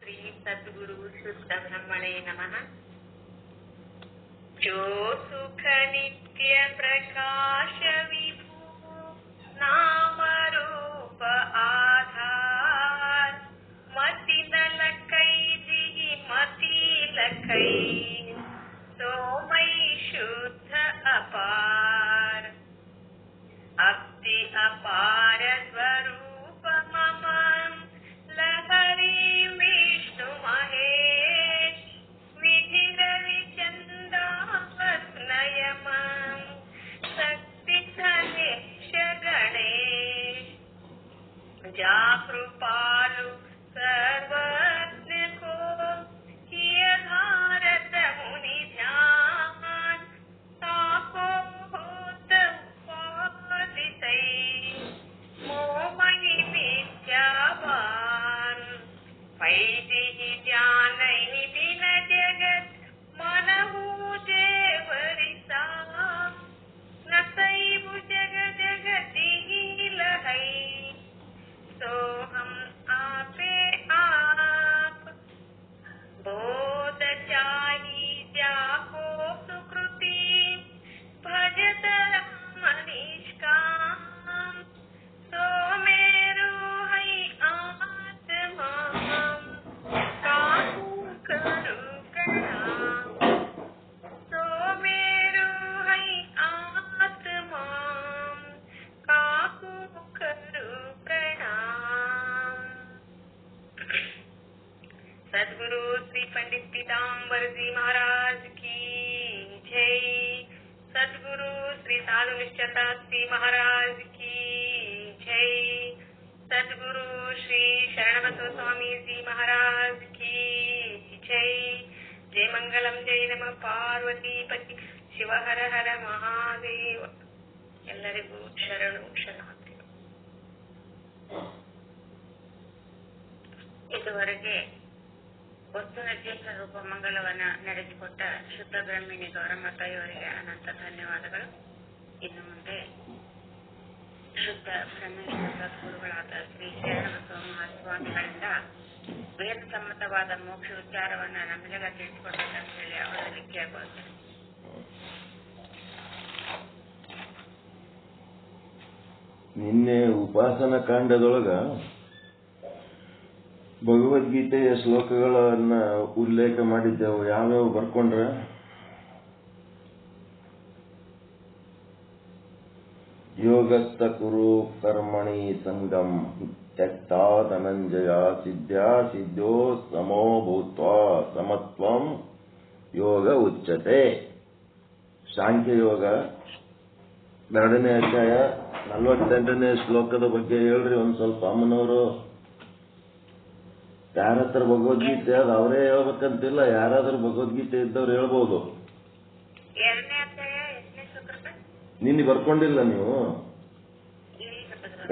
श्री सद्गुरु शुद्ध ब्रह्मणे नमः। जो सुख नित्य प्रकाश विभु नाम रूप आधार मति न लकै जिहि मति लकै तो मई शुद्ध अपार अब्धि अपार स्वरूप मम लहरी विष्णु महेश विधि रविचंद्रावत्नयम शक्ति गणेश गणेश जा कृपालु सर्वज्ञ को किय भारत मुनि ध्यान ताको होत उपादितै मोमहि विद्यावान वैदिहि जानै बिन जगत मनहु जेवरिसा न सैबु जग जगति लहै तो हम आपे आप बोध चाही जाको सुकृति भजत मनीषकाम तो मेरु है आत्मा काहू करू प्रणाम तो मेरु है आत्मा काहू करू प्रणाम। सद्गुरु श्री पंडित पीताम्बर जी महाराज की जय। सद्गुरु श्री साधु निश्चतास्ति महाराज की जय। सद्गुरु श्री शरणबसव स्वामी जी महाराज की जय। जय मंगलम जय नम पार्वती पति शिव हर हर महादेव। ಎಲ್ಲರಿಗೂ ಶರಣು ಶರಣಾರ್ಥಿ। ಇದುವರೆಗೆ ವಸ್ತುನಿರ್ದೇಶ ರೂಪ ಮಂಗಲವನ್ನ ನಡೆಸಿಕೊಟ್ಟ ಶುದ್ಧ ಬ್ರಹ್ಮಿಣಿ ಗೌರಮ್ಮ ತಾಯಿಯವರಿಗೆ ಅನಂತ ಧನ್ಯವಾದಗಳು. ಇನ್ನು ಮುಂದೆ ಶುದ್ಧ ಬ್ರಹ್ಮೇಶ್ವರ ಸದ್ಗುರುಗಳಾದ ಶ್ರೀ ಶರಣಬಸವ ಮಹಾಸ್ವಾಮಿಗಳಿಂದ ವೇದ ಸಮ್ಮತವಾದ ಮೋಕ್ಷ ವಿಚಾರವನ್ನ ನಮಗೆಲ್ಲ ತಿಳಿಸಿಕೊಡ್ಬೇಕಂತ ಹೇಳಿ ಅವರಲ್ಲಿ ಕೇಳಬಹುದು. ನಿನ್ನೆ ಉಪಾಸನ ಕಾಂಡದೊಳಗ ಭಗವದ್ಗೀತೆಯ ಶ್ಲೋಕಗಳನ್ನ ಉಲ್ಲೇಖ ಮಾಡಿದ್ದೆವು. ಯಾವ್ಯಾವ ಬರ್ಕೊಂಡ್ರ? ಯೋಗಸ್ಥ ಕುರು ಕರ್ಮಣಿ ಸಂಗಂ ತ್ಯಕ್ತಾ ಧನಂಜಯ ಸಿದ್ಧ್ಯಾ ಸಿದ್ಧೋ ಸಮೋ ಭೂತ್ವಾ ಸಮತ್ವಂ ಯೋಗ ಉಚ್ಯತೆ. ಸಾಂಖ್ಯ ಯೋಗ 2ನೇ ಅಧ್ಯಾಯ 48ನೇ ಶ್ಲೋಕದ ಬಗ್ಗೆ ಹೇಳ್ರಿ ಒಂದ್ ಸ್ವಲ್ಪ. ಅಮ್ಮನವರು ಯಾರ ಹತ್ರ ಭಗವದ್ಗೀತೆ ಅದು ಅವರೇ ಹೇಳ್ಬೇಕಂತಿಲ್ಲ, ಯಾರಾದ್ರೂ ಭಗವದ್ಗೀತೆ ಇದ್ದವ್ರು ಹೇಳ್ಬೋದು. ನಿನ್ನೆ ಬರ್ಕೊಂಡಿಲ್ಲ ನೀವು?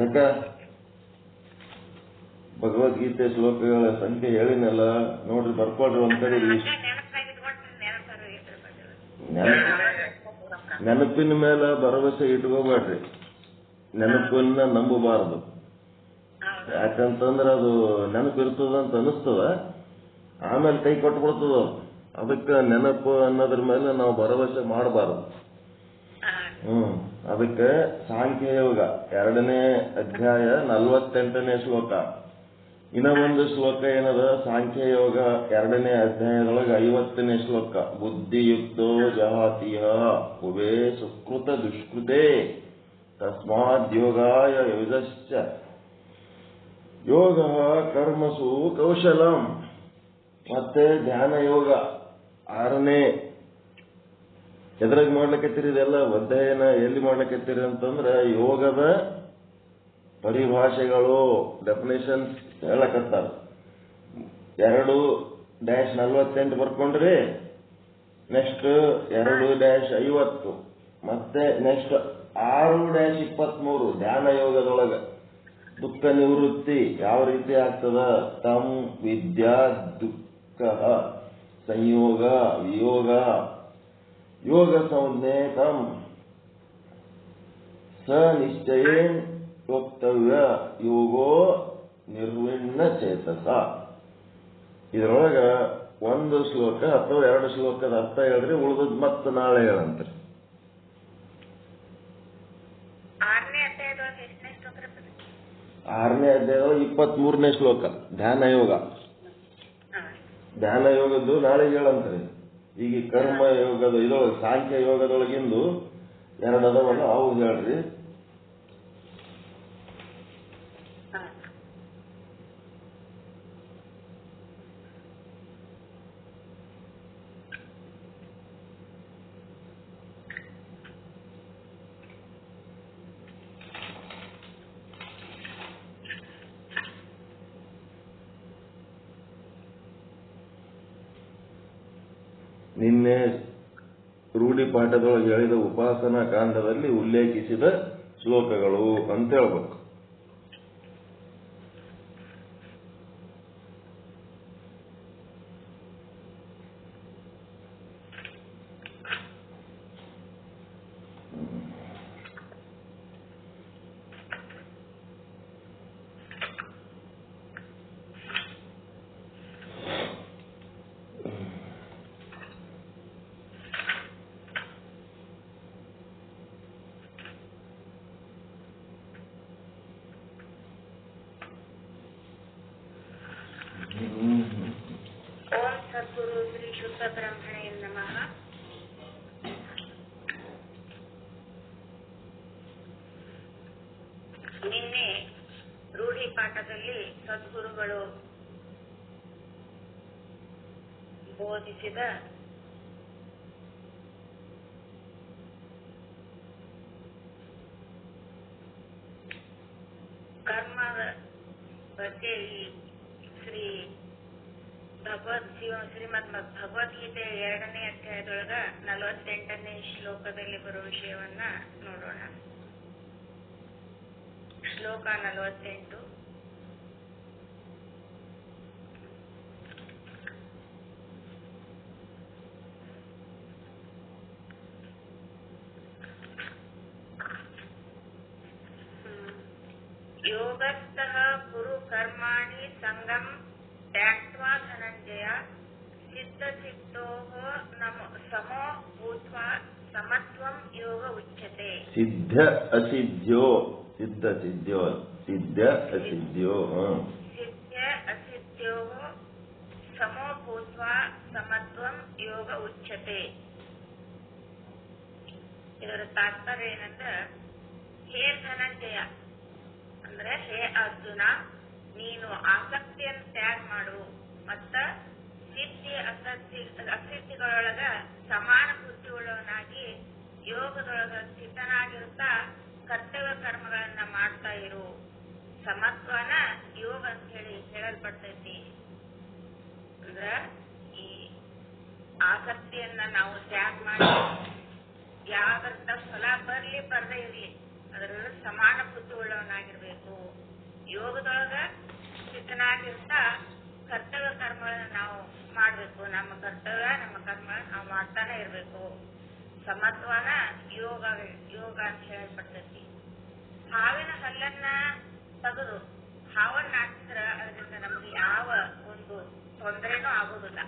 ಯಾಕ ಭಗವದ್ಗೀತೆ ಶ್ಲೋಕಗಳ ಸಂಖ್ಯೆ ಹೇಳಿನಲ್ಲ, ನೋಡ್ರಿ ಬರ್ಕೊಳ್ರಿ ಒಂದ್ ಕಡೆ. ನೆನಪಿನ ಮೇಲೆ ಭರವಸೆ ಇಟ್ಕೋಬೇಡ್ರಿ, ನೆನಪನ್ನ ನಂಬಬಾರದು. ಯಾಕಂತಂದ್ರೆ ಅದು ನೆನಪಿರ್ತದಂತ ಅನಿಸ್ತದ, ಆಮೇಲೆ ಕೈ ಕೊಟ್ಬಿಡ್ತದ. ಅದಕ್ಕೆ ನೆನಪು ಅನ್ನೋದ್ರ ಮೇಲೆ ನಾವು ಭರವಸೆ ಮಾಡಬಾರದು. ಅದಕ್ಕೆ ಸಾಂಖ್ಯ ಯೋಗ 2ನೇ ಅಧ್ಯಾಯ 48ನೇ ಶ್ಲೋಕ. ಇನ್ನ ಒಂದು ಶ್ಲೋಕ ಏನದ? ಸಾಂಖ್ಯ ಯೋಗ 2ನೇ ಅಧ್ಯಾಯದೊಳಗೆ 50ನೇ ಶ್ಲೋಕ. ಬುದ್ಧಿಯುಕ್ತೋ ಜಹಾತಿಯ ಉಭೇ ಸುಕೃತ ದುಷ್ಕೃತೆ ತಸ್ಮಾದ್ ಯೋಗಾಯ ಯೋಜಶ್ಚ ಯೋಗ ಕರ್ಮಸು ಕೌಶಲಂ. ಮತ್ತೆ ಧ್ಯಾನ ಯೋಗ 6ನೇ. ಎದ್ರಾಗ ಮಾಡ್ಲಿಕ್ಕತ್ತೀರಿ ಇದೆಲ್ಲ ಅಧ್ಯಯನ ಎಲ್ಲಿ ಮಾಡ್ಲಿಕ್ಕತ್ತೀರಿ ಅಂತಂದ್ರೆ ಯೋಗದ ಪರಿಭಾಷೆಗಳು, ಡೆಫಿನೇಷನ್ಸ್ ಹೇಳಕತ್ತಾರ. 2-48 ಬರ್ಕೊಂಡ್ರಿ. ನೆಕ್ಸ್ಟ್ 2-50 ಮತ್ತೆ ನೆಕ್ಸ್ಟ್ 6-23 ಧ್ಯಾನ ಯೋಗದೊಳಗ ದುಃಖ ನಿವೃತ್ತಿ ಯಾವ ರೀತಿ ಆಗ್ತದ? ತಮ್ ವಿದ್ಯಾ ದುಃಖ ಸಂಯೋಗ ವಿಯೋಗ ಯೋಗ ಸಂಜ್ಞೆ ತಮ್ ಸ ನಿಶ್ಚಯೇನ್ ವಕ್ತವ್ಯ ಯೋಗೋ ನಿರ್ವಿಣ್ಣ ಚೇತಸ. ಇದ್ರೊಳಗ ಒಂದು ಶ್ಲೋಕ ಅಥವಾ ಎರಡು ಶ್ಲೋಕದ ಅರ್ಥ ಹೇಳಿದ್ರೆ ಉಳಿದದ್ ಮತ್ತೆ ನಾಳೆ ಹೇಳಂತಾರೆ. 6ನೇ ಅಧ್ಯಾಯದೊಳಗೆ 23ನೇ ಶ್ಲೋಕ ಧ್ಯಾನ ಯೋಗ. ಧ್ಯಾನ ಯೋಗದ್ದು ನಾಳೆ ಹೇಳಂತಾರೆ. ಈಗ ಕರ್ಮ ಯೋಗದ ಇದೊಳಗೆ ಸಾಂಖ್ಯ ಯೋಗದೊಳಗಿಂದು 2 ಅದಾವಲ್ಲ ಅವು ಹೇಳ್ರಿ. ನಿನ್ನೆ ರೂಢಿ ಪಾಠದೊಳಗೆ ಹೇಳಿದ ಉಪಾಸನಾ ಕಾಂಡದಲ್ಲಿ ಉಲ್ಲೇಖಿಸಿದ ಶ್ಲೋಕಗಳು ಅಂತ ಹೇಳ್ಬೇಕು. ಓಂ ಸದ್ಗುರು ಶ್ರೀ ಶುದ್ಧ ಬ್ರಹ್ಮಣೇ ನಮಃ. ನಿನ್ನೆ ರೂಢಿ ಪಾಠದಲ್ಲಿ ಸದ್ಗುರುಗಳು ಬೋಧಿಸಿದ ಕರ್ಮದ ಬಗ್ಗೆ ಶ್ರೀಮದ್ ಭಗವದ್ಗೀತೆ 2ನೇ ಅಧ್ಯಾಯದೊಳಗ 48ನೇ ಶ್ಲೋಕದಲ್ಲಿ ಬರುವ ವಿಷಯವನ್ನ ನೋಡೋಣ. ಶ್ಲೋಕ 48. ಯೋಗಸ್ಥಃ ಕುರು ಕರ್ಮಾಣಿ ಸಂಗಂ ತ್ಯಕ್ತ್ವಾ ಧನಂಜಯ ಸಿದ್ಧಚಿತ್ತೋಃ ಸಮೋ ಭೂತ್ವಾ ಸಮತ್ವಂ ಯೋಗ ಉಚ್ಯತೆ. ಸಿದ್ಧ ಅಸಿದ್ಧೋ ಸಿದ್ಧ ಸಿದ್ಧೋ ಸಿದ್ಧ ಅಸಿದ್ಧೋ ಸಿದ್ಧ ಅಸಿದ್ಧೋಃ ಸಮೋ ಭೂತ್ವಾ ಸಮತ್ವಂ ಯೋಗ ಉಚ್ಯತೆ. ಇದರ ತಾತ್ಪರ್ಯ ಏನಂದ್ರೆ, ಹೇ ಧನಂಜಯ ಅಂದ್ರೆ ಹೇ ಅರ್ಜುನ, ನೀನು ಆಸಕ್ತಿಯನ್ನು ತ್ಯಾಗ ಮಾಡು ಮತ್ತ ಸಿದ್ಧಿ ಅಸಿದ್ಧಿಗಳೊಳಗ ಸಮಾನ ಬುದ್ಧಿ ಉಳ್ಳವನಾಗಿ ಯೋಗದೊಳಗ ಸ್ಥಿತನಾಗಿರುತ್ತಾ ಕರ್ತವ್ಯ ಕರ್ಮಗಳನ್ನ ಮಾಡ್ತಾ ಇರು. ಸಮತ್ವನ ಯೋಗ ಅಂತ ಹೇಳಿ ಹೇಳಲ್ಪಡ್ತೈತಿ. ಅಂದ್ರ ಈ ಆಸಕ್ತಿಯನ್ನ ನಾವು ತ್ಯಾಗ ಮಾಡಿ ಯಾವ್ದಂತ ಫಲ ಬರ್ಲಿ ಬರ್ದೇ ಇರ್ಲಿ ಅದರ ಸಮಾನ ಬುದ್ಧಿ ಉಳ್ಳವನಾಗಿರ್ಬೇಕು. ಯೋಗದೊಳಗ ಸ್ಥಿತನಾಗಿರ್ತಾ ಕರ್ತವ್ಯ ಕರ್ಮಗಳನ್ನ ನಾವು ಮಾಡ್ಬೇಕು. ನಮ್ಮ ಕರ್ತವ್ಯ ನಮ್ಮ ಕರ್ಮ ನಾವು ಮಾಡ್ತಾನೆ ಇರ್ಬೇಕು. ಸಮತ್ವನ ಯೋಗ ಅಂತ ಹೇಳಲ್ಪಡ್ತೈತಿ. ಹಾವಿನ ಹಲ್ಲನ್ನ ತೆಗೆದು ಹಾವನ್ನ ಹಾಕಿದ್ರ ಅದರಿಂದ ನಮ್ಗೆ ಯಾವ ಒಂದು ತೊಂದರೆನೂ ಆಗೋದಿಲ್ಲ.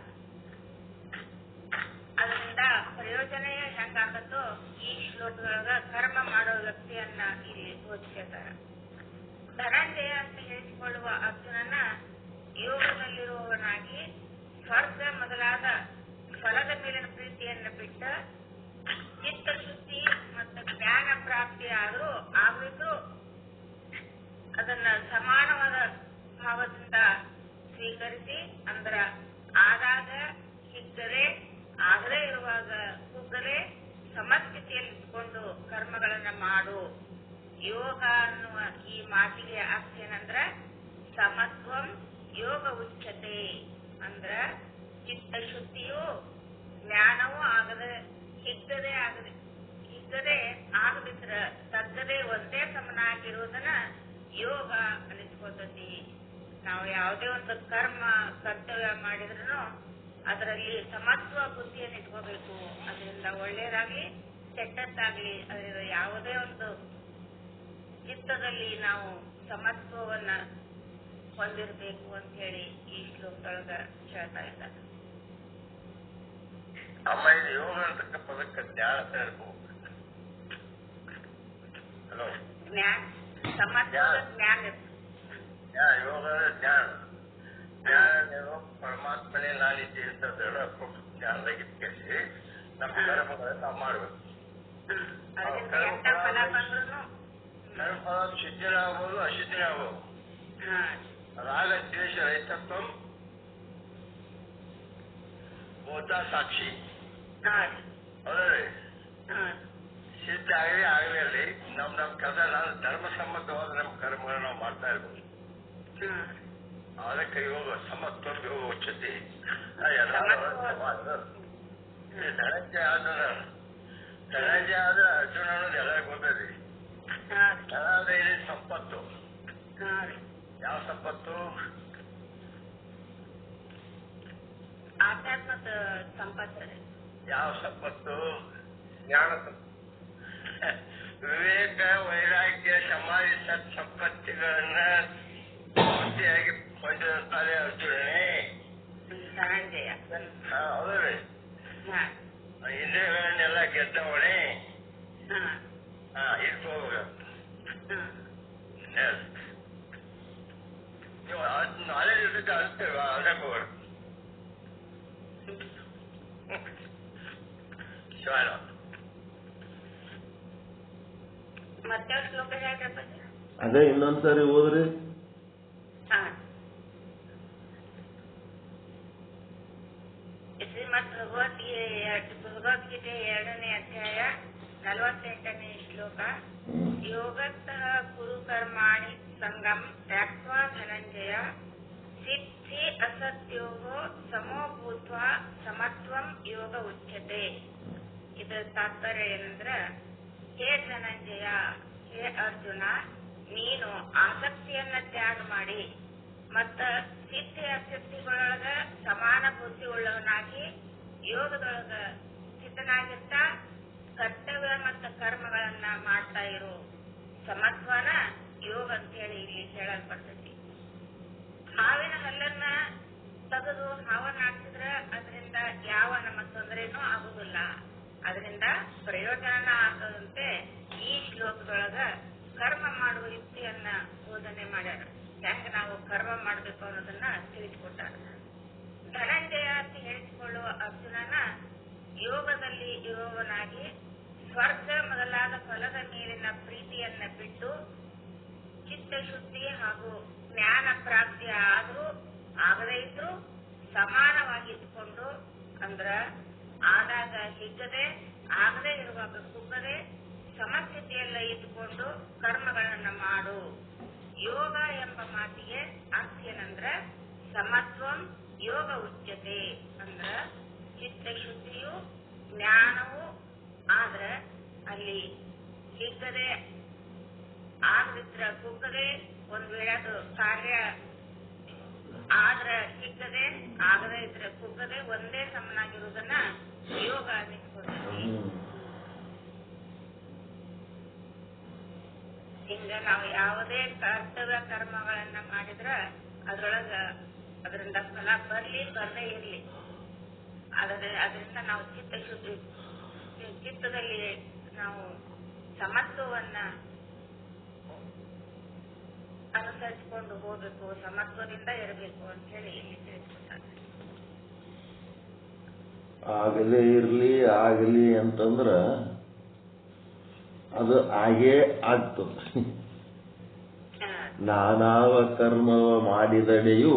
ಅದರಿಂದ ಪ್ರಯೋಜನ ಹೆಂಗಾಗತ್ತೋ ಈ ಶ್ಲೋಕದೊಳಗ ಕರ್ಮ ಮಾಡೋ ವ್ಯಕ್ತಿಯನ್ನ ಇಲ್ಲಿ ಬೋಧಿಸಿದ್ದಾರೆ. ಧನಂಜಯ ಅಂತ ಹೇಳಿಸಿಕೊಳ್ಳುವ ಅರ್ಜುನನ ಯೋಗದಲ್ಲಿರುವವನಾಗಿ ಸ್ವರ್ಗ ಮೊದಲಾದ ಫಲದ ಮೇಲಿನ ಪ್ರೀತಿಯನ್ನು ಬಿಟ್ಟ ಚಿತ್ತಶುದ್ಧಿ ಮತ್ತು ಜ್ಞಾನ ಪ್ರಾಪ್ತಿ ಆಗಿದ್ರು ಅದನ್ನ ಸಮಾನವಾದ ಭಾವದಿಂದ ಸ್ವೀಕರಿಸಿ, ಅಂದ್ರ ಆದಾಗ ಹಿಗ್ಗದೆ ಆಗದೇ ಇರುವಾಗ ಕುಗ್ಗದೆ ಸಮಸ್ಥಿತಿಯಲ್ಲಿ ಇಟ್ಕೊಂಡು ಕರ್ಮಗಳನ್ನ ಮಾಡು. ಯೋಗ ಅನ್ನುವ ಈ ಮಾತಿಗೆ ಅರ್ಥ ಏನಂದ್ರ ಸಮತ್ವಂ ಯೋಗ ಉಚ್ಯತೆ. ಅಂದ್ರ ಚಿತ್ತಶುದ್ಧಿಯು ಜ್ಞಾನವೂ ಹಿಗ್ಗದೆ ಆಗದಿದ್ರ ತಗ್ಗದೆ ಒಂದೇ ಸಮನಾಗಿರುವುದನ್ನ ಯೋಗ ಅನಿಸ್ಕೊತತಿ. ನಾವು ಯಾವುದೇ ಒಂದು ಕರ್ತವ್ಯ ಮಾಡಿದ್ರು ಅದರಲ್ಲಿ ಸಮತ್ವ ಬುದ್ಧಿಯನ್ನು ಇಟ್ಕೋಬೇಕು. ಅದರಿಂದ ಒಳ್ಳೇದಾಗ್ಲಿ ಕೆಟ್ಟದ್ದಾಗ್ಲಿ ಅದರಿಂದ ಯಾವುದೇ ಒಂದು ಚಿತ್ತದಲ್ಲಿ ನಾವು ಸಮತ್ವವನ್ನ ಹೊಂದಿರಬೇಕು ಅಂತ ಹೇಳಿ ಈ ಶ್ಲೋಕದೊಳಗ ಹೇಳ್ತಾ ಇದ್ದಾರೆ. ಅಮ್ಮ ಇದು ಯೋಗ ಅಂತಕ್ಕ ಪದಕ್ಕೆ ಜ್ಞಾನ ಇರ್ಬೇಕು. ಹಲೋ, ಜ್ಞಾನ ಸಮತ್ವದ ಜ್ಞಾನ ಯೋಗ ಜ್ಞಾನ ಜ್ಞಾನ ಪರಮಾತ್ಮನೇ ನಾನಿದ್ದೆ ಅಂತ ಕೊಟ್ಟು ಜ್ಞಾನದಾಗಿತ್ತು ನಮ್ಮ ಕರ್ಮಗಳನ್ನ ನಾವು ಮಾಡ್ಬೇಕು. ಕರ್ಮಫಲ ಸಿದ್ಧಿನ ಆಗ್ಬೋದು, ಅಸಿದ್ಧಿನ ಆಗ್ಬೋದು. ರಾಗ ದ್ವೇಷ ರಹಿತತ್ವ ಬೋಧ ಸಾಕ್ಷಿ ಹೌದ್ರಿ. ಸಿದ್ಧ ಆಗಲಿ ಆಗಲಿ ನಮ್ ಕೆಲಸ ನಾನು ಧರ್ಮ ಸಮ್ಮತವಾದ ನಮ್ಮ ಕರ್ಮಗಳನ್ನ ನಾವು ಮಾಡ್ತಾ ಇರ್ಬೋದು. ಅದಕ್ಕೆ ಯೋಗ ಸಮತ್ವ ಯೋಗ ಉಚ್ಚತೆ. ಧನಂಜಯ ಆದ್ರೆ ಅರ್ಜುನ ಅನ್ನೋದು ಎಲ್ಲರಿಗೂ ಗೊತ್ತೈತಿ. ಧನ ಸಂಪತ್ತು. ಯಾವ ಸಂಪತ್ತು? ಆಧ್ಯಾತ್ಮದ ಸಂಪತ್ತು. ಯಾವ ಸಂಪತ್ತು? ಜ್ಞಾನ ಸಂಪತ್ತು. ವಿವೇಕ, ವೈರಾಗ್ಯ, ಸಮಾಧಿ, ಸತ್ ಸಂಪತ್ತಿಗಳನ್ನ ಪೂರ್ತಿಯಾಗಿ ಹೊಂದಿರುತ್ತಾರೆ ಅರ್ಜುನನೇ. ಧನಂಜಯ ಹೌದ್ರಿ. ಇಂದ್ರಿಯಗಳನ್ನೆಲ್ಲ ಗೆದ್ದವಣೆ ಇಟ್ಕೋಗ. ನಾಳೆ ಇರ್ತೈತೆ ಅಳ್ತೇವ ಅದಕ್ಕೆ ಹೋಗೋಣ. ಮತ್ತೆ ಶ್ಲೋಕ ಹೇಳ್ರಪ್ಪ. ಅದೇ ಇನ್ನೊಂದ್ಸರಿ ಓದ್ರಿ. ಶ್ರೀಮದ್ ಭಗವದ್ಗೀತೆ 2ನೇ ಅಧ್ಯಾಯ 48ನೇ ಶ್ಲೋಕ. ಯೋಗತಃ ಕುರು ಕರ್ಮಾಣಿ ಸಂಗಂ ತ್ಯಕ್ತ್ವಾ ಧನಂಜಯ ಸಿದ್ಧಿ ಅಸತ್ಯೋಗೋ ಸಮೋ ಭೂತ್ವಾ ಸಮತ್ವಂ ಯೋಗ ಉಚ್ಯತೆ. ಇದರ ತಾತ್ಪರ್ಯ ಏನಂದ್ರ, ಹೇ ಧನಂಜಯ, ಹೇ ಅರ್ಜುನ, ನೀನು ಆಸಕ್ತಿಯನ್ನ ತ್ಯಾಗ ಮಾಡಿ ಮತ್ತ ಸಿದ್ಧಿ ಅಸಿದ್ಧಿಗಳೊಳಗ ಸಮಾನ ಬುದ್ಧಿ ಉಳ್ಳವನಾಗಿ ಯೋಗದೊಳಗ ಸ್ಥಿತನಾಗಿರ್ತಾ ಕರ್ತವ್ಯ ಮತ್ತು ಕರ್ಮಗಳನ್ನ ಮಾಡ್ತಾ ಇರು. ಸಮತ್ವನ ಯೋಗ ಅಂತ ಹೇಳಿ ಇಲ್ಲಿ ಹೇಳಲ್ಪಡ್ತೈತಿ. ಹಾವಿನ ಹಲ್ಲನ್ನ ತೆಗೆದು ಹಾವನ್ನ ಹಾಕಿದ್ರ ಅದರಿಂದ ಯಾವ ನಮ್ಮ ತೊಂದರೆನೂ ಆಗುದಿಲ್ಲ, ಅದರಿಂದ ಪ್ರಯೋಜನ ಆಗದಂತೆ ಈ ಶ್ಲೋಕದೊಳಗ ಕರ್ಮ ಮಾಡುವ ಯುಕ್ತಿಯನ್ನ ಬೋಧನೆ ಮಾಡ್ಯಾರ. ಹೆಂಗ ನಾವು ಕರ್ಮ ಮಾಡ್ಬೇಕು ಅನ್ನೋದನ್ನ ತಿಳಿಸಿಕೊಟ್ಟಾರ. ಧನಂಜಯ ಅಂತ ಹೇಳಿಸಿಕೊಳ್ಳುವ ಅರ್ಜುನನ ಯೋಗದಲ್ಲಿ ಇರುವವನಾಗಿ ಸ್ವರ್ಗ ಮೊದಲಾದ ಫಲದ ಮೇಲಿನ ಪ್ರೀತಿಯನ್ನ ಬಿಟ್ಟು ಚಿತ್ತಶುದ್ಧಿ ಹಾಗೂ ಜ್ಞಾನ ಪ್ರಾಪ್ತಿ ಆದ್ರೂ ಆಗದೇ ಇದ್ರು ಸಮಾನವಾಗಿದ್ದುಕೊಂಡು, ಅಂದ್ರ ಆದಾಗ ಹಿಗ್ಗದೆ ಆಗದೇ ಇರುವಾಗ ಕುಗ್ಗದೆ ಸಮಸ್ಥಿತಿಯೆಲ್ಲ ಇದ್ದುಕೊಂಡು ಕರ್ಮಗಳನ್ನ ಮಾಡು. ಯೋಗ ಎಂಬ ಮಾತಿಗೆ ಅರ್ಥ ಏನಂದ್ರ ಸಮತ್ವಂ ಯೋಗ ಉಚ್ಯತೆ. ಅಂದ್ರ ಚಿತ್ತಶುದ್ಧಿಯು ಜ್ಞಾನವು ಆದ್ರ ಅಲ್ಲಿ ಹಿಗ್ಗದೆ ಆಗದಿದ್ರ ಕುಗ್ಗದೆ, ಒಂದ್ ವೇಳೆ ಅದು ಕಾರ್ಯ ಆದ್ರ ಹಿಗ್ಗದೆ ಆಗದೇ ಇದ್ರೆ ಕುಗ್ಗದೆ ಒಂದೇ ಸಮನಾಗಿರುವುದನ್ನ ಯೋಗ ಅನ್ನಿಸ್ಕೊಳ್ತೀವಿ. ಹಿಂಗ ನಾವು ಯಾವುದೇ ಕರ್ತವ್ಯ ಕರ್ಮಗಳನ್ನ ಮಾಡಿದ್ರ ಅದ್ರೊಳಗ ಅದರಿಂದ ಫಲ ಬರ್ಲಿ ಬರದೇ ಇರ್ಲಿ, ಅದರಿಂದ ನಾವು ಚಿತ್ತದಲ್ಲಿ ನಾವು ಸಮತ್ವವನ್ನ ಅನುಸರಿಸಿಕೊಂಡು ಹೋಗ್ಬೇಕು, ಸಮತ್ವದಿಂದ ಇರಬೇಕು ಅಂತ ಹೇಳಿ ಇಲ್ಲಿ ತಿಳಿಸ್ತಾರೆ. ಆಗಲೇ ಇರ್ಲಿ ಆಗಲಿ ಅಂತಂದ್ರ ಅದು ಆಗೇ ಆಗ್ತದೆ. ನಾನಾವ ಕರ್ಮವ ಮಾಡಿದಡೆಯೂ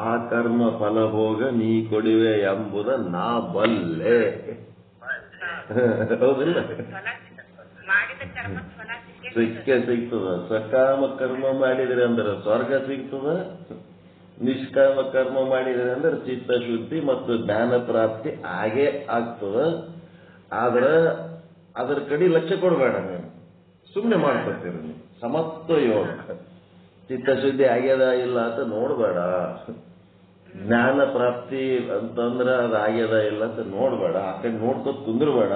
ಆ ಕರ್ಮ ಫಲಭೋಗ ನೀ ಕೊಡುವೆ ಎಂಬುದ ನಾ ಬಲ್ಲೆ. ಹೌದಿಲ್ಲ? ಸಿಗ್ತದ. ಸಕಾಮ ಕರ್ಮ ಮಾಡಿದ್ರೆ ಅಂದ್ರೆ ಸ್ವರ್ಗ ಸಿಗ್ತದ, ನಿಷ್ಕಾಮ ಕರ್ಮ ಮಾಡಿದ್ರೆ ಅಂದ್ರೆ ಚಿತ್ತಶುದ್ಧಿ ಮತ್ತು ಜ್ಞಾನ ಪ್ರಾಪ್ತಿ ಆಗೇ ಆಗ್ತದ. ಆದ್ರ ಅದ್ರ ಕಡೆ ಲಕ್ಷ್ಯ ಕೊಡಬೇಡ, ನೀವು ಸುಮ್ಮನೆ ಮಾಡ್ಕೊತೀರಿ. ನೀವು ಸಮತ್ವ ಯೋಗ, ಚಿತ್ತಶುದ್ಧಿ ಆಗ್ಯದ ಇಲ್ಲ ಅಂತ ನೋಡ್ಬೇಡ. ಜ್ಞಾನ ಪ್ರಾಪ್ತಿ ಅಂತಂದ್ರ ಅದು ಆಗ್ಯದ ಇಲ್ಲ ಅಂತ ನೋಡ್ಬೇಡ. ಆ ಕಡೆ ನೋಡ್ಕೊತ ಕುಂದ್ರಬೇಡ.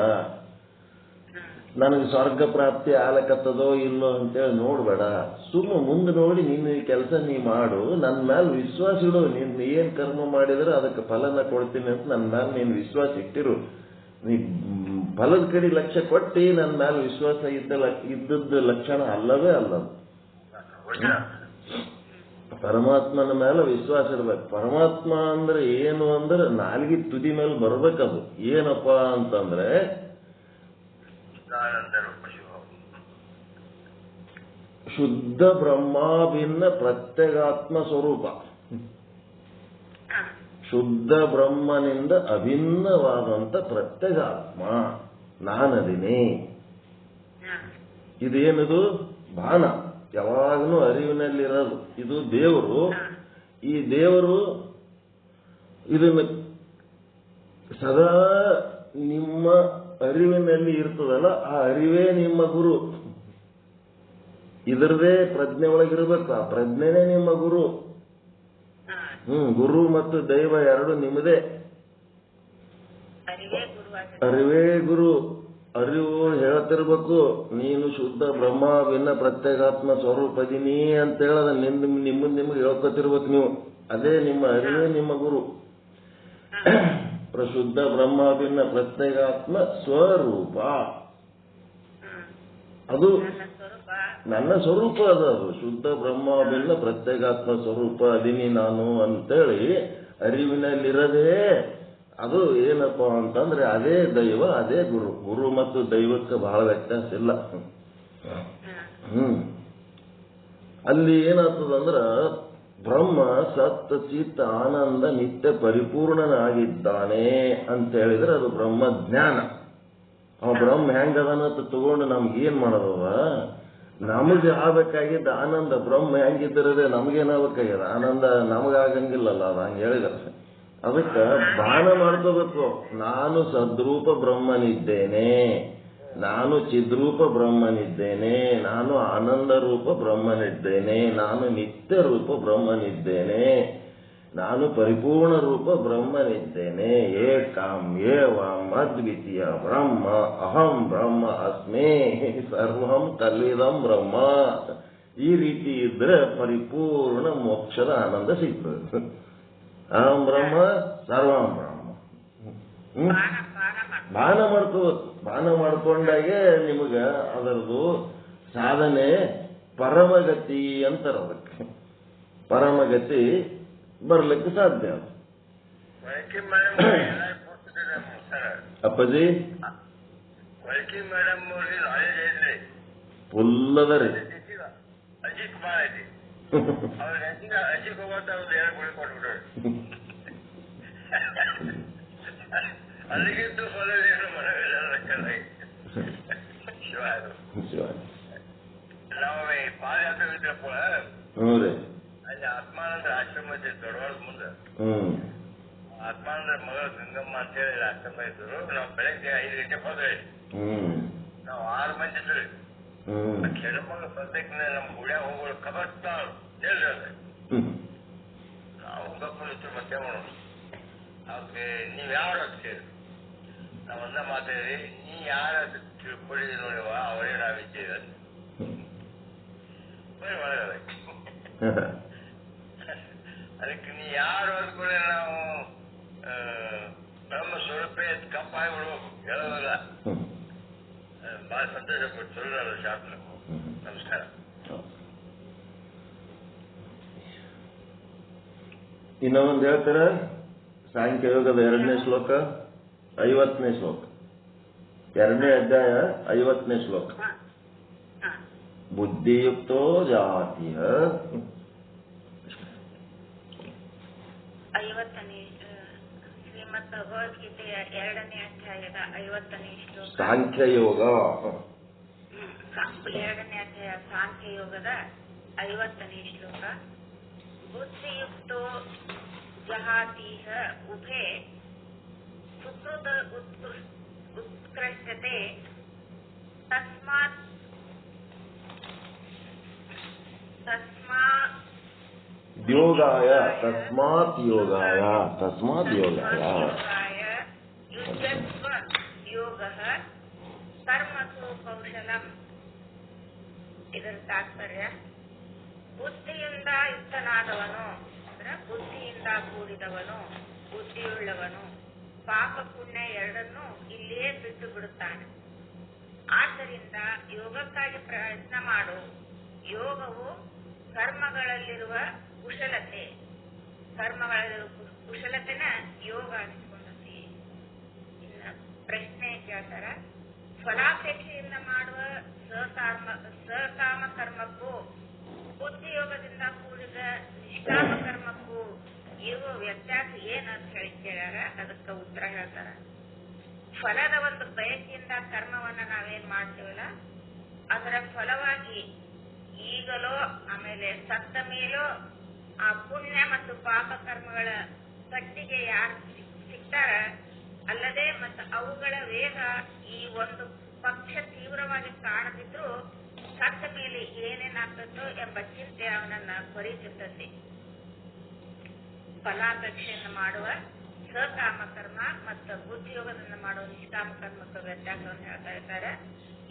ನನಗೆ ಸ್ವರ್ಗ ಪ್ರಾಪ್ತಿ ಆಲಕತ್ತದೋ ಇಲ್ಲೋ ಅಂತೇಳಿ ನೋಡ್ಬೇಡ. ಸುಮ್ಮ ಮುಂದೆ ನೋಡಿ ನಿನ್ನ ಕೆಲಸ ನೀ ಮಾಡು. ನನ್ನ ಮೇಲೆ ವಿಶ್ವಾಸ ಇಡು. ನೀನು ಏನ್ ಕರ್ಮ ಮಾಡಿದ್ರೆ ಅದಕ್ಕೆ ಫಲನ ಕೊಡ್ತೀನಿ ಅಂತ ನನ್ನ ಮೇಲೆ ನೀನು ವಿಶ್ವಾಸ ಇಟ್ಟಿರು. ನೀ ಫಲದ ಕಡೆ ಲಕ್ಷ್ಯ ಕೊಟ್ಟು ನನ್ನ ಮೇಲೆ ವಿಶ್ವಾಸ ಇದ್ದದ್ದು ಲಕ್ಷಣ ಅಲ್ಲವೇ ಅಲ್ಲ. ಪರಮಾತ್ಮನ ಮೇಲೆ ವಿಶ್ವಾಸ ಇಡ್ಬೇಕು. ಪರಮಾತ್ಮ ಅಂದ್ರೆ ಏನು ಅಂದ್ರೆ ನಾಲ್ಗಿ ತುದಿ ಮೇಲೆ ಬರ್ಬೇಕದು. ಏನಪ್ಪಾ ಅಂತಂದ್ರೆ ಶುದ್ಧ ಬ್ರಹ್ಮಾಭಿನ್ನ ಪ್ರತ್ಯಗಾತ್ಮ ಸ್ವರೂಪ. ಶುದ್ಧ ಬ್ರಹ್ಮನಿಂದ ಅಭಿನ್ನವಾದಂತ ಪ್ರತ್ಯಗಾತ್ಮ ನಾನದಿನಿ. ಇದೇನದು? ಭಾನ, ಯಾವಾಗಲೂ ಅರಿವಿನಲ್ಲಿರೋದು. ಇದು ದೇವರು. ಈ ದೇವರು ಇದನ್ನು ಸದಾ ನಿಮ್ಮ ಅರಿವಿನಲ್ಲಿ ಇರ್ತದಲ್ಲ, ಆ ಅರಿವೇ ನಿಮ್ಮ ಗುರು. ಇದರದೇ ಪ್ರಜ್ಞೆ ಒಳಗಿರ್ಬೇಕು. ಆ ಪ್ರಜ್ಞೆನೇ ನಿಮ್ಮ ಗುರು. ಗುರು ಮತ್ತು ದೈವ ಎರಡು ನಿಮ್ಮದೇ. ಅರಿವೇ ಗುರು. ಅರಿವು ಹೇಳ್ತಿರ್ಬೇಕು, ನೀನು ಶುದ್ಧ ಬ್ರಹ್ಮ ಭಿನ್ನ ಪ್ರತ್ಯೇಗಾತ್ಮ ಸ್ವರೂಪದಿನಿ ಅಂತ ಹೇಳದ ನಿಮಗೆ ಹೇಳ್ಕೊತಿರ್ಬೇಕು ನೀವು. ಅದೇ ನಿಮ್ಮ ಅರಿವೇ ನಿಮ್ಮ ಗುರು. ಪ್ರಶುದ್ಧ ಬ್ರಹ್ಮ ಭಿನ್ನ ಪ್ರತ್ಯೇಗಾತ್ಮ ಸ್ವರೂಪ, ಅದು ನನ್ನ ಸ್ವರೂಪ. ಅದು ಶುದ್ಧ ಬ್ರಹ್ಮ ಭಿನ್ನ ಪ್ರತ್ಯೇಗಾತ್ಮ ಸ್ವರೂಪ ಅದಿನಿ ನಾನು ಅಂತೇಳಿ ಅರಿವಿನಲ್ಲಿರದೇ ಅದು ಏನಪ್ಪಾ ಅಂತಂದ್ರೆ ಅದೇ ದೈವ, ಅದೇ ಗುರು. ಗುರು ಮತ್ತು ದೈವಕ್ಕೆ ಬಹಳ ವ್ಯತ್ಯಾಸ ಇಲ್ಲ. ಅಲ್ಲಿ ಏನಾಗ್ತದಂದ್ರ ಬ್ರಹ್ಮ ಸತ್ ಚಿತ್ ಆನಂದ ನಿತ್ಯ ಪರಿಪೂರ್ಣನಾಗಿದ್ದಾನೆ ಅಂತ ಹೇಳಿದ್ರೆ ಅದು ಬ್ರಹ್ಮ ಜ್ಞಾನ. ಅವ ಬ್ರಹ್ಮ ಹೆಂಗದನಂತ ತಗೊಂಡು ನಮ್ಗೆ ಏನ್ ಮಾಡೋದವ? ನಮಗೆ ಆಗ್ಬೇಕಾಗಿದ್ದ ಆನಂದ ಬ್ರಹ್ಮ ಹೆಂಗಿದ್ದರದೆ ನಮಗೇನಾಗಬೇಕಾಗ್ಯದ ಆನಂದ ನಮಗಾಗಂಗಿಲ್ಲಲ್ಲ. ಅದು ಹಂಗೆ ಹೇಳಿದಾರೆ. ಅದಕ್ಕೆ ಭಾನ ಮಾಡ್ಕೋಬೇಕು. ನಾನು ಸದ್ರೂಪ ಬ್ರಹ್ಮನಿದ್ದೇನೆ, ನಾನು ಚಿದ್ರೂಪ ಬ್ರಹ್ಮನಿದ್ದೇನೆ, ನಾನು ಆನಂದ ರೂಪ ಬ್ರಹ್ಮನಿದ್ದೇನೆ, ನಾನು ನಿತ್ಯ ರೂಪ ಬ್ರಹ್ಮನಿದ್ದೇನೆ, ನಾನು ಪರಿಪೂರ್ಣ ರೂಪ ಬ್ರಹ್ಮನಿದ್ದೇನೆ. ಏಕಾಂ ಏವಂ ಅದ್ವಿತೀಯ ಬ್ರಹ್ಮ ಅಹಂ ಬ್ರಹ್ಮ ಅಸ್ಮಿ ಸರ್ವಂ ಕಲ್ವಿದಂ ಬ್ರಹ್ಮ. ಈ ರೀತಿ ಇದ್ರೆ ಪರಿಪೂರ್ಣ ಮೋಕ್ಷದ ಆನಂದ ಸಿಗ್ತದೆ. ಅಹಂ ಬ್ರಹ್ಮ ಸರ್ವಂ ಬ್ರಹ್ಮ. ಭಾನ ಮಾಡ್ಕೋಬೇಕು. ಭಾನ ಮಾಡ್ಕೊಂಡಾಗೆ ನಿಮಗ ಅದರದು ಸಾಧನೆ ಪರಮಗತಿ ಅಂತಾರ. ಅದಕ್ಕೆ ಪರಮಗತಿ ಬರ್ಲಿಕ್ಕೆ ಸಾಧ್ಯ. ಅಪ್ಪಾಜಿ ಫುಲ್ ಅದ ರೀ. ಅಲ್ಲಿಗಿದ್ದು ನಾವೇ ಪಾದಯಾತ್ರೆ ಇದ್ರಪ್ಪ. ಅಲ್ಲಿ ಆತ್ಮಾನಂದ ಆಶ್ರಮ ಇದೆ ದೊಡ್ಡವಾದ ಮುಂದೆ. ಆತ್ಮಾನಂದ ಮಗಳ ಗಂಗಮ್ಮ ಅಂತ ಹೇಳಿ ಆಶ್ರಮ ಇದ್ರು. ನಾವು ಬೆಳಗ್ಗೆ 5 ಗಂಟೆಗೆ ಹೋದ್ರಿ. ನಾವು 6 ಮಂದಿ ಇದ್ರಿ. ಹೆಣ್ಮಗಳು ಸದ್ಯಕ್ಕೆ ನಮ್ಮ ಗುಡಿಯಾಗ ಹೋಗೋದು ಕಬರ್ತಾಳ ಹೇಳ್ರಿ. ಅದ ನಾವು ಗಪ್ಪನಿತ್ತು ಮತ್ತೆ ಮಾಡೋಣ. ಅವ್ರಿಗೆ ನೀವ್ ಯಾರು ಅಂತ ಕೇಳಿ ನಾವ್ ಒಂದ ಮಾತಾಡಿ, ನೀ ಯಾರ ತಿಳ್ಕೊಂಡಿದ್ದೀವಿ ನೋಡಿವ ಅವರೇ ನಾವಿದ್ದೇವೆ. ಅದಕ್ಕೆ ನೀ ಯಾರು ಅಂದ್ಕೊಳ್ಳಿ ನಾವು ಬ್ರಹ್ಮ ಸ್ವರೂಪ ಕಪ್ಪಾಗಿ ಬಿಡ್ಬೇಕು. ಹೇಳೋದಲ್ಲ. ಬಹಳ ಸಂತೋಷ ಪಟ್ಟು ಸುಳ್ಳು ಶಾಸ್ತ್ರ. ನಮಸ್ಕಾರ. ಇನ್ನೊಂದು ಹೇಳ್ತಾರ ಸಾಂಖ್ಯಯೋಗದ 2ನೇ ಶ್ಲೋಕ 50ನೇ ಶ್ಲೋಕ 2ನೇ ಅಧ್ಯಾಯ 50ನೇ ಶ್ಲೋಕ. ಬುದ್ಧಿಯುಕ್ತೋ ಜಾತಿಯ 50ನೇ ಶ್ರೀಮದ್ ಭಗವದ್ಗೀತೆಯ 2ನೇ ಅಧ್ಯಾಯದ 50ನೇ ಶ್ಲೋಕ. ಸಾಂಖ್ಯಯೋಗ 2ನೇ ಅಧ್ಯಾಯ ಸಾಂಖ್ಯಯೋಗದ 50ನೇ ಶ್ಲೋಕ. ಬುದ್ಧಿಯುಕ್ತೋ ಜಹಾತೀಹ ಉಭೇ ಸುಕೃತ ಉತ್ಕೃಷ್ಟತೆ ತಸ್ಮಾತ್ ಯೋಗಾಯ ಯುಜ್ಯಸ್ವ ಯೋಗಃ ಕರ್ಮಸು ಕೌಶಲಂ. ಇದರ ತಾತ್ಪರ್ಯ ಬುದ್ಧಿಯಿಂದ ಯುಕ್ತನಾದವನು ಅಂದ್ರೆ ಬುದ್ಧಿಯಿಂದ ಕೂಡಿದವನು, ಬುದ್ಧಿಯುಳ್ಳವನು ಪಾಪ ಪುಣ್ಯ ಎರಡನ್ನೂ ಇಲ್ಲಿಯೇ ಬಿಟ್ಟು ಬಿಡುತ್ತಾನೆ. ಆದ್ದರಿಂದ ಯೋಗಕ್ಕಾಗಿ ಪ್ರಯತ್ನ ಮಾಡು. ಯೋಗವು ಕರ್ಮಗಳಲ್ಲಿರುವ ಕುಶಲತೆ, ಕರ್ಮಗಳಲ್ಲಿರುವ ಕುಶಲತೆನ ಯೋಗ ಅನಿಸ್ಕೊಂಡತಿ. ಇನ್ನ ಪ್ರಶ್ನೆ ಕೇಳ್ತಾರ, ಫಲಾಪೇಕ್ಷೆಯಿಂದ ಮಾಡುವ ಸಕಾಮ ಕರ್ಮಕ್ಕೂ ಬುದ್ಧಿಯೋಗದಿಂದ ಕೂಡಿದ ನಿಷ್ಕಾಮ ಕರ್ಮಕ್ಕೂ ಇರುವ ವ್ಯತ್ಯಾಸ ಏನಂತ ಹೇಳಿ ಕೇಳ್ಯಾರ. ಅದಕ್ಕೆ ಉತ್ತರ ಹೇಳ್ತಾರ, ಫಲದ ಒಂದು ಬಯಕೆಯಿಂದ ಕರ್ಮವನ್ನ ನಾವೇನ್ ಮಾಡ್ತೀವಲ್ಲ ಅದರ ಫಲವಾಗಿ ಈಗಲೋ ಆಮೇಲೆ ಸತ್ತ ಮೇಲೋ ಆ ಪುಣ್ಯ ಮತ್ತು ಪಾಪ ಕರ್ಮಗಳ ಪಟ್ಟಿಗೆ ಯಾರು ಸಿಗ್ತಾರ ಅಲ್ಲದೆ ಮತ್ತು ಅವುಗಳ ವೇಗ ಈ ಒಂದು ಪಕ್ಷ ತೀವ್ರವಾಗಿ ಕಾಣದಿದ್ರು ಸತ್ತ ಮೇಲೆ ಏನೇನಾಗ್ತದೋ ಎಂಬ ಚಿಂತೆ ಅವನನ್ನ ಕೊರೀತಿರ್ತದೆ. ಫಲಾಪೇಕ್ಷೆಯನ್ನು ಮಾಡುವ ಸಕಾಮ ಕರ್ಮ ಮತ್ತು ಬುದ್ಧಿಯೋಗದಿಂದ ಮಾಡುವ ನಿಷ್ಕಾಮ ಕರ್ಮಕ್ಕೆ ವ್ಯತ್ಯಾಸವನ್ನು ಹೇಳ್ತಾ ಇದ್ದಾರೆ.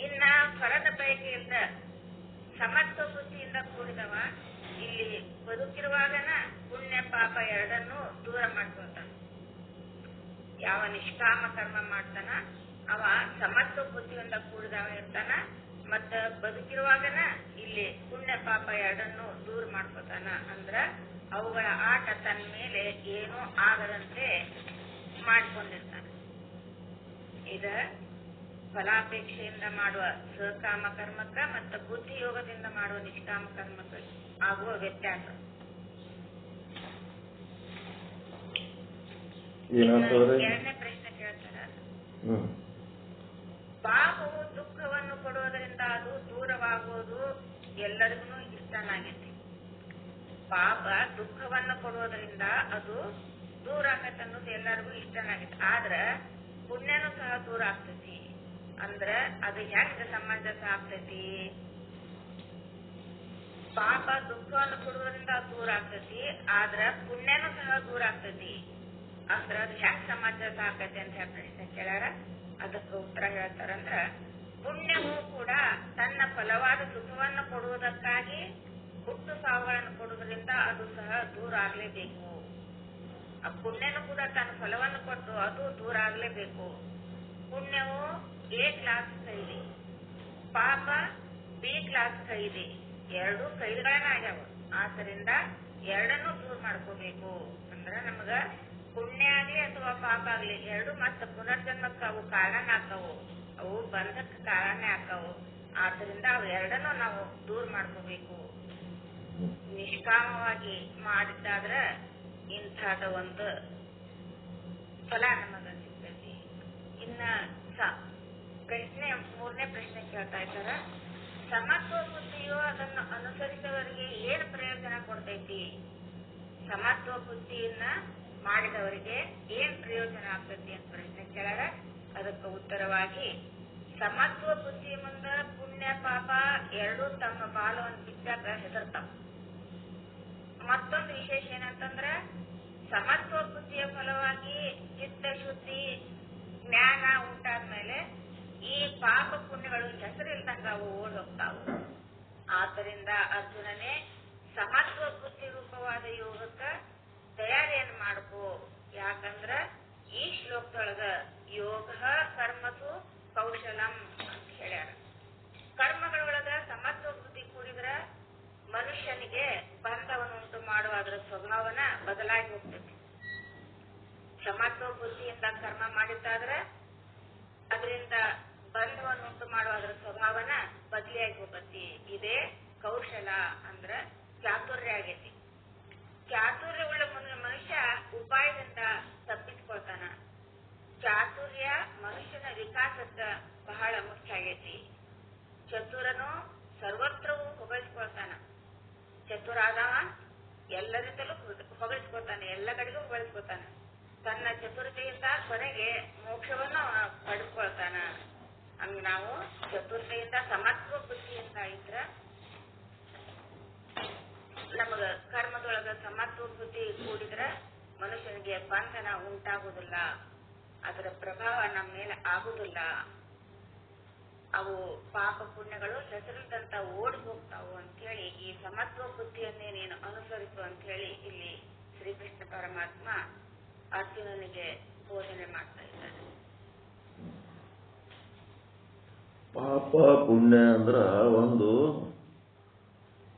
ಇನ್ನ ಫಲದ ಬಯಕೆಯಿಂದ ಸಮತ್ವ ಬುದ್ಧಿಯಿಂದ ಕೂಡಿದವ ಇಲ್ಲಿ ಬದುಕಿರುವಾಗನ ಪುಣ್ಯ ಪಾಪ ಎರಡನ್ನೂ ದೂರ ಮಾಡ್ಕೊತಾನ. ಯಾವ ನಿಷ್ಕಾಮ ಕರ್ಮ ಮಾಡ್ತಾನ ಅವ ಸಮತ್ವ ಬುದ್ಧಿಯಿಂದ ಕೂಡಿದವ ಇರ್ತಾನ, ಮತ್ತ ಬದುಕಿರುವಾಗನ ಇಲ್ಲಿ ಪುಣ್ಯ ಪಾಪ ಎರಡನ್ನೂ ದೂರ ಮಾಡ್ಕೊತಾನ. ಅಂದ್ರ ಅವುಗಳ ಆಟ ತನ್ನ ಮೇಲೆ ಏನೂ ಆಗದಂತೆ ಮಾಡಿಕೊಂಡಿರ್ತಾನೆ. ಇದ ಫಲಾಪೇಕ್ಷೆಯಿಂದ ಮಾಡುವ ಸಕಾಮ ಕರ್ಮಕ್ಕ ಮತ್ತು ಬುದ್ಧಿಯೋಗದಿಂದ ಮಾಡುವ ನಿಷ್ಕಾಮ ಕರ್ಮಕ್ಕ ಆಗುವ ವ್ಯತ್ಯಾಸ. ಎರಡನೇ ಪ್ರಶ್ನೆ ಕೇಳ್ತಾರ, ಪಾಪವು ದುಃಖವನ್ನು ಕೊಡುವುದರಿಂದ ಅದು ದೂರವಾಗುವುದು ಎಲ್ಲರಿಗೂ ಇಷ್ಟನಾಗೈತಿ. ಪಾಪ ದುಃಖವನ್ನು ಕೊಡುವುದರಿಂದ ಅದು ದೂರ ಆಗತ್ತೆ ಅನ್ನೋದು ಎಲ್ಲರಿಗೂ ಇಷ್ಟನಾಗೈತಿ. ಆದ್ರ ಪುಣ್ಯನೂ ಸಹ ದೂರ ಆಗ್ತೈತಿ. ಅಂದ್ರ ಅದು ಹೆಂಗ ಸಮಂಜಸ ಆಗ್ತೈತಿ? ಪಾಪ ದುಃಖವನ್ನು ಕೊಡುವುದರಿಂದ ದೂರ ಆಗ್ತೈತಿ, ಆದ್ರ ಪುಣ್ಯನೂ ಸಹ ದೂರ ಆಗ್ತೈತಿ. ಅಂದ್ರ ಅದು ಹೆಂಗ್ ಸಮಂಜಸ ಆಗ್ತೈತಿ ಅಂತ ಹೇಳಿ ಪ್ರಶ್ನೆ ಕೇಳ್ಯಾರ. ಅದಕ್ಕೆ ಉತ್ತರ ಹೇಳ್ತಾರಂದ್ರ, ಪುಣ್ಯವು ಕೂಡ ತನ್ನ ಫಲವಾದ ಸುಖವನ್ನು ಕೊಡುವುದಕ್ಕಾಗಿ ಹುಟ್ಟು ಸಾವುಗಳನ್ನು ಕೊಡುವುದರಿಂದ ಅದು ಸಹ ದೂರ ಆಗ್ಲೇಬೇಕು. ಆ ಪುಣ್ಯನು ಕೂಡ ತನ್ನ ಫಲವನ್ನು ಕೊಟ್ಟು ಅದು ದೂರ ಆಗ್ಲೇಬೇಕು. ಪುಣ್ಯವು ಎ ಕ್ಲಾಸ್ ಕೈದಿ, ಪಾಪ ಬಿ ಕ್ಲಾಸ್ ಕೈದಿ, ಎರಡು ಕೈದಿಗಳನ್ನ ಆಗ್ಯಾವ. ಆದ್ದರಿಂದ ಎರಡನ್ನೂ ದೂರ ಮಾಡ್ಕೋಬೇಕು. ಅಂದ್ರ ನಮಗ ಪುಣ್ಯ ಆಗ್ಲಿ ಅಥವಾ ಪಾಪ ಆಗ್ಲಿ ಎರಡು ಮತ್ತ ಪುನರ್ಜನ್ಮಕ್ಕ ಅವು ಕಾರಣ ಆಕ್ಕವು, ಅವು ಬಂಧಕ್ಕೆ ಕಾರಣ ಆಕ್ಕವು. ಆದ್ದರಿಂದ ಅವು ಎರಡನ್ನೂ ನಾವು ದೂರ ಮಾಡ್ಕೋಬೇಕು. ನಿಷ್ಕಾಮವಾಗಿ ಮಾಡಿದ್ದಾದ್ರ ಇಂಥದ ಒಂದು ಫಲ ನಮಗ ಸಿಗ್ತೈತಿ. ಇನ್ನ ಪ್ರಶ್ನೆ ಮೂರನೇ ಪ್ರಶ್ನೆ ಕೇಳ್ತಾ ಇದ್ದಾರ, ಸಮತ್ವ ಬುದ್ಧಿಯು ಅದನ್ನು ಅನುಸರಿಸುವವರಿಗೆ ಏನು ಪ್ರಯೋಜನ ಕೊಡ್ತೈತಿ? ಸಮತ್ವ ಬುದ್ಧಿಯನ್ನ ಮಾಡಿದವರಿಗೆ ಏನ್ ಪ್ರಯೋಜನ ಆಗ್ತೈತಿ ಅಂತ ಪ್ರಶ್ನೆ ಕೇಳ್ಯಾರ. ಅದಕ್ಕೆ ಉತ್ತರವಾಗಿ, ಸಮತ್ವ ಬುದ್ಧಿ ಮುಂದ ಪುಣ್ಯ ಪಾಪ ಎರಡೂ ತಮ್ಮ ಬಾಲವನ್ನು ಬಿಟ್ಟಾಗ ಹೆದರ್ತಾವ. ಮತ್ತೊಂದು ವಿಶೇಷ ಏನಂತಂದ್ರ, ಸಮತ್ವ ಬುದ್ಧಿಯ ಫಲವಾಗಿ ಚಿತ್ತ ಶುದ್ಧಿ ಜ್ಞಾನ ಉಂಟಾದ್ಮೇಲೆ ಈ ಪಾಪ ಪುಣ್ಯಗಳು ಹೆಸರಿಲ್ದಂಗ ಅವು ಓಡ್ ಹೋಗ್ತಾವು. ಆದ್ದರಿಂದ ಅರ್ಜುನನೇ ಸಮತ್ವ ಬುದ್ಧಿ ರೂಪವಾದ ಯೋಗಕ್ಕ ತಯಾರಿಯನ್ನು ಮಾಡ್ಕೋ. ಯಾಕಂದ್ರ ಈ ಶ್ಲೋಕದೊಳಗ ಯೋಗ ಕರ್ಮಸು ಕೌಶಲಂ ಅಂತ ಹೇಳ್ಯಾರ. ಕರ್ಮಗಳೊಳಗ ಸಮತ್ವ ಬುದ್ಧಿ ಕೂಡಿದ್ರ ಮನುಷ್ಯನಿಗೆ ಬಂಧವನ್ನುಂಟು ಮಾಡುವ ಅದರ ಸ್ವಭಾವನ ಬದಲಾಗಿ ಹೋಗ್ತೈತಿ. ಸಮತ್ವ ಬುದ್ಧಿಯಿಂದ ಕರ್ಮ ಮಾಡಿದ್ದಾದ್ರೆ ಅದರಿಂದ ಬಂಧವನ್ನುಂಟು ಮಾಡುವ ಅದರ ಸ್ವಭಾವನ ಬದಲಿಯಾಗಿ ಹೋಗತಿ. ಇದೇ ಕೌಶಲ ಅಂದ್ರ ಚಾತುರ್ಯ ಆಗೈತಿ. ಚಾತುರ್ಯ ಉಳ್ಳ ಮನುಷ್ಯ ಉಪಾಯದಿಂದ ತಪ್ಪಿಸ್ಕೊಳ್ತಾನ. ಚಾತುರ್ಯ ಮನುಷ್ಯನ ವಿಕಾಸಕ್ಕ ಬಹಳ ಮುಖ್ಯ ಆಗೈತಿ. ಚತುರನು ಸರ್ವತ್ರವೂ ಹೊಗಳಿಸ್ಕೊಳ್ತಾನ. ಚತುರಾದವ ಎಲ್ಲರಿಂದಲೂ ಹೊಗಳಿಸ್ಕೊತಾನೆ, ಎಲ್ಲ ಕಡೆಗೂ ಹೊಗಳಿಸ್ಕೊತಾನೆ. ತನ್ನ ಚತುರತೆಯಿಂದ ಕೊನೆಗೆ ಮೋಕ್ಷವನ್ನು ಪಡೆದುಕೊಳ್ತಾನ. ಹಂಗ ನಾವು ಚತುರತೆಯಿಂದ ಸಮತ್ವ ಬುದ್ಧಿಯಿಂದ ಇದ್ರ ನಮಗ ಕರ್ಮದೊಳಗ ಸಮತ್ವ ಬುದ್ಧಿ ಕೂಡಿದ್ರ ಮನುಷ್ಯನಿಗೆ ಬಂಧನ ಉಂಟಾಗುವುದಿಲ್ಲ, ಅದರ ಪ್ರಭಾವ ನಮ್ಮ ಮೇಲೆ ಆಗುವುದಿಲ್ಲ. ಅವು ಪಾಪ ಪುಣ್ಯಗಳು ಹೆಸರಿದ್ದಂತ ಓಡಿ ಹೋಗ್ತಾವು ಅಂತ ಹೇಳಿ ಈ ಸಮತ್ವ ಬುದ್ಧಿಯನ್ನೇ ನೀನು ಅನುಸರಿಸು ಅಂತ ಹೇಳಿ ಇಲ್ಲಿ ಶ್ರೀಕೃಷ್ಣ ಪರಮಾತ್ಮ ಅರ್ಜುನನಿಗೆ ಬೋಧನೆ ಮಾಡ್ತಾ ಇದ್ದಾನೆ. ಪಾಪ ಪುಣ್ಯ ಅಂದ್ರ ಒಂದು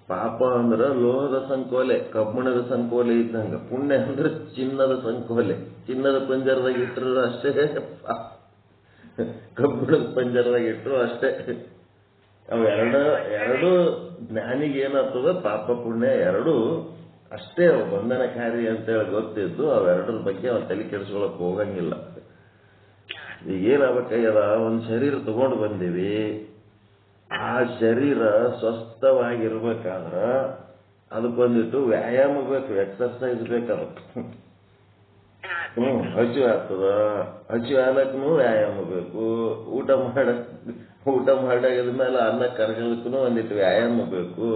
ಪಾಪ ಅಂದ್ರ ಲೋಹದ ಸಂಕೋಲೆ, ಕಬ್ಬಿಣದ ಸಂಕೋಲೆ ಇದ್ದಂಗ. ಪುಣ್ಯ ಅಂದ್ರೆ ಚಿನ್ನದ ಸಂಕೋಲೆ. ಚಿನ್ನದ ಪಂಜರದಾಗ ಇಟ್ಟರು ಅಷ್ಟೇ, ಕಬ್ಬಿಣದ ಪಂಜರದಾಗ ಇಟ್ಟರು ಅಷ್ಟೇ. ಅವು ಎರಡು ಜ್ಞಾನಿಗೆ ಏನಾಗ್ತದ, ಪಾಪ ಪುಣ್ಯ ಎರಡು ಅಷ್ಟೇ ಅವು ಬಂಧನಕಾರಿ ಅಂತೇಳಿ ಗೊತ್ತಿದ್ದು ಅವೆರಡರ ಬಗ್ಗೆ ಅವ್ನು ತಲೆ ಕೆಡಿಸ್ಕೊಳಕ್ ಹೋಗಂಗಿಲ್ಲ. ಈಗ ಏನಾಗಬೇಕಾಗ್ಯದ, ಒಂದು ಶರೀರ ತಗೊಂಡು ಬಂದೀವಿ, ಆ ಶರೀರ ಸ್ವಸ್ಥವಾಗಿರ್ಬೇಕಾದ್ರ ಅದಕ್ಕೊಂದಿಟ್ಟು ವ್ಯಾಯಾಮ ಬೇಕು, ಎಕ್ಸರ್ಸೈಸ್ ಬೇಕದ. ಹಸು ಆಗ್ತದ, ಹಸು ಹಾಲಕ್ಕೂ ವ್ಯಾಯಾಮ ಬೇಕು, ಊಟ ಮಾಡಾದ್ಮೇಲೆ ಅನ್ನ ಕರಗಲಕ್ಕೂ ಒಂದಿಟ್ಟು ವ್ಯಾಯಾಮ ಬೇಕು.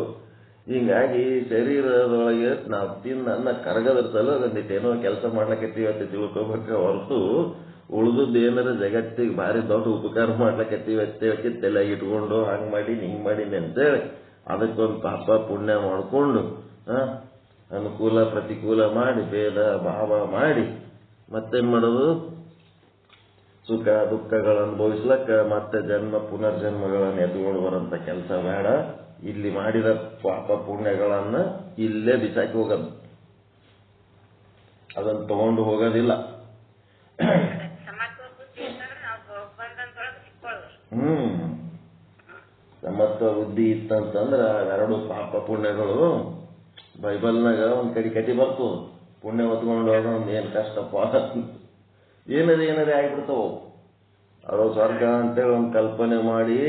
ಹಿಂಗಾಗಿ ಶರೀರದೊಳಗೆ ನಾವು ತಿಂದ ಅನ್ನ ಕರಗದ್ರ ಸಲ ಒಂದಿಟ್ಟು ಏನೋ ಕೆಲಸ ಮಾಡ್ಲಕತ್ತೀವಿ ಅಂತ ತಿಳ್ಕೊಬೇಕ ಹೊರತು ಉಳಿದದ್ದು ಏನಾರ ಜಗತ್ತಿಗೆ ಭಾರಿ ದೊಡ್ಡ ಉಪಕಾರ ಮಾಡ್ಲಕತ್ತೀವಿ ಅಂತ ತಲೆಯಾಗಿ ಇಟ್ಕೊಂಡು ಹಂಗ್ ಮಾಡೀನಿ ಹಿಂಗ್ ಮಾಡೀನಿ ಅಂತೇಳಿ ಅದಕ್ಕೊಂದು ಪಾಪ ಪುಣ್ಯ ಮಾಡ್ಕೊಂಡು ಅನುಕೂಲ ಪ್ರತಿಕೂಲ ಮಾಡಿ ಭೇದ ಭಾವ ಮಾಡಿ ಮತ್ತೇನ್ ಮಾಡೋದು, ಸುಖ ದುಃಖಗಳನ್ನು ಅನುಭವಿಸ್ಲಕ್ಕ ಮತ್ತೆ ಜನ್ಮ ಪುನರ್ಜನ್ಮಗಳನ್ನು ಎತ್ಕೊಂಡು ಬರೋಂಥ ಕೆಲಸ ಬೇಡ. ಇಲ್ಲಿ ಮಾಡಿದ ಪಾಪ ಪುಣ್ಯಗಳನ್ನ ಇಲ್ಲೇ ಬಿಸಾಕಿ ಹೋಗೋದು, ಅದನ್ನು ತಗೊಂಡು ಹೋಗೋದಿಲ್ಲ. ಸಮತ್ವ ಬುದ್ಧಿ ಇತ್ತಂತಂದ್ರ ಅವೆರಡು ಪಾಪ ಪುಣ್ಯಗಳು ಬೈಬಲ್ನಾಗ ಒಂದ್ ಕಟಿ ಬರ್ತದ. ಪುಣ್ಯ ಹೊತ್ಕೊಂಡು ಹೋಗೋ ಒಂದ್ ಏನ್ ಕಷ್ಟಪ್ಪ, ಏನದೇ ಆಗ್ಬಿಡ್ತಾವ. ಅವು ಸ್ವರ್ಗ ಅಂತೇಳಿ ಒಂದು ಕಲ್ಪನೆ ಮಾಡಿ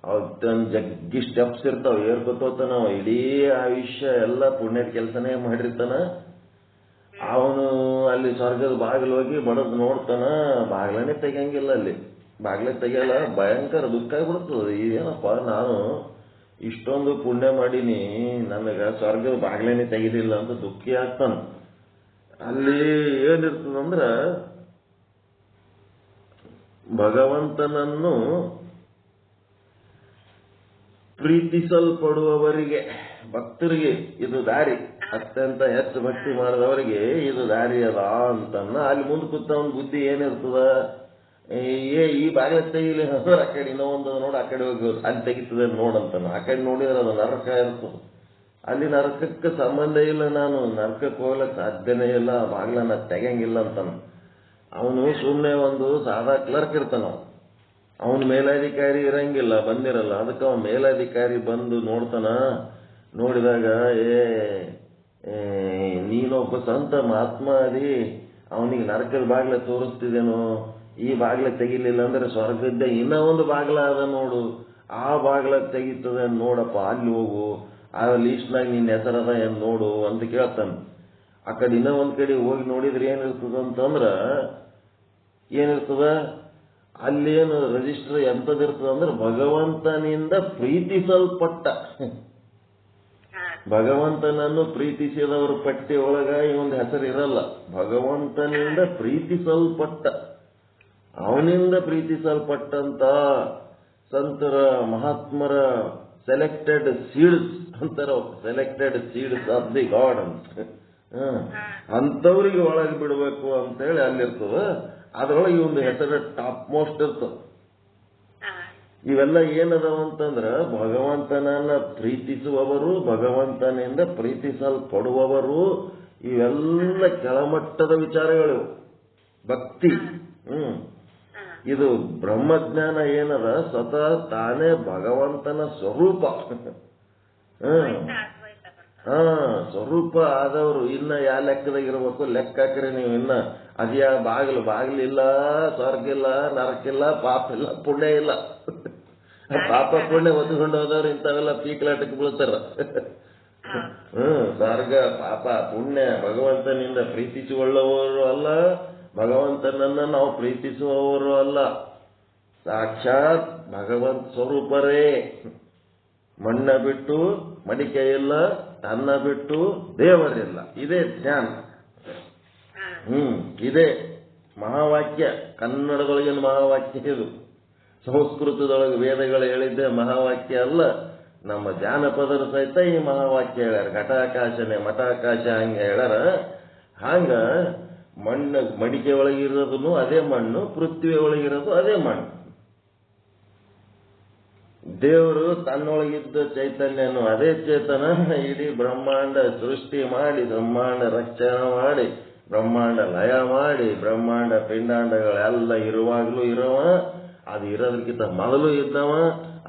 ಅವತ್ತೊಂದು ಜಗ್ಗಿ ಸ್ಟೆಪ್ಸ್ ಇರ್ತಾವ, ಏರ್ಕೊತಾನ. ಇಡೀ ಆಯುಷ್ಯ ಎಲ್ಲ ಪುಣ್ಯದ ಕೆಲಸನೇ ಮಾಡಿರ್ತಾನ. ಅವನು ಅಲ್ಲಿ ಸ್ವರ್ಗದ ಬಾಗಿಲು ಹೋಗಿ ಬಡದ್ ನೋಡ್ತಾನ, ಬಾಗ್ಲನೇ ತೆಗಿಯಂಗಿಲ್ಲ. ಅಲ್ಲಿ ಬಾಗ್ಲೇ ತೆಗಿಯಲ್ಲ, ಭಯಂಕರ ದುಃಖ ಆಗ್ಬಿಡ್ತದೆ. ಏನಪ್ಪ ನಾನು ಇಷ್ಟೊಂದು ಪುಣ್ಯ ಮಾಡೀನಿ, ನನಗ ಸ್ವರ್ಗದ ಬಾಗ್ಲೇನೆ ತೆಗಿಲಿಲ್ಲ ಅಂತ ದುಃಖಿ ಆಗ್ತಾನ. ಅಲ್ಲಿ ಏನಿರ್ತದಂದ್ರ ಭಗವಂತನನ್ನು ಪ್ರೀತಿಸಲ್ಪಡುವವರಿಗೆ, ಭಕ್ತರಿಗೆ ಇದು ದಾರಿ. ಅತ್ಯಂತ ಹೆಚ್ಚು ಭಕ್ತಿ ಮಾಡಿದವರಿಗೆ ಇದು ದಾರಿ ಅದ ಅಂತನ್ನ ಅಲ್ಲಿ ಮುಂದೆ ಕೂತ ಒಂದು ಬುದ್ಧಿ ಏನಿರ್ತದ, ಈ ಬಾಗಿಲ ತೆಗಿಲಿ ಅಂದ್ರೆ ಆ ಕಡೆ ಇನ್ನೂ ಒಂದು ನೋಡು, ಆ ಕಡೆ ಹೋಗಿ ಅಲ್ಲಿ ತೆಗಿತದೆ ನೋಡಂತಾನ. ಆ ಕಡೆ ನೋಡಿದ್ರೆ ಅದು ನರಕ ಇರ್ತದೆ. ಅಲ್ಲಿ ನರಕಕ್ಕೆ ಸಂಬಂಧ ಇಲ್ಲ, ನಾನು ನರಕಕ್ಕೆ ಹೋಗ್ಲಕ್ಕೆ ಸಾಧ್ಯನೇ ಇಲ್ಲ, ಆ ಬಾಗಿಲನ್ನ ತೆಗಿಯಂಗಿಲ್ಲ ಅಂತಾನ. ಅವನು ಸುಮ್ಮನೆ ಒಂದು ಸಾದಾ ಕ್ಲರ್ಕ್ ಇರ್ತಾನ, ಅವನ ಮೇಲಾಧಿಕಾರಿ ಇರಂಗಿಲ್ಲ, ಬಂದಿರಲ್ಲ. ಅದಕ್ಕೆ ಅವನ ಮೇಲಾಧಿಕಾರಿ ಬಂದು ನೋಡ್ತಾನ. ನೋಡಿದಾಗ ನೀನೊಬ್ಬ ಸಂತ ಮಹಾತ್ಮ ಅದಿ, ಅವನಿಗೆ ನರಕದ ಬಾಗ್ಲ ತೋರಿಸ್ತಿದೇನು, ಈ ಬಾಗ್ಲ ತೆಗಿಲಿಲ್ಲ ಅಂದ್ರೆ ಸ್ವರ್ಗದ್ದ ಇನ್ನೂ ಒಂದು ಬಾಗ್ಲ ಅದ ನೋಡು, ಆ ಬಾಗ್ಲ ತೆಗಿತದೆ ನೋಡಪ್ಪ, ಅಲ್ಲಿ ಹೋಗು, ಆ ಲೀಸ್ಟ್ನಾಗ ನಿನ್ನ ಹೆಸರದ ಏನ್ ನೋಡು ಅಂತ ಕೇಳ್ತಾನ. ಆ ಕಡೆ ಇನ್ನೂ ಒಂದ್ ಕಡೆ ಹೋಗಿ ನೋಡಿದ್ರೆ ಏನಿರ್ತದ ಅಂತಂದ್ರ ಏನಿರ್ತದ, ಅಲ್ಲೇನು ರಿಜಿಸ್ಟರ್ ಎಂತದಿರ್ತದ ಅಂದ್ರೆ ಭಗವಂತನಿಂದ ಪ್ರೀತಿಸಲ್ಪಟ್ಟ, ಭಗವಂತನನ್ನು ಪ್ರೀತಿಸಿದವರ ಪಟ್ಟಿ ಒಳಗ ಇವೊಂದು ಹೆಸರು ಇರಲ್ಲ. ಭಗವಂತನಿಂದ ಪ್ರೀತಿಸಲ್ಪಟ್ಟ, ಅವನಿಂದ ಪ್ರೀತಿಸಲ್ಪಟ್ಟಂತ ಸಂತರ ಮಹಾತ್ಮರ ಸೆಲೆಕ್ಟೆಡ್ ಸೀಡ್ಸ್ ಅಂತಾರ, selected seeds of the god ಅಂತ. ಅಂತವ್ರಿಗೆ ಒಳಗೆ ಬಿಡಬೇಕು ಅಂತೇಳಿ ಅಲ್ಲಿರ್ತದ. ಅದ್ರೊಳಗೆ ಒಂದು ಹೆಸರು ಟಾಪ್ ಮೋಸ್ಟ್ ಇರ್ತದ. ಇವೆಲ್ಲ ಏನದಾವ ಅಂತಂದ್ರ ಭಗವಂತನನ್ನ ಪ್ರೀತಿಸುವವರು, ಭಗವಂತನಿಂದ ಪ್ರೀತಿಸಲ್ಪಡುವವರು, ಇವೆಲ್ಲ ಕೆಳಮಟ್ಟದ ವಿಚಾರಗಳು. ಭಕ್ತಿ ಇದು ಬ್ರಹ್ಮಜ್ಞಾನ ಏನದ, ಸ್ವತಃ ತಾನೇ ಭಗವಂತನ ಸ್ವರೂಪ. ಸ್ವರೂಪ ಆದವರು ಇನ್ನ ಯಾವ ಲೆಕ್ಕದಾಗಿರ್ಬೇಕು, ಲೆಕ್ಕ ಹಾಕ್ರಿ ನೀವು. ಇನ್ನ ಅದ್ಯಾ ಬಾಗಿಲಿಲ್ಲ, ಸ್ವರ್ಗ ಇಲ್ಲ, ನರಕಿಲ್ಲ, ಪಾಪ ಇಲ್ಲ, ಪುಣ್ಯ ಇಲ್ಲ. ಪಾಪ ಪುಣ್ಯ ಹೊತ್ಕೊಂಡು ಹೋದವ್ರು ಇಂಥವೆಲ್ಲ ಪೀಕ್ಲಾಟಕ್ಕೆ ಬೀಳ್ತಾರ. ಸ್ವರ್ಗ ಪಾಪ ಪುಣ್ಯ ಭಗವಂತನಿಂದ ಪ್ರೀತಿಸಿಕೊಳ್ಳುವವರು ಅಲ್ಲ, ಭಗವಂತನನ್ನ ನಾವು ಪ್ರೀತಿಸುವವರು ಅಲ್ಲ. ಸಾಕ್ಷಾತ್ ಭಗವಂತ ಸ್ವರೂಪರೇ. ಮಣ್ಣ ಬಿಟ್ಟು ಮಡಿಕೆ ಇಲ್ಲ, ಅನ್ನ ಬಿಟ್ಟು ದೇವರಿಲ್ಲ. ಇದೇ ಜ್ಞಾನ. ಇದೇ ಮಹಾವಾಕ್ಯ, ಕನ್ನಡದೊಳಗಿನ ಮಹಾವಾಕ್ಯ ಇದು. ಸಂಸ್ಕೃತದೊಳಗೆ ವೇದಗಳು ಹೇಳಿದ್ದೆ ಮಹಾವಾಕ್ಯ ಅಲ್ಲ, ನಮ್ಮ ಜಾನಪದರ ಸಹಿತ ಈ ಮಹಾವಾಕ್ಯ ಹೇಳ್ಯಾರ. ಘಟಾಕಾಶನೇ ಮಠಾಕಾಶ ಹಂಗೆ ಹೇಳ್ಯಾರ. ಹಂಗ ಮಣ್ಣು ಮಡಿಕೆ ಒಳಗಿರೋದು ಅದೇ ಮಣ್ಣು, ಪೃಥ್ವಿ ಒಳಗಿರೋದು ಅದೇ ಮಣ್ಣು. ದೇವರು ತನ್ನೊಳಗಿದ್ದ ಚೈತನ್ಯನು ಅದೇ ಚೇತನ ಇಡೀ ಬ್ರಹ್ಮಾಂಡ ಸೃಷ್ಟಿ ಮಾಡಿ, ಬ್ರಹ್ಮಾಂಡ ರಕ್ಷಣೆ ಮಾಡಿ, ಬ್ರಹ್ಮಾಂಡ ಲಯ ಮಾಡಿ, ಬ್ರಹ್ಮಾಂಡ ಪಿಂಡಾಂಡಗಳೆಲ್ಲ ಇರುವಾಗಲೂ ಇರವ, ಅದು ಇರೋದಕ್ಕಿಂತ ಮೊದಲು ಇದ್ದವ,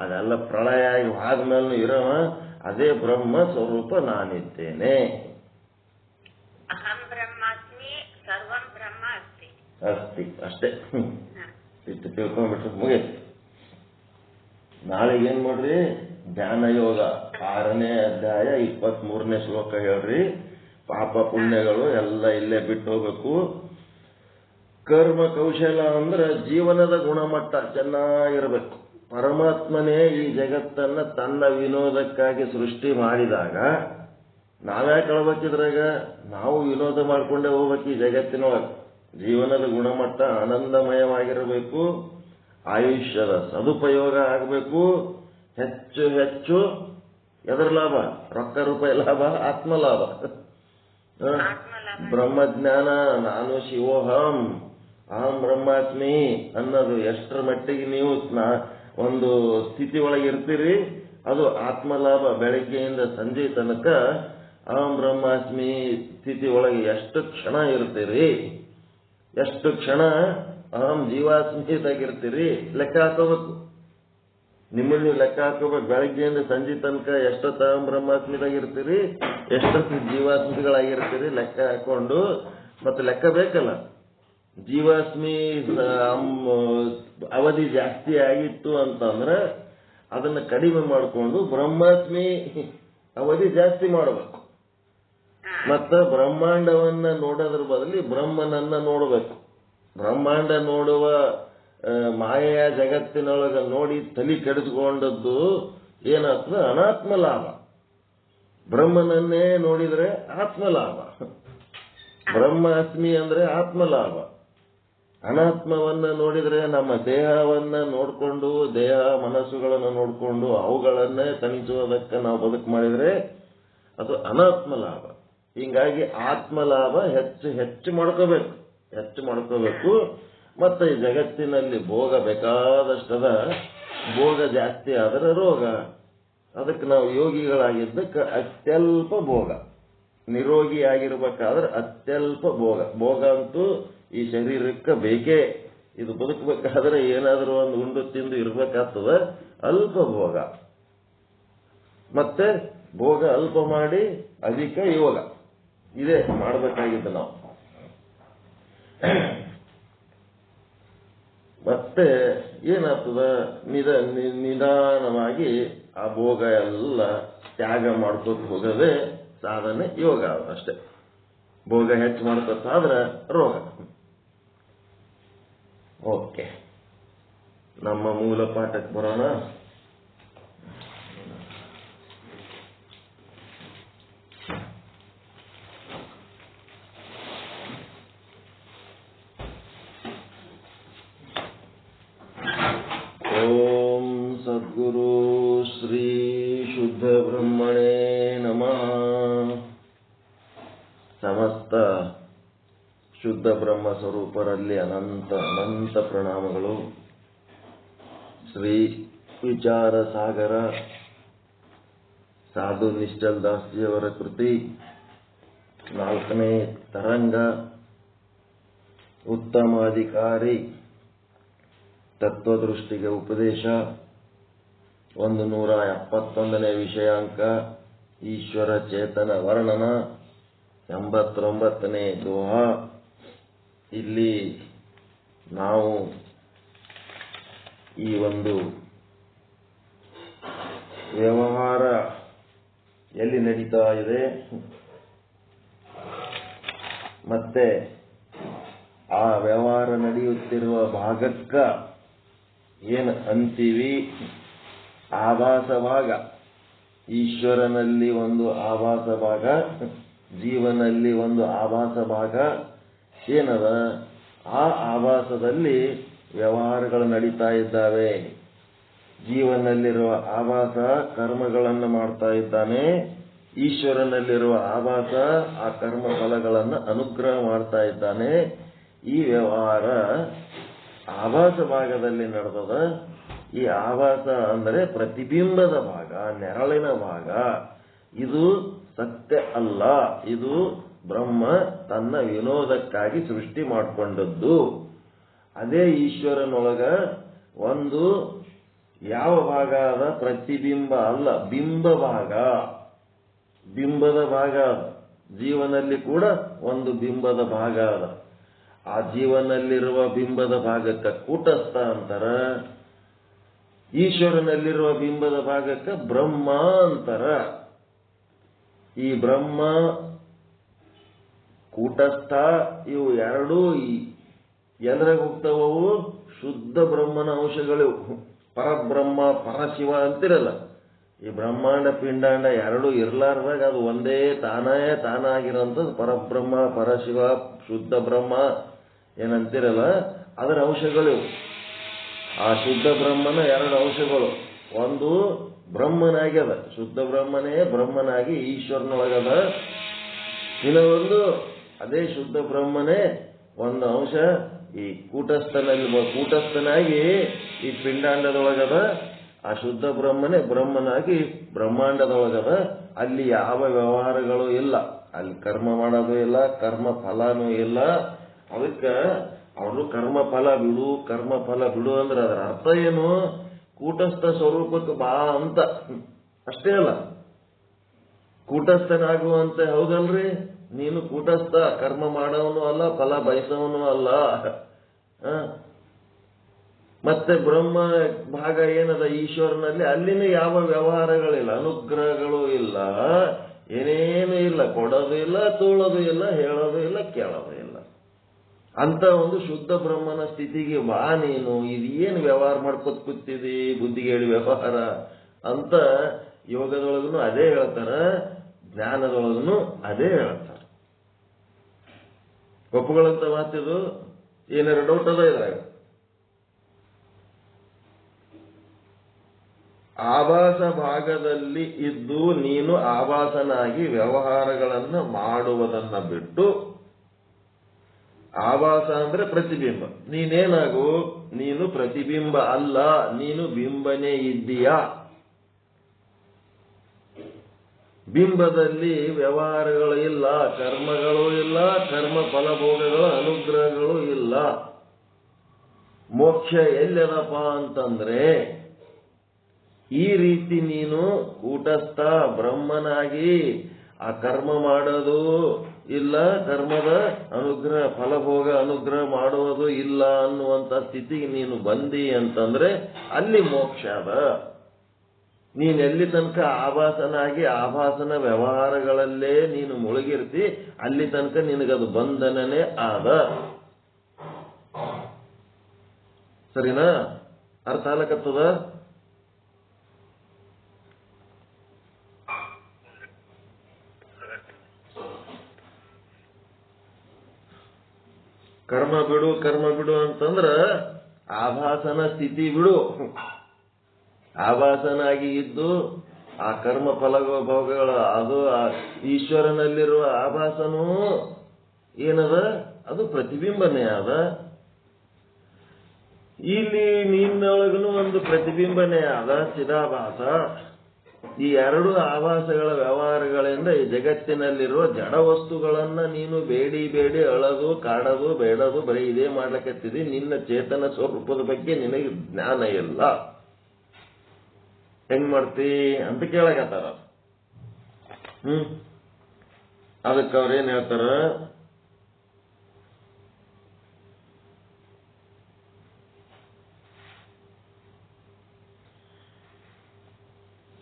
ಅದೆಲ್ಲ ಪ್ರಳಯ ಆಗಿ ಆದ್ಮೇಲೂ ಇರವ, ಅದೇ ಬ್ರಹ್ಮ ಸ್ವರೂಪ ನಾನಿದ್ದೇನೆ. ಅಹಂ ಬ್ರಹ್ಮಾಸ್ಮಿ ಸರ್ವಂ ಬ್ರಹ್ಮ ಅಸ್ತಿ ಅಸ್ತಿ ಅಷ್ಟೇ. ಇಷ್ಟು ತಿಳ್ಕೊಂಡ್ಬಿಟ್ರೆ ಮುಗಿತು. ನಾಳೆ ಏನ್ ಮಾಡ್ರಿ, ಧ್ಯಾನ ಯೋಗ 6ನೇ ಅಧ್ಯಾಯ 23ನೇ ಶ್ಲೋಕ ಹೇಳ್ರಿ. ಪಾಪ ಪುಣ್ಯಗಳು ಎಲ್ಲ ಇಲ್ಲೇ ಬಿಟ್ಟು ಹೋಗ್ಬೇಕು. ಕರ್ಮ ಕೌಶಲ ಅಂದ್ರೆ ಜೀವನದ ಗುಣಮಟ್ಟ ಚೆನ್ನಾಗಿರ್ಬೇಕು. ಪರಮಾತ್ಮನೇ ಈ ಜಗತ್ತನ್ನ ತನ್ನ ವಿನೋದಕ್ಕಾಗಿ ಸೃಷ್ಟಿ ಮಾಡಿದಾಗ ನಾವ್ಯಾಕೆ ಹೇಳ್ಬೇಕಿದ್ರಾಗ, ನಾವು ವಿನೋದ ಮಾಡ್ಕೊಂಡೇ ಹೋಗ್ಬೇಕು ಈ ಜಗತ್ತಿನೊಳಗೆ. ಜೀವನದ ಗುಣಮಟ್ಟ ಆನಂದಮಯವಾಗಿರಬೇಕು, ಆಯುಷ್ಯದ ಸದುಪಯೋಗ ಆಗಬೇಕು. ಹೆಚ್ಚು ಹೆಚ್ಚು ಎದರ ಲಾಭ? ರೊಕ್ಕ ರೂಪಾಯಿ ಲಾಭ, ಆತ್ಮಲಾಭ. ಬ್ರಹ್ಮಜ್ಞಾನ, ನಾನು ಶಿವೋಹಂ ಅಹಂ ಬ್ರಹ್ಮಾಸ್ಮಿ ಅನ್ನೋದು ಎಷ್ಟರ ಮಟ್ಟಿಗೆ ನೀವು ಒಂದು ಸ್ಥಿತಿ ಒಳಗೆ ಇರ್ತೀರಿ, ಅದು ಆತ್ಮಲಾಭ. ಬೆಳಗ್ಗೆಯಿಂದ ಸಂಜೆ ತನಕ ಅಹಂ ಬ್ರಹ್ಮಾಸ್ಮಿ ಸ್ಥಿತಿ ಒಳಗೆ ಎಷ್ಟು ಕ್ಷಣ ಇರ್ತೀರಿ, ಎಷ್ಟು ಕ್ಷಣ ಅಹಂ ಜೀವಾಸ್ಮಿದಾಗಿರ್ತೀರಿ, ಲೆಕ್ಕ ಹಾಕೋಬೇಕು. ನಿಮ್ಮಲ್ಲಿ ಲೆಕ್ಕ ಹಾಕೋಬೇಕು. ಬೆಳಗ್ಗೆಯಿಂದ ಸಂಜೆ ತನಕ ಎಷ್ಟೊತ್ತು ಅಹಂ ಬ್ರಹ್ಮಾಸ್ಮಿದಾಗಿರ್ತೀರಿ, ಎಷ್ಟೊತ್ತು ಜೀವಾಸ್ಮಿಗಳಾಗಿರ್ತೀರಿ ಲೆಕ್ಕ ಹಾಕೊಂಡು. ಮತ್ತೆ ಲೆಕ್ಕ ಬೇಕಲ್ಲ. ಜೀವಾಸ್ಮಿ ಅವಧಿ ಜಾಸ್ತಿ ಆಗಿತ್ತು ಅಂತಂದ್ರೆ ಅದನ್ನ ಕಡಿಮೆ ಮಾಡಿಕೊಂಡು ಬ್ರಹ್ಮಾಸ್ಮಿ ಅವಧಿ ಜಾಸ್ತಿ ಮಾಡಬೇಕು. ಮತ್ತ ಬ್ರಹ್ಮಾಂಡವನ್ನ ನೋಡೋದ್ರ ಬದಲಿ ಬ್ರಹ್ಮನನ್ನ ನೋಡಬೇಕು. ಬ್ರಹ್ಮಾಂಡ ನೋಡುವ ಮಾಯೆಯ ಜಗತ್ತಿನೊಳಗ ನೋಡಿ ತಲೆ ಕೆಡಿಸ್ಕೊಂಡದ್ದು ಏನಾಗ್ತದೆ? ಅನಾತ್ಮ ಲಾಭ. ಬ್ರಹ್ಮನನ್ನೇ ನೋಡಿದ್ರೆ ಆತ್ಮಲಾಭ. ಬ್ರಹ್ಮಾಸ್ಮಿ ಅಂದ್ರೆ ಆತ್ಮಲಾಭ. ಅನಾತ್ಮವನ್ನ ನೋಡಿದ್ರೆ ನಮ್ಮ ದೇಹವನ್ನ ನೋಡ್ಕೊಂಡು, ದೇಹ ಮನಸ್ಸುಗಳನ್ನು ನೋಡ್ಕೊಂಡು ಅವುಗಳನ್ನೇ ತಣಿಸುವುದಕ್ಕೆ ನಾವು ಬದುಕು ಮಾಡಿದ್ರೆ ಅದು ಅನಾತ್ಮ ಲಾಭ. ಹಿಂಗಾಗಿ ಆತ್ಮಲಾಭ ಹೆಚ್ಚು ಹೆಚ್ಚು ಮಾಡ್ಕೋಬೇಕು. ಮತ್ತೆ ಈ ಜಗತ್ತಿನಲ್ಲಿ ಭೋಗ ಬೇಕಾದಷ್ಟದ, ಭೋಗ ಜಾಸ್ತಿ ಆದರೆ ರೋಗ. ಅದಕ್ಕೆ ನಾವು ಯೋಗಿಗಳಾಗಿದ್ದಕ್ಕೆ ಅತ್ಯಲ್ಪ ಭೋಗ, ನಿರೋಗಿ ಆಗಿರ್ಬೇಕಾದ್ರೆ ಅತ್ಯಲ್ಪ ಭೋಗ. ಭೋಗ ಅಂತೂ ಈ ಶರೀರಕ್ಕೆ ಬೇಕೇ. ಇದು ಬದುಕಬೇಕಾದ್ರೆ ಏನಾದರೂ ಒಂದು ಉಂಡು ತಿಂದು ಇರ್ಬೇಕಾಗ್ತದ. ಅಲ್ಪ ಭೋಗ, ಮತ್ತೆ ಭೋಗ ಅಲ್ಪ ಮಾಡಿ ಅಧಿಕ ಯೋಗ, ಇದೇ ಮಾಡಬೇಕಾಗಿದ್ದು ನಾವು. ಮತ್ತೆ ಏನಾಗ್ತದ? ನಿಧಾನವಾಗಿ ಆ ಭೋಗ ಎಲ್ಲ ತ್ಯಾಗ ಮಾಡ್ಕೋತ ಹೋಗದೆ ಸಾಧನೆ ಯೋಗ ಅಷ್ಟೇ. ಭೋಗ ಹೆಚ್ಚು ಮಾಡ್ಕೋತಾದ್ರೆ ರೋಗ. ಓಕೆ, ನಮ್ಮ ಮೂಲ ಪಾಠಕ್ಕೆ ಬರೋಣ. ಓಂ ಸದ್ಗುರು ಶ್ರೀ ಶುದ್ಧ ಬ್ರಹ್ಮಣೇ ನಮಃ. ಸಮಸ್ತ ಶುದ್ಧ ಬ್ರಹ್ಮ ಸ್ವರೂಪರಲ್ಲಿ ಅನಂತ ಅನಂತ ಪ್ರಣಾಮಗಳು. ಶ್ರೀ ವಿಚಾರ ಸಾಗರ ಸಾಧು ನಿಶ್ಚಲ್ ದಾಸ್ಜಿಯವರ ಕೃತಿ 4ನೇ ತರಂಗ, ಉತ್ತಮಾಧಿಕಾರಿ ತತ್ವದೃಷ್ಟಿಗೆ ಉಪದೇಶ, 171ನೇ ವಿಷಯಾಂಕ, ಈಶ್ವರ ಚೇತನ ವರ್ಣನ, 89ನೇ ದೋಹಾ. ಇಲ್ಲಿ ನಾವು ಈ ಒಂದು ವ್ಯವಹಾರ ಎಲ್ಲಿ ನಡೀತಾ ಇದೆ, ಮತ್ತೆ ಆ ವ್ಯವಹಾರ ನಡೆಯುತ್ತಿರುವ ಭಾಗಕ್ಕ ಏನು ಅಂತೀವಿ? ಆಭಾಸ ಭಾಗ. ಈಶ್ವರನಲ್ಲಿ ಒಂದು ಆಭಾಸ ಭಾಗ, ಜೀವನಲ್ಲಿ ಒಂದು ಆಭಾಸ ಭಾಗ ಏನದ? ಆ ಆಭಾಸದಲ್ಲಿ ವ್ಯವಹಾರಗಳು ನಡೀತಾ ಇದ್ದಾವೆ. ಜೀವನಲ್ಲಿರುವ ಆಭಾಸ ಕರ್ಮಗಳನ್ನು ಮಾಡ್ತಾ ಇದ್ದಾನೆ. ಈಶ್ವರನಲ್ಲಿರುವ ಆಭಾಸ ಆ ಕರ್ಮ ಫಲಗಳನ್ನು ಅನುಗ್ರಹ ಮಾಡ್ತಾ ಇದ್ದಾನೆ. ಈ ವ್ಯವಹಾರ ಆಭಾಸ ಭಾಗದಲ್ಲಿ ನಡೆದದ. ಈ ಆಭಾಸ ಅಂದರೆ ಪ್ರತಿಬಿಂಬದ ಭಾಗ, ನೆರಳಿನ ಭಾಗ. ಇದು ಸತ್ಯ ಅಲ್ಲ. ಇದು ಬ್ರಹ್ಮ ತನ್ನ ವಿನೋದಕ್ಕಾಗಿ ಸೃಷ್ಟಿ ಮಾಡಿಕೊಂಡದ್ದು. ಅದೇ ಈಶ್ವರನೊಳಗ ಒಂದು ಯಾವ ಭಾಗ ಅದ? ಪ್ರತಿಬಿಂಬ ಅಲ್ಲ, ಬಿಂಬ ಭಾಗ. ಬಿಂಬದ ಭಾಗ ಅದ. ಜೀವನಲ್ಲಿ ಕೂಡ ಒಂದು ಬಿಂಬದ ಭಾಗ ಅದ. ಆ ಜೀವನಲ್ಲಿರುವ ಬಿಂಬದ ಭಾಗಕ್ಕೆ ಕೂಟಸ್ಥ ಅಂತಾರ. ಈಶ್ವರನಲ್ಲಿರುವ ಬಿಂಬದ ಭಾಗಕ್ಕೆ ಬ್ರಹ್ಮ ಅಂತಾರ. ಈ ಬ್ರಹ್ಮ, ಕೂಟಸ್ಥ ಇವು ಎರಡೂ ಎದ್ರಾಗ ಹೋಗ್ತಾವವು? ಶುದ್ಧ ಬ್ರಹ್ಮನ ಅಂಶಗಳು. ಪರಬ್ರಹ್ಮ ಪರಶಿವ ಅಂತಿರಲ್ಲ. ಈ ಬ್ರಹ್ಮಾಂಡ ಪಿಂಡಾಂಡ ಎರಡೂ ಇರ್ಲಾರ್ದಾಗ ಅದು ಒಂದೇ ತಾನಾಗಿರೋಂಥದ್ದು ಪರಬ್ರಹ್ಮ ಪರಶಿವ ಶುದ್ಧ ಬ್ರಹ್ಮ ಏನಂತಿರಲ್ಲ, ಅದರ ಅಂಶಗಳು. ಆ ಶುದ್ಧ ಬ್ರಹ್ಮನ ಎರಡು ಅಂಶಗಳು. ಒಂದು ಬ್ರಹ್ಮನಾಗ್ಯದ, ಶುದ್ಧ ಬ್ರಹ್ಮನೇ ಬ್ರಹ್ಮನಾಗಿ ಈಶ್ವರನೊಳಗದ. ಇನ್ನೊಂದು ಅದೇ ಶುದ್ಧ ಬ್ರಹ್ಮನೇ ಒಂದು ಅಂಶ ಈ ಕೂಟಸ್ಥನಾಗಿ ಈ ಪಿಂಡಾಂಡದೊಳಗದ. ಆ ಶುದ್ಧ ಬ್ರಹ್ಮನೇ ಬ್ರಹ್ಮನಾಗಿ ಬ್ರಹ್ಮಾಂಡದೊಳಗದ. ಅಲ್ಲಿ ಯಾವ ವ್ಯವಹಾರಗಳು ಇಲ್ಲ. ಅಲ್ಲಿ ಕರ್ಮ ಮಾಡೋದು ಇಲ್ಲ, ಕರ್ಮ ಫಲನೂ ಇಲ್ಲ. ಅದಕ್ಕೆ ಅವರು ಕರ್ಮ ಫಲ ಬಿಡು ಅಂದ್ರೆ ಅದರ ಅರ್ಥ ಏನು? ಕೂಟಸ್ಥ ಸ್ವರೂಪಕ್ಕೆ ಬಾ ಅಂತ ಅಷ್ಟೇ ಅಲ್ಲ, ಕೂಟಸ್ಥನಾಗುವಂತ. ಹೌದಲ್ರಿ? ನೀನು ಕೂಟಸ್ಥ, ಕರ್ಮ ಮಾಡೋವನು ಅಲ್ಲ, ಫಲ ಬಯಸವನು ಅಲ್ಲ. ಮತ್ತೆ ಬ್ರಹ್ಮ ಭಾಗ ಏನದ ಈಶ್ವರನಲ್ಲಿ, ಅಲ್ಲಿನ ಯಾವ ವ್ಯವಹಾರಗಳಿಲ್ಲ, ಅನುಗ್ರಹಗಳು ಇಲ್ಲ, ಏನೇನು ಇಲ್ಲ. ಕೊಡೋದು ಇಲ್ಲ, ತೋಳೋದು ಇಲ್ಲ, ಹೇಳೋದು ಇಲ್ಲ, ಕೇಳೋದು ಇಲ್ಲ. ಅಂತ ಒಂದು ಶುದ್ಧ ಬ್ರಹ್ಮನ ಸ್ಥಿತಿಗೆ ಬಾ ನೀನು. ಇದು ಏನು ವ್ಯವಹಾರ ಮಾಡ್ಕೊತ ಕೂತಿದಿ, ಬುದ್ಧಿಗೇಡಿ ವ್ಯವಹಾರ ಅಂತ ಯೋಗದೊಳಗೂ ಅದೇ ಹೇಳ್ತಾರ, ಜ್ಞಾನದೊಳಗೂ ಅದೇ ಹೇಳ್ತಾರ. ಒಪ್ಪುಗಳಂತ ಮಾತಿದು ಏನಾರ ಡೌಟ್ ಅದ ಇದ್ರಾಗ? ಆಭಾಸ ಭಾಗದಲ್ಲಿ ಇದ್ದು ನೀನು ಆಭಾಸನಾಗಿ ವ್ಯವಹಾರಗಳನ್ನು ಮಾಡುವುದನ್ನ ಬಿಟ್ಟು, ಆಭಾಸ ಅಂದ್ರೆ ಪ್ರತಿಬಿಂಬ. ನೀನೇನಾಗು? ನೀನು ಪ್ರತಿಬಿಂಬ ಅಲ್ಲ, ನೀನು ಬಿಂಬನೇ ಇದ್ದೀಯಾ. ಬಿಂಬದಲ್ಲಿ ವ್ಯವಹಾರಗಳು ಇಲ್ಲ, ಕರ್ಮಗಳು ಇಲ್ಲ, ಕರ್ಮ ಫಲಭೋಗಗಳು ಅನುಗ್ರಹಗಳು ಇಲ್ಲ. ಮೋಕ್ಷ ಎಲ್ಲದಪ್ಪ ಅಂತಂದ್ರೆ ಈ ರೀತಿ ನೀನು ಕೂಟಸ್ಥ ಬ್ರಹ್ಮನಾಗಿ ಆ ಕರ್ಮ ಮಾಡೋದು ಇಲ್ಲ, ಕರ್ಮದ ಅನುಗ್ರಹ ಫಲಭೋಗ ಅನುಗ್ರಹ ಮಾಡುವುದು ಇಲ್ಲ ಅನ್ನುವಂತ ಸ್ಥಿತಿಗೆ ನೀನು ಬಂದಿ ಅಂತಂದ್ರೆ ಅಲ್ಲಿ ಮೋಕ್ಷ ಅದ. ನೀನೆಲ್ಲಿ ತನಕ ಆಭಾಸನಾಗಿ ಆಭಾಸನ ವ್ಯವಹಾರಗಳಲ್ಲೇ ನೀನು ಮುಳುಗಿರ್ತಿ, ಅಲ್ಲಿ ತನಕ ನಿನಗದು ಬಂಧನನೇ ಆದ. ಸರಿನಾ? ಅರ್ಥ ಆಗ್ಲಕತ್ತದ? ಕರ್ಮ ಬಿಡು ಅಂತಂದ್ರ ಆಭಾಸನ ಸ್ಥಿತಿ ಬಿಡು. ಆಭಾಸನಾಗಿ ಇದ್ದು ಆ ಕರ್ಮ ಫಲಭೋಗಗಳ ಅದು ಈಶ್ವರನಲ್ಲಿರುವ ಆಭಾಸನೂ ಏನದ? ಅದು ಪ್ರತಿಬಿಂಬನೇ ಅದ. ಇಲ್ಲಿ ನಿನ್ನೊಳಗೂ ಒಂದು ಪ್ರತಿಬಿಂಬನೇ ಆದ, ಚಿದಾಭಾಸ. ಈ ಎರಡು ಆಭಾಸಗಳ ವ್ಯವಹಾರಗಳಿಂದ ಈ ಜಗತ್ತಿನಲ್ಲಿರುವ ಜಡ ವಸ್ತುಗಳನ್ನ ನೀನು ಬೇಡಿ ಅಳದು ಕಾಡೋದು ಬೇಡದು ಬರೀ ಇದೇ ಮಾಡ್ಲಕತ್ತಿದಿ. ನಿನ್ನ ಚೇತನ ಸ್ವರೂಪದ ಬಗ್ಗೆ ನಿನಗೆ ಜ್ಞಾನ ಇಲ್ಲ. ಹೆಂಗ್ ಮಾಡ್ತಿ ಅಂತ ಕೇಳಕತ್ತಾರ. ಅದಕ್ಕೆ ಅವ್ರೇನ್ ಹೇಳ್ತಾರ?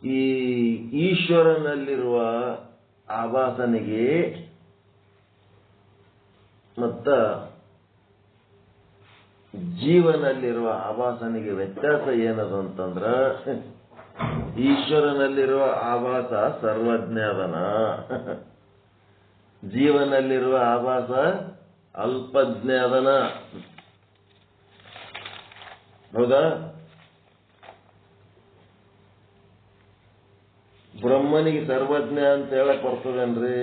ಈ ಈಶ್ವರನಲ್ಲಿರುವ ಆಭಾಸನಿಗೆ ಮತ್ತ ಜೀವನಲ್ಲಿರುವ ಆಭಾಸನಿಗೆ ವ್ಯತ್ಯಾಸ ಏನದು ಅಂತಂದ್ರ, ಈಶ್ವರನಲ್ಲಿರುವ ಆಭಾಸ ಸರ್ವಜ್ಞಾದನ, ಜೀವನಲ್ಲಿರುವ ಆಭಾಸ ಅಲ್ಪಜ್ಞಾದನ. ಹೌದಾ? ಬ್ರಹ್ಮನಿಗೆ ಸರ್ವಜ್ಞ ಅಂತ ಹೇಳಕ್ ಬರ್ತದೇನ್ರಿ?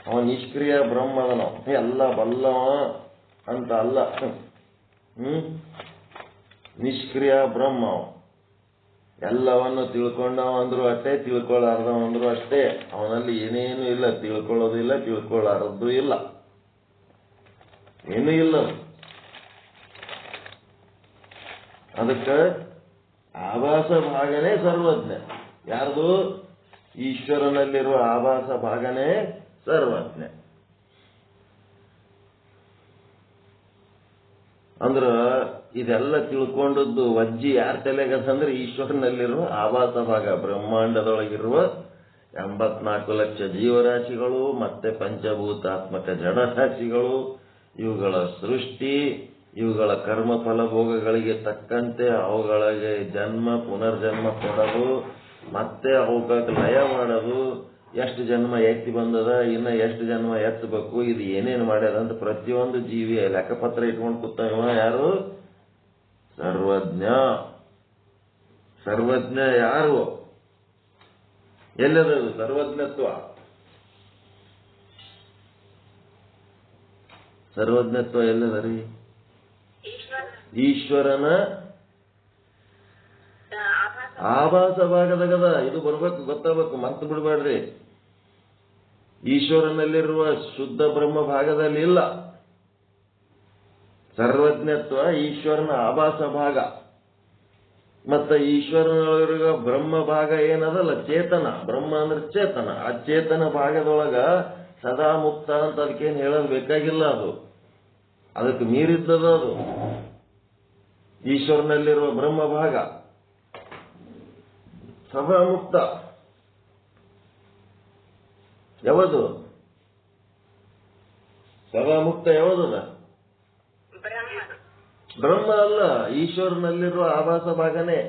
ಅವ ನಿಷ್ಕ್ರಿಯ ಬ್ರಹ್ಮ ಅದನ, ಎಲ್ಲ ಬಲ್ಲವ ಅಂತ ಅಲ್ಲ. ನಿಷ್ಕ್ರಿಯ ಬ್ರಹ್ಮ, ಎಲ್ಲವನ್ನು ತಿಳ್ಕೊಂಡವ ಅಂದ್ರು ಅಷ್ಟೇ, ತಿಳ್ಕೊಳ್ಳಾರ್ದವ ಅಂದ್ರು ಅಷ್ಟೇ. ಅವನಲ್ಲಿ ಏನೇನು ಇಲ್ಲ, ತಿಳ್ಕೊಳ್ಳೋದು ಇಲ್ಲ, ತಿಳ್ಕೊಳ್ಳಾರದ್ದು ಇಲ್ಲ, ಏನೂ ಇಲ್ಲ. ಅದಕ್ಕೆ ಆಭಾಸ ಭಾಗನೇ ಸರ್ವಜ್ಞ. ಯಾರ್ದು? ಈಶ್ವರನಲ್ಲಿರುವ ಆಭಾಸ ಭಾಗನೇ ಸರ್ವಜ್ಞ. ಅಂದ್ರ ಇದೆಲ್ಲ ತಿಳ್ಕೊಂಡದ್ದು ವಜ್ಜಿ ಯಾರ ತಲೆಗದಂದ್ರೆ ಈಶ್ವರನಲ್ಲಿರುವ ಆಭಾಸ ಭಾಗ. ಬ್ರಹ್ಮಾಂಡದೊಳಗಿರುವ 84 ಲಕ್ಷ ಜೀವರಾಶಿಗಳು ಮತ್ತೆ ಪಂಚಭೂತಾತ್ಮಕ ಜಡರಾಶಿಗಳು, ಇವುಗಳ ಸೃಷ್ಟಿ, ಇವುಗಳ ಕರ್ಮ ಫಲಭೋಗಗಳಿಗೆ ತಕ್ಕಂತೆ ಅವುಗಳಿಗೆ ಜನ್ಮ ಪುನರ್ಜನ್ಮ ಕೊಡೋದು, ಮತ್ತೆ ಅವಕ್ಕೆ ಲಯ ಮಾಡೋದು, ಎಷ್ಟು ಜನ್ಮ ಎತ್ತಿ ಬಂದದ, ಇನ್ನ ಎಷ್ಟು ಜನ್ಮ ಎತ್ತಬೇಕು, ಇದು ಏನೇನು ಮಾಡ್ಯದ ಅಂತ ಪ್ರತಿಯೊಂದು ಜೀವಿಯ ಲೆಕ್ಕಪತ್ರ ಇಟ್ಕೊಂಡು ಕೂತಾವ. ಯಾರು? ಸರ್ವಜ್ಞ. ಸರ್ವಜ್ಞ ಯಾರು? ಎಲ್ಲದದು ಸರ್ವಜ್ಞತ್ವ? ಸರ್ವಜ್ಞತ್ವ ಎಲ್ಲದರಿ? ಈಶ್ವರನ ಆಭಾಸ ಭಾಗದಾಗದ. ಇದು ಬರ್ಬೇಕು, ಗೊತ್ತಾಗಬೇಕು, ಮರ್ತು ಬಿಡಬೇಡ್ರಿ. ಈಶ್ವರನಲ್ಲಿರುವ ಶುದ್ಧ ಬ್ರಹ್ಮ ಭಾಗದಲ್ಲಿ ಇಲ್ಲ. ಸರ್ವಜ್ಞತ್ವ ಈಶ್ವರನ ಆಭಾಸ ಭಾಗ. ಮತ್ತೆ ಈಶ್ವರನೊಳಗಿರುವ ಬ್ರಹ್ಮ ಭಾಗ ಏನದಲ್ಲ, ಚೇತನ. ಬ್ರಹ್ಮ ಅಂದ್ರೆ ಚೇತನ. ಆ ಚೇತನ ಭಾಗದೊಳಗ ಸದಾ ಮುಕ್ತ ಅಂತ ಅದಕ್ಕೇನು ಹೇಳೋದು ಬೇಕಾಗಿಲ್ಲ. ಅದಕ್ಕೆ ಮೀರಿದ್ದದ ಅದು. ಈಶ್ವರನಲ್ಲಿರುವ ಬ್ರಹ್ಮ ಭಾಗ ಸದಾ ಮುಕ್ತ. ಯಾವುದು ಸದಾ ಮುಕ್ತ? ಯಾವುದದ? ಬ್ರಹ್ಮ ಅಲ್ಲ, ಈಶ್ವರನಲ್ಲಿರುವ ಆಭಾಸ ಭಾಗನೇ.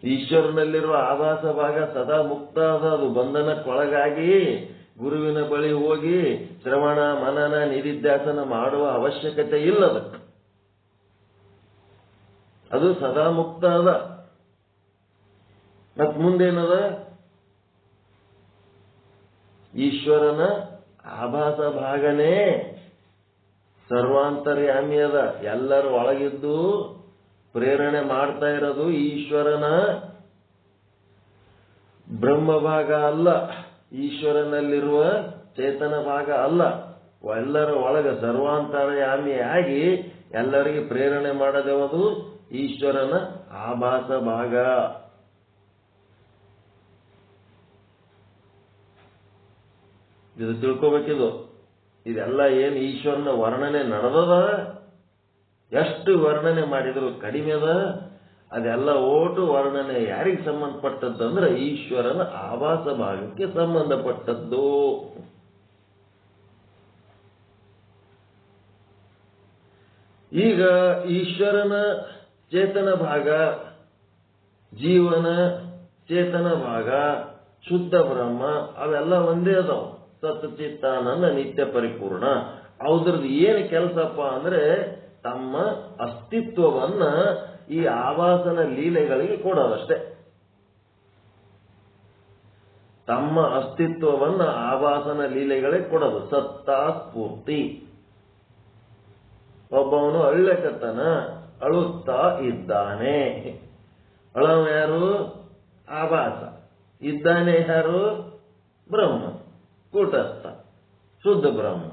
ಈಶ್ವರನಲ್ಲಿರುವ ಆಭಾಸ ಭಾಗ ಸದಾ ಮುಕ್ತ ಅದ. ಅದು ಬಂಧನಕ್ಕೊಳಗಾಗಿ ಗುರುವಿನ ಬಳಿ ಹೋಗಿ ಶ್ರವಣ ಮನನ ನಿಧಿಧ್ಯಾಸನ ಮಾಡುವ ಅವಶ್ಯಕತೆ ಇಲ್ಲ. ಅದು ಸದಾ ಮುಕ್ತ ಅದ. ಮತ್ ಮುಂದೇನದ? ಈಶ್ವರನ ಆಭಾಸ ಭಾಗನೇ ಸರ್ವಾಂತರ್ಯಾಮಿ ಅದ. ಎಲ್ಲರ ಒಳಗಿದ್ದು ಪ್ರೇರಣೆ ಮಾಡ್ತಾ ಇರೋದು ಈಶ್ವರನ ಬ್ರಹ್ಮ ಭಾಗ ಅಲ್ಲ, ಈಶ್ವರನಲ್ಲಿರುವ ಚೇತನ ಭಾಗ ಅಲ್ಲ. ಎಲ್ಲರ ಒಳಗ ಸರ್ವಾಂತರ್ಯಾಮಿಯಾಗಿ ಎಲ್ಲರಿಗೆ ಪ್ರೇರಣೆ ಮಾಡದೆವುದು ಈಶ್ವರನ ಆಭಾಸ ಭಾಗ. ಇದು ತಿಳ್ಕೋಬೇಕಿದು. ಇದೆಲ್ಲ ಏನು ಈಶ್ವರನ ವರ್ಣನೆ ನಡೆದದ, ಎಷ್ಟು ವರ್ಣನೆ ಮಾಡಿದ್ರು ಕಡಿಮೆ ಅದ. ಅದೆಲ್ಲ ಓಟು ವರ್ಣನೆ ಯಾರಿಗೆ ಸಂಬಂಧಪಟ್ಟದ್ದಂದ್ರೆ ಈಶ್ವರನ ಆಭಾಸ ಭಾಗಕ್ಕೆ ಸಂಬಂಧಪಟ್ಟದ್ದು. ಈಗ ಈಶ್ವರನ ಚೇತನ ಭಾಗ, ಜೀವನ ಚೇತನ ಭಾಗ, ಶುದ್ಧ ಬ್ರಹ್ಮ ಅವೆಲ್ಲ ಒಂದೇ ಅದಾವ. ಸತ್ಚಿತ್ತಾನಂದ ನಿತ್ಯ ಪರಿಪೂರ್ಣ. ಅವ್ರದ್ದು ಏನು ಕೆಲಸಪ್ಪ ಅಂದ್ರೆ ತಮ್ಮ ಅಸ್ತಿತ್ವವನ್ನ ಈ ಆವಾಸನ ಲೀಲೆಗಳಿಗೆ ಕೊಡೋದಷ್ಟೇ. ತಮ್ಮ ಅಸ್ತಿತ್ವವನ್ನ ಆವಾಸನ ಲೀಲೆಗಳಿಗೆ ಕೊಡೋದು. ಸತ್ತಾ ಸ್ಫೂರ್ತಿ. ಒಬ್ಬವನು ಅಳ್ಳಕತ್ತನ, ಅಳುತ್ತಾ ಇದ್ದಾನೆ. ಅಳವ ಯಾರು? ಆಭಾಸ. ಇದ್ದಾನೆ ಯಾರು? ಬ್ರಹ್ಮ, ಕೂಟಸ್ಥ, ಶುದ್ಧ ಬ್ರಹ್ಮ.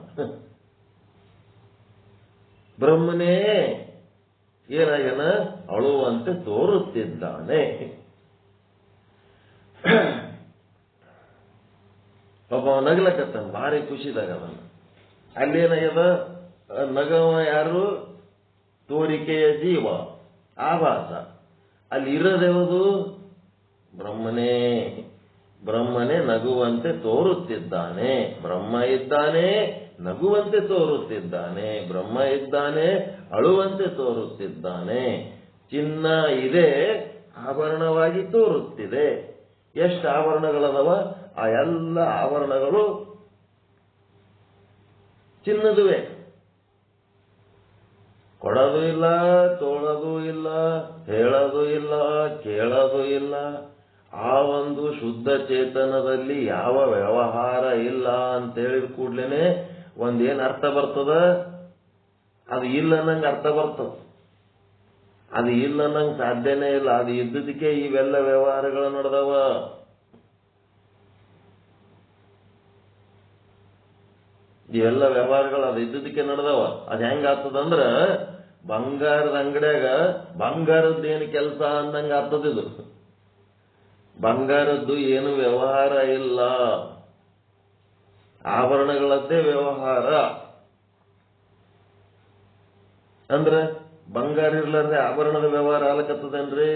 ಬ್ರಹ್ಮನೇ ಏನಾಗನ? ಅಳುವಂತೆ ತೋರುತ್ತಿದ್ದಾನೆ. ಒಬ್ಬ ನಗಲಕತ್ತಾನ, ಭಾರಿ ಖುಷಿದಾಗ ಅವನ. ಅಲ್ಲೇನಾಗ್ಯದ? ನಗವ ಯಾರು? ತೋರಿಕೆಯ ಜೀವ, ಆಭಾಸ. ಅಲ್ಲಿ ಇರೋದ್ಯಾವುದು? ಬ್ರಹ್ಮನೇ. ಬ್ರಹ್ಮನೇ ನಗುವಂತೆ ತೋರುತ್ತಿದ್ದಾನೆ. ಬ್ರಹ್ಮ ಇದ್ದಾನೆ, ನಗುವಂತೆ ತೋರುತ್ತಿದ್ದಾನೆ. ಬ್ರಹ್ಮ ಇದ್ದಾನೆ, ಅಳುವಂತೆ ತೋರುತ್ತಿದ್ದಾನೆ. ಚಿನ್ನ ಇದೆ, ಆಭರಣವಾಗಿ ತೋರುತ್ತಿದೆ. ಎಷ್ಟು ಆಭರಣಗಳದವ? ಆ ಎಲ್ಲ ಆಭರಣಗಳು ಚಿನ್ನದುವೆ. ಕೊಡೋದು ಇಲ್ಲ, ತೊಳೋದು ಇಲ್ಲ, ಹೇಳೋದು ಇಲ್ಲ, ಕೇಳೋದು ಇಲ್ಲ. ಆ ಒಂದು ಶುದ್ಧ ಚೇತನದಲ್ಲಿ ಯಾವ ವ್ಯವಹಾರ ಇಲ್ಲ ಅಂತ ಹೇಳಿದ ಕೂಡ್ಲೇನೆ ಒಂದೇನ್ ಅರ್ಥ ಬರ್ತದ? ಅದು ಇಲ್ಲ ಅನ್ನಂಗೆ ಅರ್ಥ ಬರ್ತದ. ಅದು ಇಲ್ಲ ಅನ್ನಂಗೆ ಸಾಧ್ಯನೇ ಇಲ್ಲ. ಅದು ಇದ್ದದಕ್ಕೆ ಇವೆಲ್ಲ ವ್ಯವಹಾರಗಳು ನಡೆದವ. ಇವೆಲ್ಲ ವ್ಯವಹಾರಗಳು ಅದು ಇದ್ದದಕ್ಕೆ ನಡೆದವ. ಅದು ಹೆಂಗಾಗ್ತದಂದ್ರ ಬಂಗಾರದ ಅಂಗಡ್ಯಾಗ ಬಂಗಾರದ್ದೇನು ಕೆಲಸ ಅಂದಂಗ ಆಗ್ತದಿದು. ಬಂಗಾರದ್ದು ಏನು ವ್ಯವಹಾರ ಇಲ್ಲ, ಆಭರಣಗಳದ್ದೇ ವ್ಯವಹಾರ. ಅಂದ್ರ ಬಂಗಾರ ಇರ್ಲಾರ್ದೆ ಆಭರಣದ ವ್ಯವಹಾರ ಆಲಕತ್ತದೇನ್ರಿ?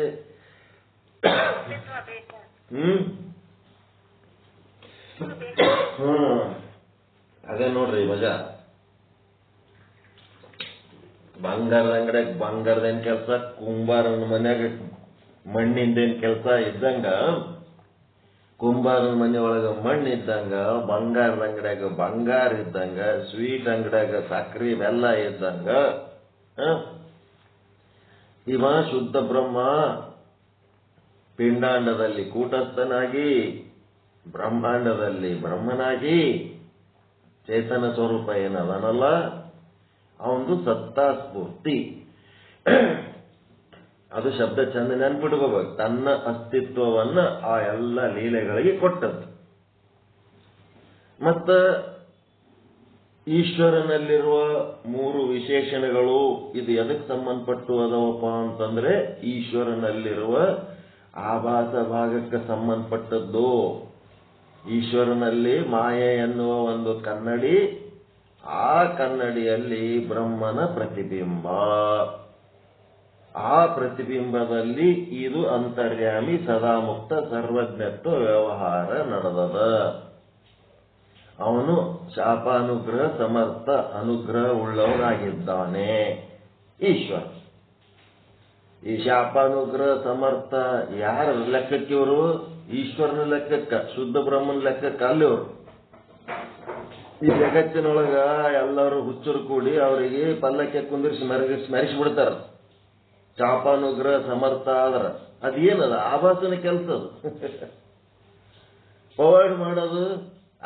ಅದೇ ನೋಡ್ರಿ ಮಜಾ. ಬಂಗಾರದ ಅಂಗಡ್ಯಾಗ ಬಂಗಾರದೇನ್ ಕೆಲಸ, ಕುಂಬಾರನ ಮನ್ಯಾಗ ಮಣ್ಣಿಂದೇನ್ ಕೆಲಸ ಇದ್ದಂಗ, ಕುಂಬಾರನ ಮನೆ ಒಳಗ ಮಣ್ಣು ಇದ್ದಂಗ, ಬಂಗಾರದ ಅಂಗಡ್ಯಾಗ ಬಂಗಾರ ಇದ್ದಂಗ, ಸ್ವೀಟ್ ಅಂಗಡ್ಯಾಗ ಸಕ್ರಿ ಬೆಲ್ಲ ಇದ್ದಂಗ, ಇವ ಶುದ್ಧ ಬ್ರಹ್ಮ ಪಿಂಡಾಂಡದಲ್ಲಿ ಕೂಟಸ್ಥನಾಗಿ, ಬ್ರಹ್ಮಾಂಡದಲ್ಲಿ ಬ್ರಹ್ಮನಾಗಿ ಚೇತನ ಸ್ವರೂಪ ಏನದನಲ್ಲ, ಅವನು ಸತ್ತಾ ಸ್ಫೂರ್ತಿ. ಅದು ಶಬ್ದ ಚಂದ ನೆನ್ಪಿಟ್ಕೋಬೇಕು. ತನ್ನ ಅಸ್ತಿತ್ವವನ್ನ ಆ ಎಲ್ಲ ಲೀಲೆಗಳಿಗೆ ಕೊಟ್ಟದ್ದು. ಮತ್ತ ಈಶ್ವರನಲ್ಲಿರುವ 3 ವಿಶೇಷಣಗಳು ಇದು ಎದಕ್ಕೆ ಸಂಬಂಧಪಟ್ಟು ಅದವಪ್ಪ ಅಂತಂದ್ರೆ ಈಶ್ವರನಲ್ಲಿರುವ ಆಭಾಸ ಭಾಗಕ್ಕೆ ಸಂಬಂಧಪಟ್ಟದ್ದು. ಈಶ್ವರನಲ್ಲಿ ಮಾಯೆ ಎನ್ನುವ ಒಂದು ಕನ್ನಡಿ, ಆ ಕನ್ನಡಿಯಲ್ಲಿ ಬ್ರಹ್ಮನ ಪ್ರತಿಬಿಂಬ. ಆ ಪ್ರತಿಬಿಂಬದಲ್ಲಿ ಇದು ಅಂತರ್ಯಾಮಿ ಸದಾಮುಕ್ತ ಸರ್ವಜ್ಞತ್ವ ವ್ಯವಹಾರ ನಡೆದದ. ಅವನು ಶಾಪಾನುಗ್ರಹ ಸಮರ್ಥ ಅನುಗ್ರಹ ಉಳ್ಳವನಾಗಿದ್ದಾನೆ ಈಶ್ವರ. ಈ ಶಾಪಾನುಗ್ರಹ ಸಮರ್ಥ ಯಾರ ಲೆಕ್ಕಕ್ಕೆ ಇವರು? ಈಶ್ವರನ ಲೆಕ್ಕಕ್ಕ, ಶುದ್ಧ ಬ್ರಹ್ಮನ ಲೆಕ್ಕಕ್ಕ ಅಲ್ಲಿ ಅವರು. ಈ ಜಗತ್ತಿನೊಳಗ ಎಲ್ಲರೂ ಹುಚ್ಚರು ಕೂಡಿ ಅವರಿಗೆ ಪಲ್ಲಕ್ಕೆ ಕುಂದಿರಿಸಿ ಮೆರೆಸಿಬಿಡ್ತಾರ. ಶಾಪಾನುಗ್ರಹ ಸಮರ್ಥ ಆದ್ರ ಅದೇನದ? ಆಭಾಸನ ಕೆಲಸ. ಅದು ಪವಾಡ್ ಮಾಡೋದು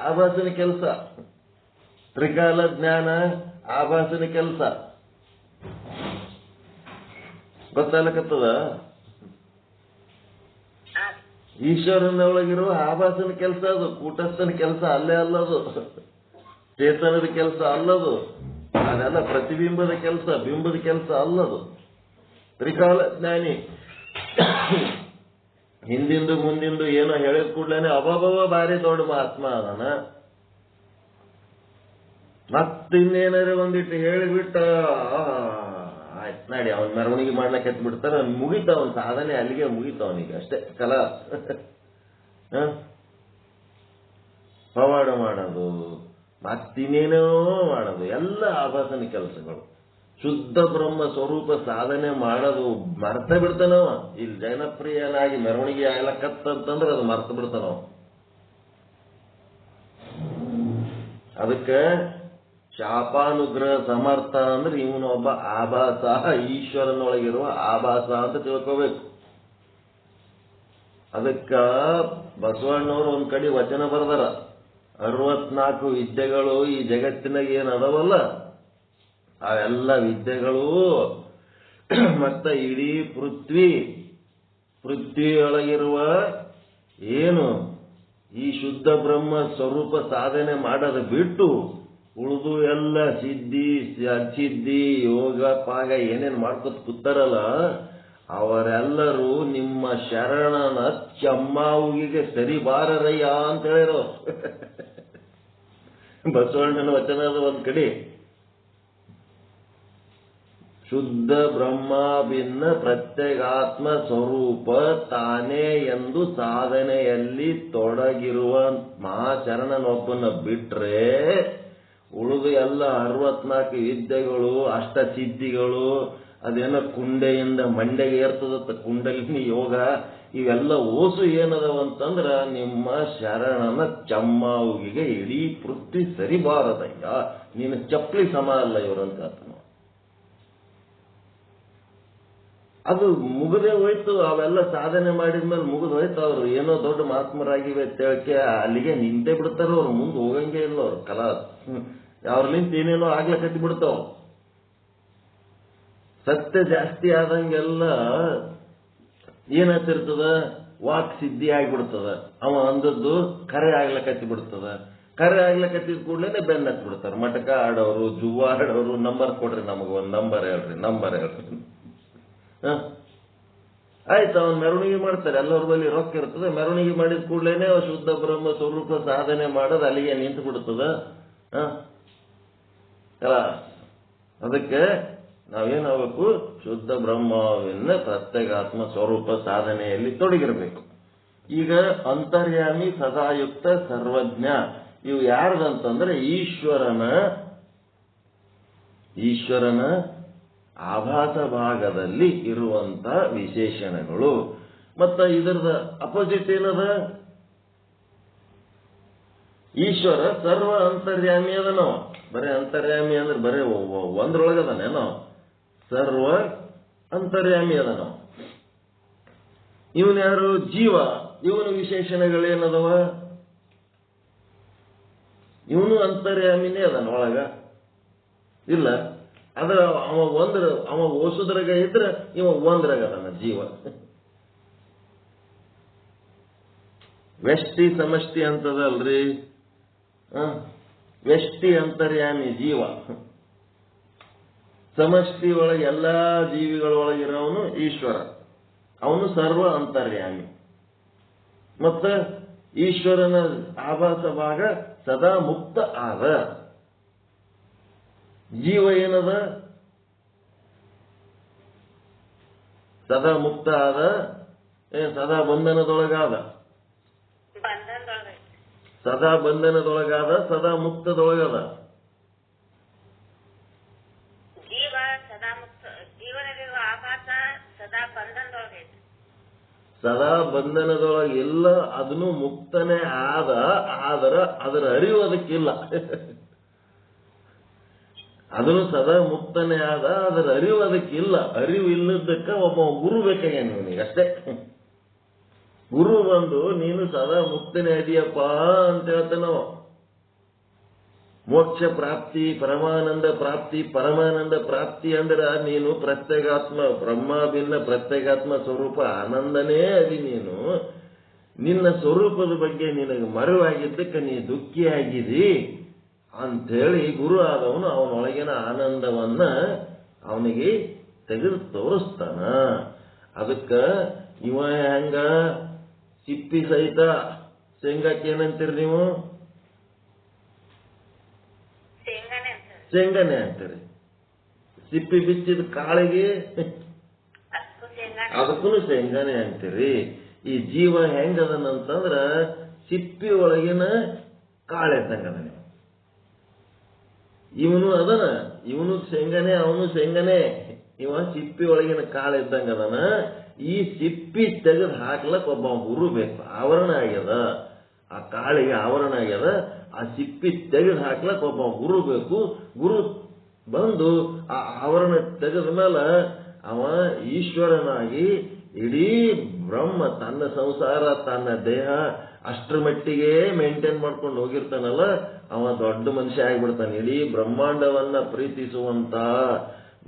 ಆಭಾಸನ ಕೆಲಸ, ತ್ರಿಕಾಲ ಜ್ಞಾನ ಆಭಾಸನ ಕೆಲಸ. ಗೊತ್ತಾಗಕತ್ತದ? ಈಶ್ವರನೊಳಗಿರುವ ಆಭಾಸನ ಕೆಲಸ ಅದು, ಕೂಟಸ್ಥನ ಕೆಲಸ ಅಲ್ಲೇ ಅಲ್ಲದು, ಚೇತನದ ಕೆಲಸ ಅಲ್ಲದು. ಅದೆಲ್ಲ ಪ್ರತಿಬಿಂಬದ ಕೆಲಸ, ಬಿಂಬದ ಕೆಲಸ ಅಲ್ಲದು. ತ್ರಿಕಾಲ ಜ್ಞಾನಿ ಹಿಂದಿಂದು ಮುಂದಿಂದು ಏನೋ ಹೇಳಿದ ಕೂಡ್ಲೇನೆ ಅಬಾಬವ ಬಾರಿ ದೊಡ್ಡ ಮಹಾತ್ಮ ಅದನ. ಮತ್ತಿನ್ನೇನಾರ ಒಂದಿಟ್ಟು ಹೇಳಿಬಿಟ್ಟ ಆಯ್ತು ನಡಿ, ಅವನ್ ಮೆರವಣಿಗೆ ಮಾಡ್ಲಕ್ಕೆ ಎತ್ ಬಿಡ್ತಾರ, ಮುಗಿತ ಅವನ್ ಸಾಧನೆ ಅಲ್ಲಿಗೆ ಮುಗಿತ ಅವನಿಗೆ ಅಷ್ಟೇ ಕಲಾ. ಪವಾಡ ಮಾಡೋದು ಮತ್ತಿನ್ನೇನೋ ಮಾಡೋದು ಎಲ್ಲ ಆಭಾಸನ ಕೆಲಸಗಳು. ಶುದ್ಧ ಬ್ರಹ್ಮ ಸ್ವರೂಪ ಸಾಧನೆ ಮಾಡೋದು ಮರ್ತ ಬಿಡ್ತಾನವ. ಇಲ್ಲಿ ಜನಪ್ರಿಯನಾಗಿ ಮೆರವಣಿಗೆ ಆಗ್ಲಕ್ಕತ್ತಂತಂದ್ರೆ ಅದು ಮರ್ತ ಬಿಡ್ತಾನವ. ಅದಕ್ಕೆ ಶಾಪಾನುಗ್ರಹ ಸಮರ್ಥ ಅಂದ್ರೆ ಇವನೊಬ್ಬ ಆಭಾಸ, ಈಶ್ವರನೊಳಗಿರುವ ಆಭಾಸ ಅಂತ ತಿಳ್ಕೋಬೇಕು. ಅದಕ್ಕ ಬಸವಣ್ಣವ್ರು ಒಂದ್ ಕಡೆ ವಚನ ಬರೆದಾರ, 64 ವಿದ್ಯೆಗಳು ಈ ಜಗತ್ತಿನಾಗ ಏನದವಲ್ಲ ಅವೆಲ್ಲ ವಿದ್ಯೆಗಳು ಮತ್ತ ಇಡೀ ಪೃಥ್ವಿಯೊಳಗಿರುವ ಏನು ಈ ಶುದ್ಧ ಬ್ರಹ್ಮ ಸ್ವರೂಪ ಸಾಧನೆ ಮಾಡೋದು ಬಿಟ್ಟು ಉಳಿದು ಎಲ್ಲ ಸಿದ್ಧಿ ಅಸಿದ್ಧಿ ಯೋಗ ಪಾಗ ಏನೇನು ಮಾಡ್ಕೊತ ಕೂತಾರಲ್ಲ ಅವರೆಲ್ಲರೂ ನಿಮ್ಮ ಶರಣನ ಚಮ್ಮಾವುಗಿಗೆ ಸರಿ ಬಾರರಯ್ಯ ಅಂತ ಹೇಳಿರೋ. ಬಸವಣ್ಣನ ವಚನದ ಒಂದ್ ಕಡೆ ಶುದ್ಧ ಬ್ರಹ್ಮ ಭಿನ್ನ ಪ್ರತ್ಯೇಗಾತ್ಮ ಸ್ವರೂಪ ತಾನೇ ಎಂದು ಸಾಧನೆಯಲ್ಲಿ ತೊಡಗಿರುವ ಮಹಾಶರಣನೊಬ್ಬನ ಬಿಟ್ರೆ ಉಳಿದು ಎಲ್ಲ 64 ವಿದ್ಯೆಗಳು ಅಷ್ಟಸಿದ್ಧಿಗಳು ಅದೇನೋ ಕುಂಡೆಯಿಂದ ಮಂಡೆಗೆ ಏರ್ತದತ್ತ ಕುಂಡಲಿನಿ ಯೋಗ ಇವೆಲ್ಲ ಓಸು ಏನದವಂತಂದ್ರ ನಿಮ್ಮ ಶರಣನ ಚಮ್ಮಾವುಗಿಗೆ ಇಡೀ ಪೃಥ್ವಿ ಸರಿಬಾರದಯ್ಯ, ನೀನು ಚಪ್ಪಲಿ ಸಮ ಅಲ್ಲ ಇವರಂತ. ಅದು ಮುಗಿದೇ ಹೋಯ್ತು. ಅವೆಲ್ಲ ಸಾಧನೆ ಮಾಡಿದ್ಮೇಲೆ ಮುಗಿದು ಹೋಯ್ತು. ಅವ್ರು ಏನೋ ದೊಡ್ಡ ಮಹಾತ್ಮರಾಗಿವೆ ಅಂತೇಳಕ್ಕೆ ಅಲ್ಲಿಗೆ ನಿಂತೇ ಬಿಡ್ತಾರ. ಅವ್ರು ಮುಂದೆ ಹೋಗಂಗೆ ಇಲ್ಲ. ಅವ್ರು ಕಲಾ ಅವ್ರಲಿಂತ ಏನೇನೋ ಆಗ್ಲಕತ್ತಿ ಬಿಡ್ತಾವ. ಸತ್ಯ ಜಾಸ್ತಿ ಆದಂಗೆಲ್ಲ ಏನಾಗ್ತಿರ್ತದ, ವಾಕ್ ಸಿದ್ಧಿ ಆಗಿಬಿಡ್ತದ. ಅವ ಅಂದದ್ದು ಕರೆ ಆಗ್ಲಕತ್ತಿ ಬಿಡ್ತದ. ಕರೆ ಆಗ್ಲಕತ್ತಿದ ಕೂಡಲೇ ಬೆನ್ನ ಹತ್ತಿ ಬಿಡ್ತಾರ. ಮಟಕ ಆಡೋರು, ಜುವ್ವ ಆಡೋರು, ನಂಬರ್ ಕೊಡ್ರಿ, ನಮಗೊಂದು ನಂಬರ್ ಹೇಳ್ರಿ. ಆಯ್ತು, ಅವನ್ ಮೆರವಣಿಗೆ ಮಾಡ್ತಾರೆ. ಎಲ್ಲರ ಬಳಿ ರೊಕ್ಕ ಇರ್ತದೆ. ಮೆರವಣಿಗೆ ಮಾಡಿದ ಕೂಡಲೇ ಶುದ್ಧ ಬ್ರಹ್ಮ ಸ್ವರೂಪ ಸಾಧನೆ ಮಾಡೋದು ಅಲ್ಲಿಗೆ ನಿಂತು ಬಿಡ್ತದ. ಅದಕ್ಕೆ ನಾವೇನಾಗಬೇಕು, ಶುದ್ಧ ಬ್ರಹ್ಮವನ್ನ ಪ್ರತ್ಯೇಗಾತ್ಮ ಸ್ವರೂಪ ಸಾಧನೆಯಲ್ಲಿ ತೊಡಗಿರಬೇಕು. ಈಗ ಅಂತರ್ಯಾಮಿ, ಸದಾಯುಕ್ತ, ಸರ್ವಜ್ಞ ಇವು ಯಾರ್ದಂತಂದ್ರೆ ಈಶ್ವರನ ಆಭಾಸ ಭಾಗದಲ್ಲಿ ಇರುವಂತ ವಿಶೇಷಣಗಳು. ಮತ್ತ ಇದರದ ಅಪೋಸಿಟ್ ಏನದ? ಈಶ್ವರ ಸರ್ವ ಅಂತರ್ಯಾಮಿ ಅದನೋ. ಬರೇ ಅಂತರ್ಯಾಮಿ ಅಂದ್ರೆ ಬರೇ ಒಂದ್ರೊಳಗದನೇನೋ, ಸರ್ವ ಅಂತರ್ಯಾಮಿ ಅದನೋ. ಇವನ್ ಯಾರು? ಜೀವ. ಇವನ ವಿಶೇಷಣಗಳೇನದವ? ಇವನು ಅಂತರ್ಯಾಮಿನೇ ಅದನ ಒಳಗ ಇಲ್ಲ. ಅದ್ರ ಅವ ಓಸುದ್ರಾಗ ಇದ್ರ ಇವ ಒಂದ್ರಾಗ ಅದನ ಜೀವ. ವ್ಯಷ್ಟಿ ಸಮಷ್ಟಿ ಅಂತದಲ್ರಿ. ವ್ಯಷ್ಟಿ ಅಂತರ್ಯಾಮಿ ಜೀವ. ಸಮಷ್ಟಿ ಒಳಗೆ ಎಲ್ಲಾ ಜೀವಿಗಳೊಳಗಿರೋವನು ಈಶ್ವರ. ಅವನು ಸರ್ವ ಅಂತರ್ಯಾಮಿ. ಮತ್ತ ಈಶ್ವರನ ಆಭಾಸ ಭಾಗ ಸದಾ ಮುಕ್ತ ಆದ. ಜೀವ ಏನದ? ಸದಾ ಮುಕ್ತ ಆದ. ಸದಾ ಬಂಧನದೊಳಗಾದ. ಸದಾ ಬಂಧನದೊಳಗಾದ, ಸದಾ ಮುಕ್ತದೊಳಗದ. ಸದಾ ಬಂಧನದೊಳಗಿಲ್ಲ, ಅದನ್ನು ಮುಕ್ತನೇ ಆದ. ಅದರ ಅರಿವು ಅದಕ್ಕಿಲ್ಲ. ಅದನ್ನು ಸದಾ ಮುಕ್ತನೇ ಆದ, ಅದರ ಅರಿವು ಅದಕ್ಕಿಲ್ಲ. ಅರಿವು ಇಲ್ಲದಕ್ಕ ಒಬ್ಬ ಗುರು ಬೇಕಾಗೇನು ಇವನಿಗೆ ಅಷ್ಟೇ. ಗುರು ಬಂದು ನೀನು ಸದಾ ಮುಕ್ತನೇ ಅದೀಯಪ್ಪ ಅಂತ ಹೇಳ್ತಾನೋ. ಮೋಕ್ಷ ಪ್ರಾಪ್ತಿ, ಪರಮಾನಂದ ಪ್ರಾಪ್ತಿ. ಪರಮಾನಂದ ಪ್ರಾಪ್ತಿ ಅಂದ್ರ ನೀನು ಪ್ರತ್ಯೇಗಾತ್ಮ ಬ್ರಹ್ಮ ಭಿನ್ನ ಪ್ರತ್ಯೇಗಾತ್ಮ ಸ್ವರೂಪ ಆನಂದನೇ ಅದಿ. ನೀನು ನಿನ್ನ ಸ್ವರೂಪದ ಬಗ್ಗೆ ನಿನಗೆ ಮರೆವಾಗಿದ್ದಕ್ಕೆ ನೀ ದುಃಖಿಯಾಗಿದಿ ಅಂಥೇಳಿ ಗುರು ಆದವನು ಅವನೊಳಗಿನ ಆನಂದವನ್ನ ಅವನಿಗೆ ತೆಗೆದು ತೋರಿಸ್ತಾನ. ಅದಕ್ಕ ಇವ ಹೆಂಗ ಸಿಪ್ಪಿ ಸಹಿತ ಶೇಂಗಾಕ್ಕೆ ಏನಂತೀರಿ ನೀವು? ಶೇಂಗಾನೆ ಅಂತೀರಿ. ಸಿಪ್ಪಿ ಬಿಚ್ಚಿದ ಕಾಳಿಗೆ ಅದಕ್ಕೂ ಶೇಂಗಾನೆ ಅಂತೀರಿ. ಈ ಜೀವ ಹೆಂಗದನಂತಂದ್ರ ಸಿಪ್ಪಿ ಒಳಗಿನ ಕಾಳೆದ್ದಂಗದನೆ. ಇವನು ಅದನ, ಇವನು ಶೇಂಗಾನೆ, ಅವನು ಶೇಂಗಾನೆ. ಇವ ಸಿಪ್ಪಿ ಒಳಗಿನ ಕಾಳಿದ್ದಂಗದನ. ಈ ಸಿಪ್ಪಿ ತೆಗೆದು ಹಾಕ್ಲಕ್ ಒಬ್ಬ ಗುರು ಬೇಕು. ಆವರಣ ಆಗ್ಯದ, ಆ ಕಾಳಿಗೆ ಆವರಣ ಆಗ್ಯದ. ಆ ಸಿಪ್ಪಿ ತೆಗೆದು ಹಾಕ್ಲಕ್ ಒಬ್ಬ ಗುರು ಬೇಕು. ಗುರು ಬಂದು ಆ ಆವರಣ ತೆಗೆದ ಮೇಲೆ ಅವ ಈಶ್ವರನಾಗಿ ಇಡೀ ಬ್ರಹ್ಮ ತನ್ನ ಸಂಸಾರ, ತನ್ನ ದೇಹ ಅಷ್ಟರ ಮಟ್ಟಿಗೆ ಮೇಂಟೈನ್ ಮಾಡ್ಕೊಂಡು ಹೋಗಿರ್ತಾನಲ್ಲ, ಅವ ದೊಡ್ಡ ಮನುಷ್ಯ ಆಗಿಬಿಡ್ತಾನೆ. ಇಡೀ ಬ್ರಹ್ಮಾಂಡವನ್ನ ಪ್ರೀತಿಸುವಂತ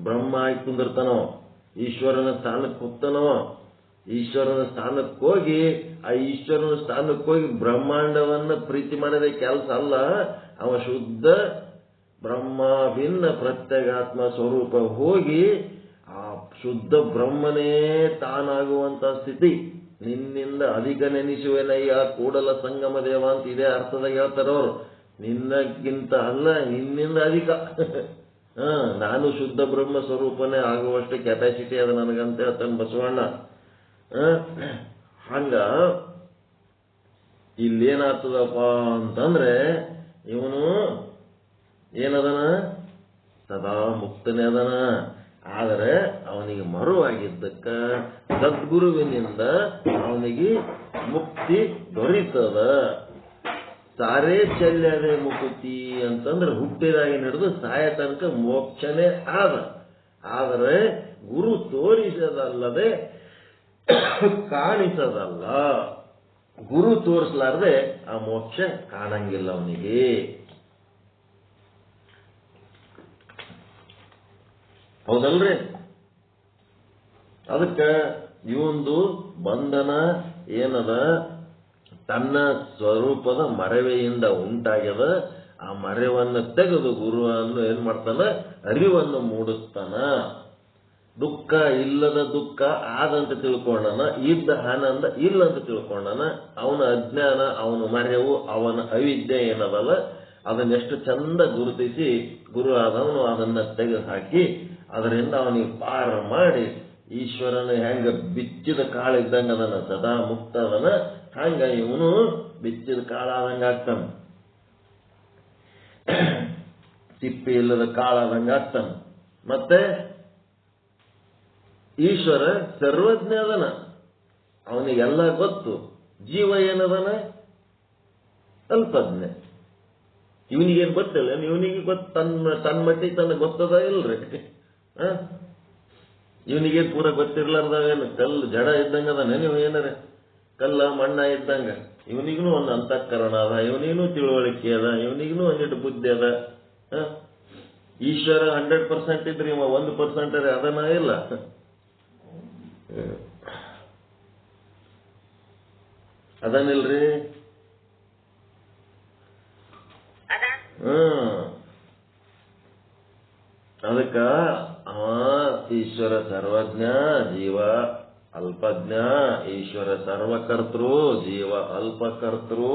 ಬ್ರಹ್ಮ ಆಗಿ ಕುಂದಿರ್ತಾನೋ. ಈಶ್ವರನ ಸ್ಥಾನಕ್ಕೆ ಹೋಗ್ತಾನೋ. ಈಶ್ವರನ ಸ್ಥಾನಕ್ಕೆ ಹೋಗಿ ಆ ಈಶ್ವರನ ಸ್ಥಾನಕ್ಕೆ ಹೋಗಿ ಬ್ರಹ್ಮಾಂಡವನ್ನ ಪ್ರೀತಿ ಮಾಡದೆ ಕೆಲಸ ಅಲ್ಲ. ಅವ ಶುದ್ಧ ಬ್ರಹ್ಮ ಭಿನ್ನ ಪ್ರತ್ಯೇಗಾತ್ಮ ಸ್ವರೂಪ ಹೋಗಿ ಆ ಶುದ್ಧ ಬ್ರಹ್ಮನೇ ತಾನಾಗುವಂತ ಸ್ಥಿತಿ. ನಿನ್ನಿಂದ ಅಧಿಕ ನೆನೆಸುವೆನಯ್ಯ ಕೂಡಲ ಸಂಗಮ ದೇವ ಅಂತ ಇದೇ ಅರ್ಥದಾಗ ಹೇಳ್ತಾರವ್ರು. ನಿನ್ನಕ್ಕಿಂತ ಅಲ್ಲ, ನಿನ್ನಿಂದ ಅಧಿಕ. ನಾನು ಶುದ್ಧ ಬ್ರಹ್ಮ ಸ್ವರೂಪನೇ ಆಗುವಷ್ಟು ಕೆಪಾಸಿಟಿ ಅದ ನನಗಂತ ಹೇಳ್ತಾನೆ ಬಸವಣ್ಣ. ಹಂಗ ಇಲ್ಲೇನಾಗ್ತದಪ್ಪ ಅಂತಂದ್ರೆ ಇವನು ಏನದನ? ಸದಾ ಮುಕ್ತನೇ ಅದನ. ಆದರೆ ಅವನಿಗೆ ಮರುವಾಗಿದ್ದಕ್ಕ ಸದ್ಗುರುವಿನಿಂದ ಅವನಿಗೆ ಮುಕ್ತಿ ದೊರೀತದ. ಸಾರೇ ಚೆಲ್ಲದೆ ಮುಕುತಿ ಅಂತಂದ್ರೆ ಹುಟ್ಟಿದಾಗಿ ನಡೆದು ಸಾಯ ತನಕ ಮೋಕ್ಷನೇ ಆದ. ಆದರೆ ಗುರು ತೋರಿಸದಲ್ಲದೆ ಕಾಣಿಸದಲ್ಲ. ಗುರು ತೋರಿಸಲಾರದೆ ಆ ಮೋಕ್ಷ ಕಾಣಂಗಿಲ್ಲ ಅವನಿಗೆ. ಹೌದಲ್ರಿ? ಅದಕ್ಕೆ ಇವಂದು ಬಂಧನ ಏನದ ತನ್ನ ಸ್ವರೂಪದ ಮರೆವೆಯಿಂದ ಉಂಟಾಗ್ಯದ. ಆ ಮರೆವನ್ನು ತೆಗೆದು ಗುರುವನ್ನು ಏನ್ ಮಾಡ್ತಾನ, ಅರಿವನ್ನು ಮೂಡಿಸ್ತಾನ. ದುಃಖ ಇಲ್ಲದ ದುಃಖ ಆದಂತ ತಿಳ್ಕೊಂಡನ, ಇದ್ದ ಆನಂದ ಇಲ್ಲ ಅಂತ ತಿಳ್ಕೊಂಡನ. ಅವನ ಅಜ್ಞಾನ, ಅವನ ಮರೆವು, ಅವನ ಅವಿದ್ಯೆ ಏನದಲ್ಲ ಅದನ್ನೆಷ್ಟು ಚಂದ ಗುರುತಿಸಿ ಗುರು ಆದವನು ಅದನ್ನ ತೆಗೆದು ಹಾಕಿ ಅದರಿಂದ ಅವನಿಗೆ ಪಾರ ಮಾಡಿ ಈಶ್ವರನ ಹೆಂಗ ಬಿಚ್ಚಿದ ಕಾಳಿದ್ದಂಗ ಅದನ್ನ ಸದಾ ಮುಕ್ತ ಅದನ, ಹಂಗ ಇವನು ಬಿಚ್ಚಿದ ಕಾಳಾದಂಗ ಆಗ್ತಾನ, ತಿಪ್ಪಿ ಇಲ್ಲದ ಕಾಳಾದಂಗ ಆಗ್ತಾನ. ಮತ್ತೆ ಈಶ್ವರ ಸರ್ವಜ್ಞ ಅದನ, ಅವನಿಗೆಲ್ಲ ಗೊತ್ತು. ಜೀವ ಏನದನ ಅಲ್ಪಜ್ಞ. ಇವನಿಗೇನು ಗೊತ್ತಿಲ್ಲ, ಇವನಿಗೆ ಗೊತ್ತ, ತನ್ನ ಮಟ್ಟಿಗೆ ತನ್ನ ಗೊತ್ತದ ಇಲ್ರಿ. ಇವನಿಗೇನು ಪೂರ ಗೊತ್ತಿರ್ಲಾರ್ದಾಗೇನು ಕಲ್ಲು ಜಡ ಇದ್ದಂಗ ಅದಾನೆ. ನೀವು ಏನಾರ ಕಲ್ಲ ಮಣ್ಣ ಇದ್ದಂಗ ಇವನಿಗೂ ಒಂದು ಅಂತಃಕರಣ ಅದ, ಇವನಿಗೂ ತಿಳುವಳಿಕೆ ಅದ, ಇವನಿಗೂ ಒಂದಿಟ್ಟು ಬುದ್ಧಿ ಅದ. ಈಶ್ವರ 100% ಇದ್ರಿ, 1% ಅದನ್ನ ಇಲ್ಲ. ಅದನ್ನಿಲ್ರಿ. ಅದಕ್ಕ ಅವ ಈಶ್ವರ ಸರ್ವಜ್ಞ, ಜೀವ ಅಲ್ಪಜ್ಞ. ಈಶ್ವರ ಸರ್ವಕರ್ತೃ, ಜೀವ ಅಲ್ಪಕರ್ತೃ.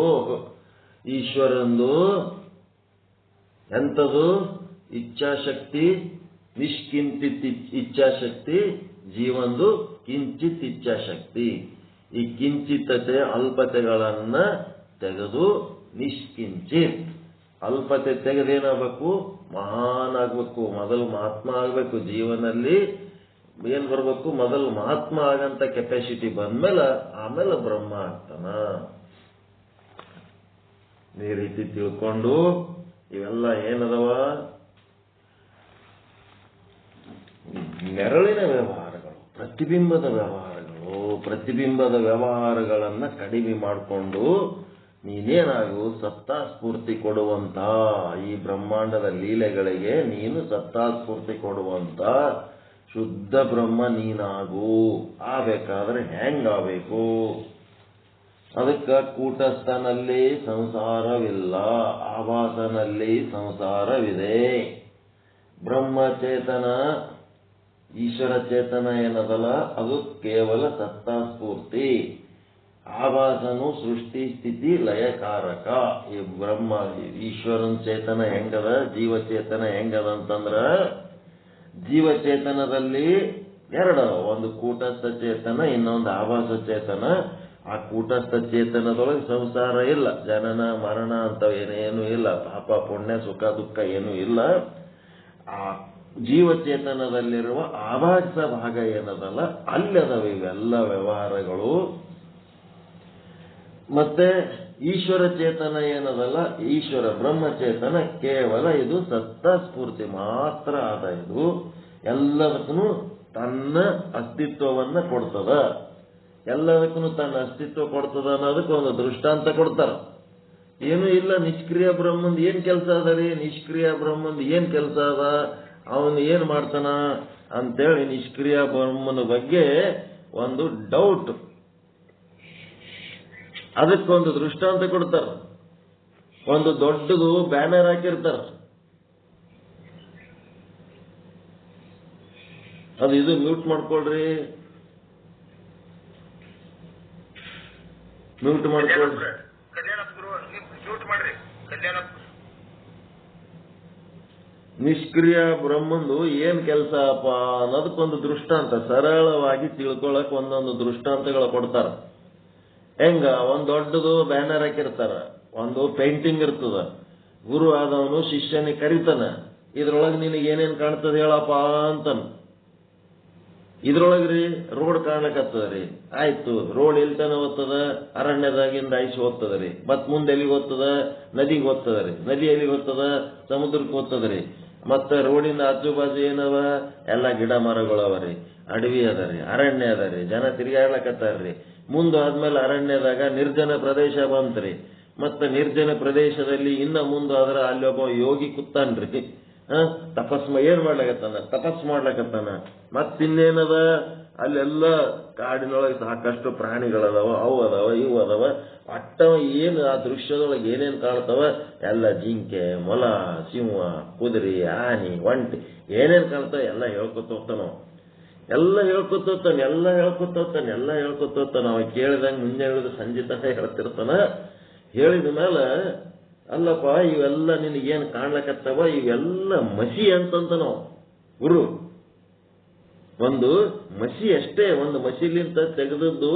ಈಶ್ವರಂದು ಎಂಥದು ಇಚ್ಛಾಶಕ್ತಿ, ನಿಷ್ಕಿಂಚಿತ್ ಇಚ್ಛಾಶಕ್ತಿ. ಜೀವಂದು ಕಿಂಚಿತ್ ಇಚ್ಛಾಶಕ್ತಿ. ಈ ಕಿಂಚಿತತೆ ಅಲ್ಪತೆಗಳನ್ನ ತೆಗೆದು ನಿಷ್ಕಿಂಚಿತ್, ಅಲ್ಪತೆ ತೆಗೆದೇನಾಗಬೇಕು, ಮಹಾನ್ ಆಗ್ಬೇಕು. ಮೊದಲು ಮಹಾತ್ಮ ಆಗ್ಬೇಕು. ಜೀವನಲ್ಲಿ ಏನ್ ಬರ್ಬೇಕು, ಮೊದಲು ಮಹಾತ್ಮ ಆಗಂತ ಕೆಪಾಸಿಟಿ ಬಂದ್ಮೇಲೆ ಆಮೇಲೆ ಬ್ರಹ್ಮ ಆಗ್ತಾನ. ಈ ರೀತಿ ತಿಳ್ಕೊಂಡು ಇವೆಲ್ಲ ಏನದವ, ನೆರಳಿನ ವ್ಯವಹಾರಗಳು, ಪ್ರತಿಬಿಂಬದ ವ್ಯವಹಾರಗಳು. ಪ್ರತಿಬಿಂಬದ ವ್ಯವಹಾರಗಳನ್ನ ಕಡಿಮೆ ಮಾಡಿಕೊಂಡು ನೀನೇನಾಗು ಸತ್ತಾಸ್ಫೂರ್ತಿ ಕೊಡುವಂತ ಈ ಬ್ರಹ್ಮಾಂಡದ ಲೀಲೆಗಳಿಗೆ ನೀನು ಸತ್ತಾಸ್ಫೂರ್ತಿ ಕೊಡುವಂತ ಶುದ್ಧ ಬ್ರಹ್ಮ ನೀನಾಗು. ಆಗಬೇಕಾದ್ರೆ ಹೆಂಗಾಗಬೇಕು? ಅದಕ್ಕೆ ಕೂಟಸ್ಥನಲ್ಲಿ ಸಂಸಾರವಿಲ್ಲ, ಆಭಾಸನಲ್ಲಿ ಸಂಸಾರವಿದೆ. ಬ್ರಹ್ಮಚೇತನ ಈಶ್ವರ ಚೇತನ ಏನದಲ್ಲ ಅದು ಕೇವಲ ಸತ್ತಾಸ್ಫೂರ್ತಿ. ಆಭಾಸನು ಸೃಷ್ಟಿ ಸ್ಥಿತಿ ಲಯಕಾರಕ. ಈ ಬ್ರಹ್ಮ ಈಶ್ವರನ ಚೇತನ ಹೆಂಗದ, ಜೀವಚೇತನ ಹೆಂಗದ ಅಂತಂದ್ರ, ಜೀವಚೇತನದಲ್ಲಿ ಎರಡವ, ಒಂದು ಕೂಟಸ್ಥ ಚೇತನ, ಇನ್ನೊಂದು ಆಭಾಸ ಚೇತನ. ಆ ಕೂಟಸ್ಥ ಚೇತನದೊಳಗೆ ಸಂಸಾರ ಇಲ್ಲ, ಜನನ ಮರಣ ಅಂತ ಏನೇನು ಇಲ್ಲ, ಪಾಪ ಪುಣ್ಯ ಸುಖ ದುಃಖ ಏನೂ ಇಲ್ಲ. ಆ ಜೀವಚೇತನದಲ್ಲಿರುವ ಆಭಾಸ ಭಾಗ ಏನದಲ್ಲ ಅಲ್ಲಿ ಅದಾವ ಇವೆಲ್ಲ ವ್ಯವಹಾರಗಳು. ಮತ್ತೆ ಈಶ್ವರ ಚೇತನ ಏನದಲ್ಲ, ಈಶ್ವರ ಬ್ರಹ್ಮಚೇತನ ಕೇವಲ ಇದು ಸತ್ತಾಸ್ಫೂರ್ತಿ ಮಾತ್ರ ಆದ. ಇದು ಎಲ್ಲದಕ್ಕೂ ತನ್ನ ಅಸ್ತಿತ್ವವನ್ನ ಕೊಡ್ತದ. ಎಲ್ಲದಕ್ಕೂ ತನ್ನ ಅಸ್ತಿತ್ವ ಕೊಡ್ತದ ಅನ್ನೋದಕ್ಕೆ ಒಂದು ದೃಷ್ಟಾಂತ ಕೊಡ್ತಾರ. ಏನೂ ಇಲ್ಲ, ನಿಷ್ಕ್ರಿಯ ಬ್ರಹ್ಮಂದ್ ಏನ್ ಕೆಲಸ ಅದ ರೀ, ನಿಷ್ಕ್ರಿಯ ಬ್ರಹ್ಮಂದ್ ಏನ್ ಕೆಲಸ ಅದ, ಅವನು ಏನ್ ಮಾಡ್ತಾನ ಅಂತೇಳಿ ನಿಷ್ಕ್ರಿಯ ಬ್ರಹ್ಮನ ಬಗ್ಗೆ ಒಂದು ಡೌಟ್, ಅದಕ್ಕೊಂದು ದೃಷ್ಟಾಂತ ಕೊಡ್ತಾರ. ಒಂದು ದೊಡ್ಡದು ಬ್ಯಾನರ್ ಹಾಕಿರ್ತಾರ, ಅದು ಇದು ಮ್ಯೂಟ್ ಮಾಡ್ಕೊಳ್ರಿ, ಮ್ಯೂಟ್ ಮಾಡ್ಕೊಳ್ರಿ. ನಿಷ್ಕ್ರಿಯ ಬ್ರಹ್ಮಂದು ಏನ್ ಕೆಲಸ ಅಪ್ಪ ಅನ್ನೋದಕ್ಕೊಂದು ದೃಷ್ಟಾಂತ, ಸರಳವಾಗಿ ತಿಳ್ಕೊಳಕ್ ಒಂದೊಂದು ದೃಷ್ಟಾಂತಗಳು ಕೊಡ್ತಾರ. ಹೆಂಗ, ಒಂದ್ ದೊಡ್ಡದು ಬ್ಯಾನರ್ ಹಾಕಿರ್ತಾರ, ಒಂದು ಪೇಂಟಿಂಗ್ ಇರ್ತದ, ಗುರು ಆದವನು ಶಿಷ್ಯನಿಗೆ ಕರಿತಾನ, ಇದ್ರೊಳಗೆ ನಿನಗೆ ಏನೇನ್ ಕಾಣ್ತದ ಹೇಳಪ್ಪ ಅಂತಾನ. ಇದ್ರೊಳಗ್ರಿ ರೋಡ್ ಕಾಣ್ಲಕತ್ತದ್ರಿ, ಆಯ್ತು ರೋಡ್ ಎಲ್ತಾನ ಓದ್ತದ, ಅರಣ್ಯದಾಗಿಂದ ಐಸ್ ಓದ್ತದ್ರಿ, ಮತ್ ಮುಂದೆ ಎಲ್ಲಿಗೆ ಓದ್ತದ, ನದಿಗೆ ಓದ್ತದ್ರಿ, ನದಿ ಎಲ್ಲಿಗೆ ಓದ್ತದ, ಸಮುದ್ರಕ್ಕೆ ಓದ್ತದ್ರಿ. ಮತ್ತೆ ರೋಡಿನ ಆಜು ಬಾಜು ಏನವ ಎಲ್ಲ ಗಿಡ ಮರಗಳವರಿ, ಅಡವಿ ಅದರಿ, ಅರಣ್ಯ ಅದರಿ, ಜನ ತಿರುಗಾಡ್ಲಕತ್ತಾರ್ರಿ. ಮುಂದಾದ್ಮೇಲೆ ಅರಣ್ಯದಾಗ ನಿರ್ಜನ ಪ್ರದೇಶ ಬಂತ್ರಿ. ಮತ್ತೆ ನಿರ್ಜನ ಪ್ರದೇಶದಲ್ಲಿ ಇನ್ನ ಮುಂದಾದ್ರ ಅಲ್ಲಿ ಒಬ್ಬ ಯೋಗಿ ಕೂತಾನ್ರಿ. ಏನ್ ಮಾಡ್ಲಕತ್ತಾನ? ತಪಸ್ ಮಾಡ್ಲಕತ್ತಾನ. ಮತ್ತಿನ್ನೇನದ ಅಲ್ಲೆಲ್ಲ ಕಾಡಿನೊಳಗೆ ಸಾಕಷ್ಟು ಪ್ರಾಣಿಗಳದಾವ, ಅವು ಅದಾವ, ಇವು ಅದಾವ. ಒಟ್ಟ ಏನು ಆ ದೃಶ್ಯದೊಳಗೆ ಏನೇನ್ ಕಾಣ್ತಾವ ಎಲ್ಲ ಜಿಂಕೆ, ಮೊಲ, ಸಿಂಹ, ಕುದುರೆ, ಆನೆ, ಒಂಟಿ ಏನೇನ್ ಕಾಣ್ತಾವ ಎಲ್ಲ ಹೇಳ್ಕೊತ ಹೋಗ್ತಾನ. ಎಲ್ಲ ಹೇಳ್ಕೊತ ಹೋಗ್ತಾನ. ಅವ ಕೇಳಿದಂಗ ಮುಂಜಾನೆ ಹೇಳಿದ ಸಂಜೆ ತನಕ ಹೇಳ್ತಿರ್ತಾನ. ಹೇಳಿದ ಮೇಲೆ ಅಲ್ಲಪ್ಪ ಇವೆಲ್ಲ ನಿನಗೇನು ಕಾಣ್ಲಕತ್ತವ ಇವೆಲ್ಲ ಮಸಿ ಅಂತಂತ ನಾವು ಗುರು. ಒಂದು ಮಸಿ ಅಷ್ಟೇ, ಒಂದು ಮಸಿಲಿಂತ ತೆಗೆದದ್ದು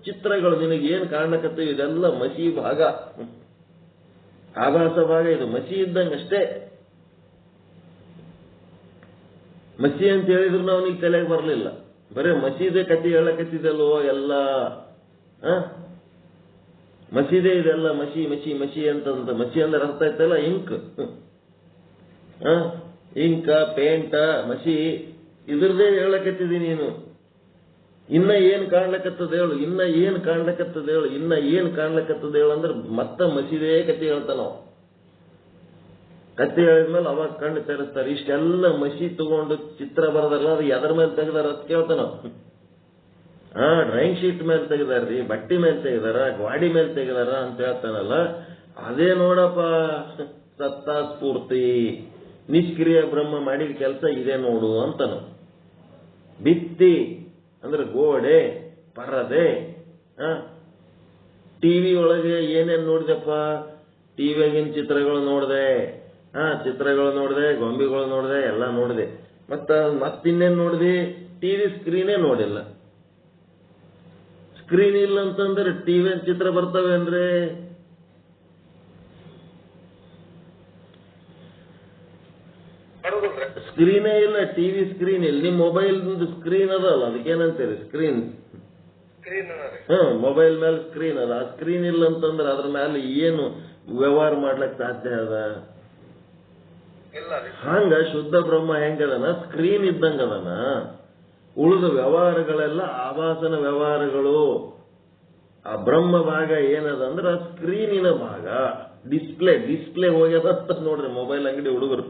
ಚಿತ್ರಗಳು ನಿನಗೇನು ಕಾಣ್ಲಕತ್ತವ ಇದೆಲ್ಲ ಮಸಿ ಭಾಗ, ಆಭಾಸ ಭಾಗ. ಇದು ಮಸಿ ಇದ್ದಂಗಷ್ಟೇ. ಮಸಿ ಅಂತ ಹೇಳಿದ್ರು ಅವನಿಗೆ ತಲೆಗೆ ಬರಲಿಲ್ಲ. ಬರೀ ಮಸೀದೆ ಕತೆ ಹೇಳಕತ್ತಿದಲ್ವೋ ಎಲ್ಲ. ಮಸೀದೆ ಇದೆಲ್ಲ ಮಸಿ ಮಸಿ ಮಸಿ ಅಂತಂದ. ಮಸಿ ಅಂದ್ರೆ ಅರ್ಥ ಆಯ್ತಲ್ಲ ಇಂಕ್, ಇಂಕ, ಪೇಂಟ, ಮಸಿ ಇದ್ರದೇ ಹೇಳಕತ್ತಿದಿ ನೀನು. ಇನ್ನ ಏನ್ ಕಾಣ್ಲಕತ್ತದ ಹೇಳು, ಇನ್ನ ಏನ್ ಕಾಣ್ಲಕತ್ತದ ಹೇಳು ಅಂದ್ರೆ ಮತ್ತೆ ಮಸೀದೇ ಕತೆ ಹೇಳ್ತಾನ. ಕತೆ ಹೇಳಿದ್ಮೇಲೆ ಅವಾಗ ಕಣ್ಣು ತೆರೆಸ್ತಾರೆ. ಇಷ್ಟೆಲ್ಲ ಮಸಿ ತಗೊಂಡು ಚಿತ್ರ ಬರದಲ್ಲ, ಅದು ಎದರ ಮೇಲೆ ತೆಗೆದಾರ ಅಂತ ಕೇಳ್ತಾನ. ಡ್ರಾಯಿಂಗ್ ಶೀಟ್ ಮೇಲೆ ತೆಗೆದಾರ್ರಿ, ಬಟ್ಟಿ ಮೇಲೆ ತೆಗೆದಾರ, ಗಾಡಿ ಮೇಲೆ ತೆಗೆದಾರ ಅಂತ ಹೇಳ್ತಾನಲ್ಲ. ಅದೇ ನೋಡಪ್ಪ ಸತ್ತ ಸ್ಫೂರ್ತಿ, ನಿಷ್ಕ್ರಿಯ ಬ್ರಹ್ಮ ಮಾಡಿದ ಕೆಲಸ ಇದೆ ನೋಡು ಅಂತನ. ಭಿತ್ತಿ ಅಂದ್ರೆ ಗೋಡೆ, ಪರದೆ. ಟಿವಿ ಒಳಗೆ ಏನೇನ್ ನೋಡಿದೆಪ್ಪ? ಟಿವಿಯಾಗಿನ ಚಿತ್ರಗಳು ನೋಡಿದೆ, ಗೊಂಬೆಗಳು ನೋಡಿದೆ, ಎಲ್ಲ ನೋಡಿದೆ. ಮತ್ತಿನ್ನೇನ್ ನೋಡಿದೆ? ಟಿವಿ ಸ್ಕ್ರೀನೇ ನೋಡಿಲ್ಲ. ಸ್ಕ್ರೀನ್ ಇಲ್ಲ ಅಂತಂದ್ರೆ ಟಿವಿ ಚಿತ್ರ ಬರ್ತವೇನ್ರಿ? ಸ್ಕ್ರೀನೇ ಇಲ್ಲ, ಟಿವಿ ಸ್ಕ್ರೀನ್ ಇಲ್ಲ. ನಿಮ್ ಮೊಬೈಲ್ ಸ್ಕ್ರೀನ್ ಅದಲ್ಲ, ಅದಕ್ಕೇನಂತೀರಿ? ಸ್ಕ್ರೀನ್. ಮೊಬೈಲ್ ಮೇಲೆ ಸ್ಕ್ರೀನ್ ಅದ. ಆ ಸ್ಕ್ರೀನ್ ಇಲ್ಲ ಅಂತಂದ್ರೆ ಅದ್ರ ಮೇಲೆ ಏನು ವ್ಯವಹಾರ ಮಾಡ್ಲಕ್ ಸಾಧ್ಯ ಅದ? ಹಂಗ ಶುದ್ಧ ಬ್ರಹ್ಮ ಹೆಂಗದನ? ಸ್ಕ್ರೀನ್ ಇದ್ದಂಗದನ. ಉಳಿದ ವ್ಯವಹಾರಗಳೆಲ್ಲ ಆಭಾಸನ ವ್ಯವಹಾರಗಳು. ಆ ಬ್ರಹ್ಮ ಭಾಗ ಏನದ ಅಂದ್ರೆ ಸ್ಕ್ರೀನಿನ ಭಾಗ, ಡಿಸ್ಪ್ಲೇ ಹೋಗ್ಯದ ಅಂತ ನೋಡ್ರಿ. ಮೊಬೈಲ್ ಅಂಗಡಿ ಹುಡುಗರು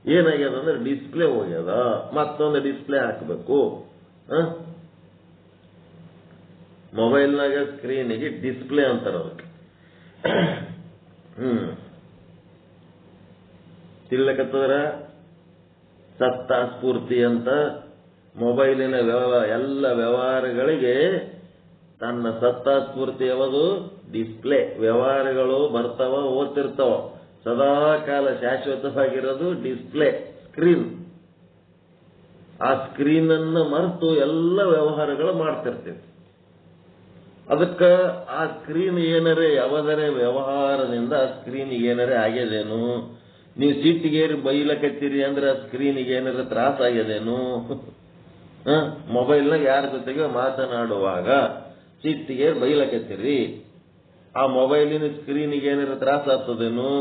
ಏನಾಗ್ಯದ ಅಂದ್ರೆ ಡಿಸ್ಪ್ಲೇ ಹೋಗ್ಯದ, ಮತ್ತೊಂದು ಡಿಸ್ಪ್ಲೇ ಹಾಕಬೇಕು. ಮೊಬೈಲ್ನಾಗ ಸ್ಕ್ರೀನಿಗೆ ಡಿಸ್ಪ್ಲೇ ಅಂತಾರ ಅದಕ್ಕೆ. ತಿಳ್ಲಕತ್ತದ್ರ ಸತ್ತ ಸ್ಫೂರ್ತಿ ಅಂತ ಮೊಬೈಲಿನ ಎಲ್ಲ ವ್ಯವಹಾರಗಳಿಗೆ ತನ್ನ ಸತ್ತ ಸ್ಫೂರ್ತಿ ಯಾವುದು? ಡಿಸ್ಪ್ಲೇ. ವ್ಯವಹಾರಗಳು ಬರ್ತಾವ, ಓದ್ತಿರ್ತಾವ. ಸದಾ ಕಾಲ ಶಾಶ್ವತವಾಗಿರೋದು ಡಿಸ್ಪ್ಲೇ, ಸ್ಕ್ರೀನ್. ಆ ಸ್ಕ್ರೀನ್ ಅನ್ನು ಮರೆತು ಎಲ್ಲ ವ್ಯವಹಾರಗಳು ಮಾಡ್ತಿರ್ತೀವಿ. ಅದಕ್ಕ ಆ ಸ್ಕ್ರೀನ್ ಏನರೇ ಯಾವದರೆ ವ್ಯವಹಾರದಿಂದ ಆ ಸ್ಕ್ರೀನ್ ಏನರೇ ಆಗ್ಯದೇನು? ನೀವು ಸಿಟ್ಟಿಗೇರಿ ಬೈಲಕತ್ತೀರಿ ಅಂದ್ರೆ ಆ ಸ್ಕ್ರೀನಿಗೆ ಏನಾರ ತ್ರಾಸ ಆಗ್ಯದೇನು? ಮೊಬೈಲ್ನಾಗ ಯಾರ ಜೊತೆಗೆ ಮಾತನಾಡುವಾಗ ಸಿಟ್ಟಿಗೇರಿ ಬೈಲಕತ್ತೀರಿ, ಆ ಮೊಬೈಲಿನ ಸ್ಕ್ರೀನಿಗೆ ಏನಾರ ತ್ರಾಸ ಆಗ್ತದೇನು?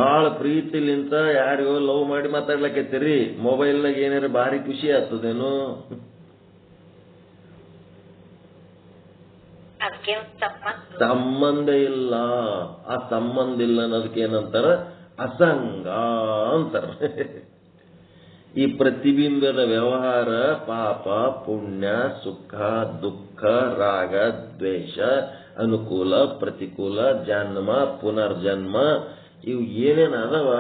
ಬಹಳ ಪ್ರೀತಿಲಿಂತ ಯಾರಿಗೋ ಲವ್ ಮಾಡಿ ಮಾತಾಡ್ಲಕತ್ತೀರಿ, ಮೊಬೈಲ್ನಾಗ ಏನಾರ ಭಾರಿ ಖುಷಿ ಆಗ್ತದೇನು? ಸಂಬಂಧ ಇಲ್ಲ. ಆ ಸಂಬಂಧ ಇಲ್ಲ ಅನ್ನೋದಕ್ಕೆ ಏನಂತಾರ? ಅಸಂಗ ಅಂತಾರ. ಈ ಪ್ರತಿಬಿಂಬದ ವ್ಯವಹಾರ ಪಾಪ, ಪುಣ್ಯ, ಸುಖ, ದುಃಖ, ರಾಗ, ದ್ವೇಷ, ಅನುಕೂಲ, ಪ್ರತಿಕೂಲ, ಜನ್ಮ, ಪುನರ್ಜನ್ಮ, ಇವು ಏನೇನ್ ಅದಾವ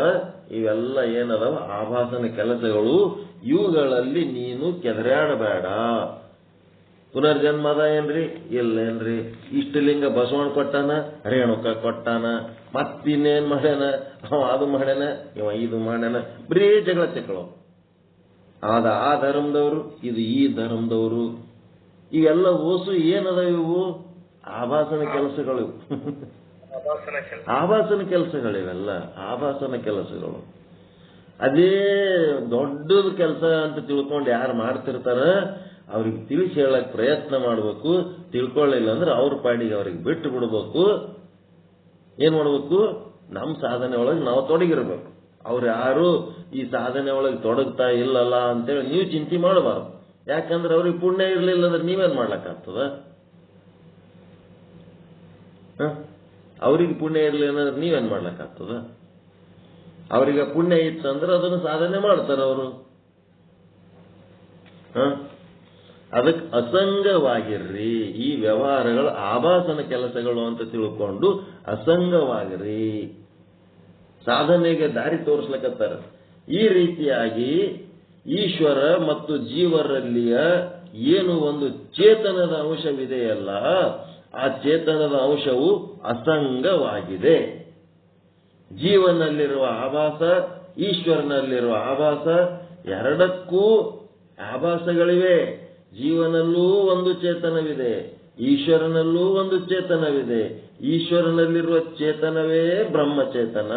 ಇವೆಲ್ಲ ಏನದಾವ? ಆಭಾಸನ ಕೆಲಸಗಳು. ಇವುಗಳಲ್ಲಿ ನೀನು ಕೆದರಾಡಬೇಡ. ಪುನರ್ಜನ್ಮ ಅದ ಏನ್ರಿ? ಇಲ್ಲೇನ್ರಿ? ಇಷ್ಟಲಿಂಗ ಬಸವಣ್ಣ ಕೊಟ್ಟಾನ, ರೇಣುಕ ಕೊಟ್ಟಾನ, ಮತ್ತಿನ್ನೇನ್ ಮಾಡ್ಯಾನ? ಅವ ಅದು ಮಾಡ್ಯಾನ, ಇವ ಇದು ಮಾಡ್ಯಾನ. ಬರೀ ಜಗಳ ಚಕ್ಕಳು. ಆದ ಆ ಧರ್ಮದವರು, ಇದು ಈ ಧರ್ಮದವರು. ಇವೆಲ್ಲ ಓಸು ಏನದ? ಇವು ಆಭಾಸನ ಕೆಲಸಗಳು. ಆಭಾಸನ ಕೆಲಸಗಳಿವೆಲ್ಲ ಆಭಾಸನ ಕೆಲಸಗಳು. ಅದೇ ದೊಡ್ಡದ ಕೆಲಸ ಅಂತ ತಿಳ್ಕೊಂಡು ಯಾರು ಮಾಡ್ತಿರ್ತಾರ ಅವ್ರಿಗೆ ತಿಳಿಸಿ ಹೇಳಕ್ ಪ್ರಯತ್ನ ಮಾಡ್ಬೇಕು. ತಿಳ್ಕೊಳ್ಳಿಲ್ಲ ಅಂದ್ರೆ ಅವ್ರ ಪಾಡಿಗೆ ಅವ್ರಿಗೆ ಬಿಟ್ಟು ಬಿಡ್ಬೇಕು. ಏನ್ ಮಾಡ್ಬೇಕು? ನಮ್ಮ ಸಾಧನೆ ಒಳಗೆ ನಾವು ತೊಡಗಿರ್ಬೇಕು. ಅವ್ರು ಯಾರು ಈ ಸಾಧನೆ ಒಳಗೆ ತೊಡಗ್ತಾ ಇಲ್ಲಲ್ಲ ಅಂತೇಳಿ ನೀವು ಚಿಂತೆ ಮಾಡಬಾರ್ದು. ಯಾಕಂದ್ರೆ ಅವ್ರಿಗೆ ಪುಣ್ಯ ಇರ್ಲಿಲ್ಲ ಅಂದ್ರೆ ನೀವೇನ್ ಮಾಡ್ಲಕ್ಕಾಗ್ತದ? ಅವ್ರಿಗೆ ಪುಣ್ಯ ಇರ್ಲಿಲ್ಲ ಅಂದ್ರೆ ನೀವೇನ್ ಮಾಡ್ಲಕ್ಕಾಗ್ತದ? ಅವ್ರಿಗೆ ಪುಣ್ಯ ಇತ್ತಂದ್ರೆ ಅದನ್ನು ಸಾಧನೆ ಮಾಡ್ತಾರ ಅವರು. ಅದಕ್ಕೆ ಅಸಂಗವಾಗಿರ್ರಿ. ಈ ವ್ಯವಹಾರಗಳ ಆಭಾಸನ ಕೆಲಸಗಳು ಅಂತ ತಿಳ್ಕೊಂಡು ಅಸಂಗವಾಗಿರ್ರಿ. ಸಾಧನೆಗೆ ದಾರಿ ತೋರಿಸ್ಲಕತ್ತಾರ. ಈ ರೀತಿಯಾಗಿ ಈಶ್ವರ ಮತ್ತು ಜೀವರಲ್ಲಿಯ ಏನು ಒಂದು ಚೇತನದ ಅಂಶವಿದೆಯಲ್ಲ, ಆ ಚೇತನದ ಅಂಶವು ಅಸಂಗವಾಗಿದೆ. ಜೀವನಲ್ಲಿರುವ ಆಭಾಸ, ಈಶ್ವರನಲ್ಲಿರುವ ಆಭಾಸ, ಎರಡಕ್ಕೂ ಆಭಾಸಗಳಿವೆ. ಜೀವನಲ್ಲೂ ಒಂದು ಚೇತನವಿದೆ, ಈಶ್ವರನಲ್ಲೂ ಒಂದು ಚೇತನವಿದೆ. ಈಶ್ವರನಲ್ಲಿರುವ ಚೇತನವೇ ಬ್ರಹ್ಮಚೇತನ,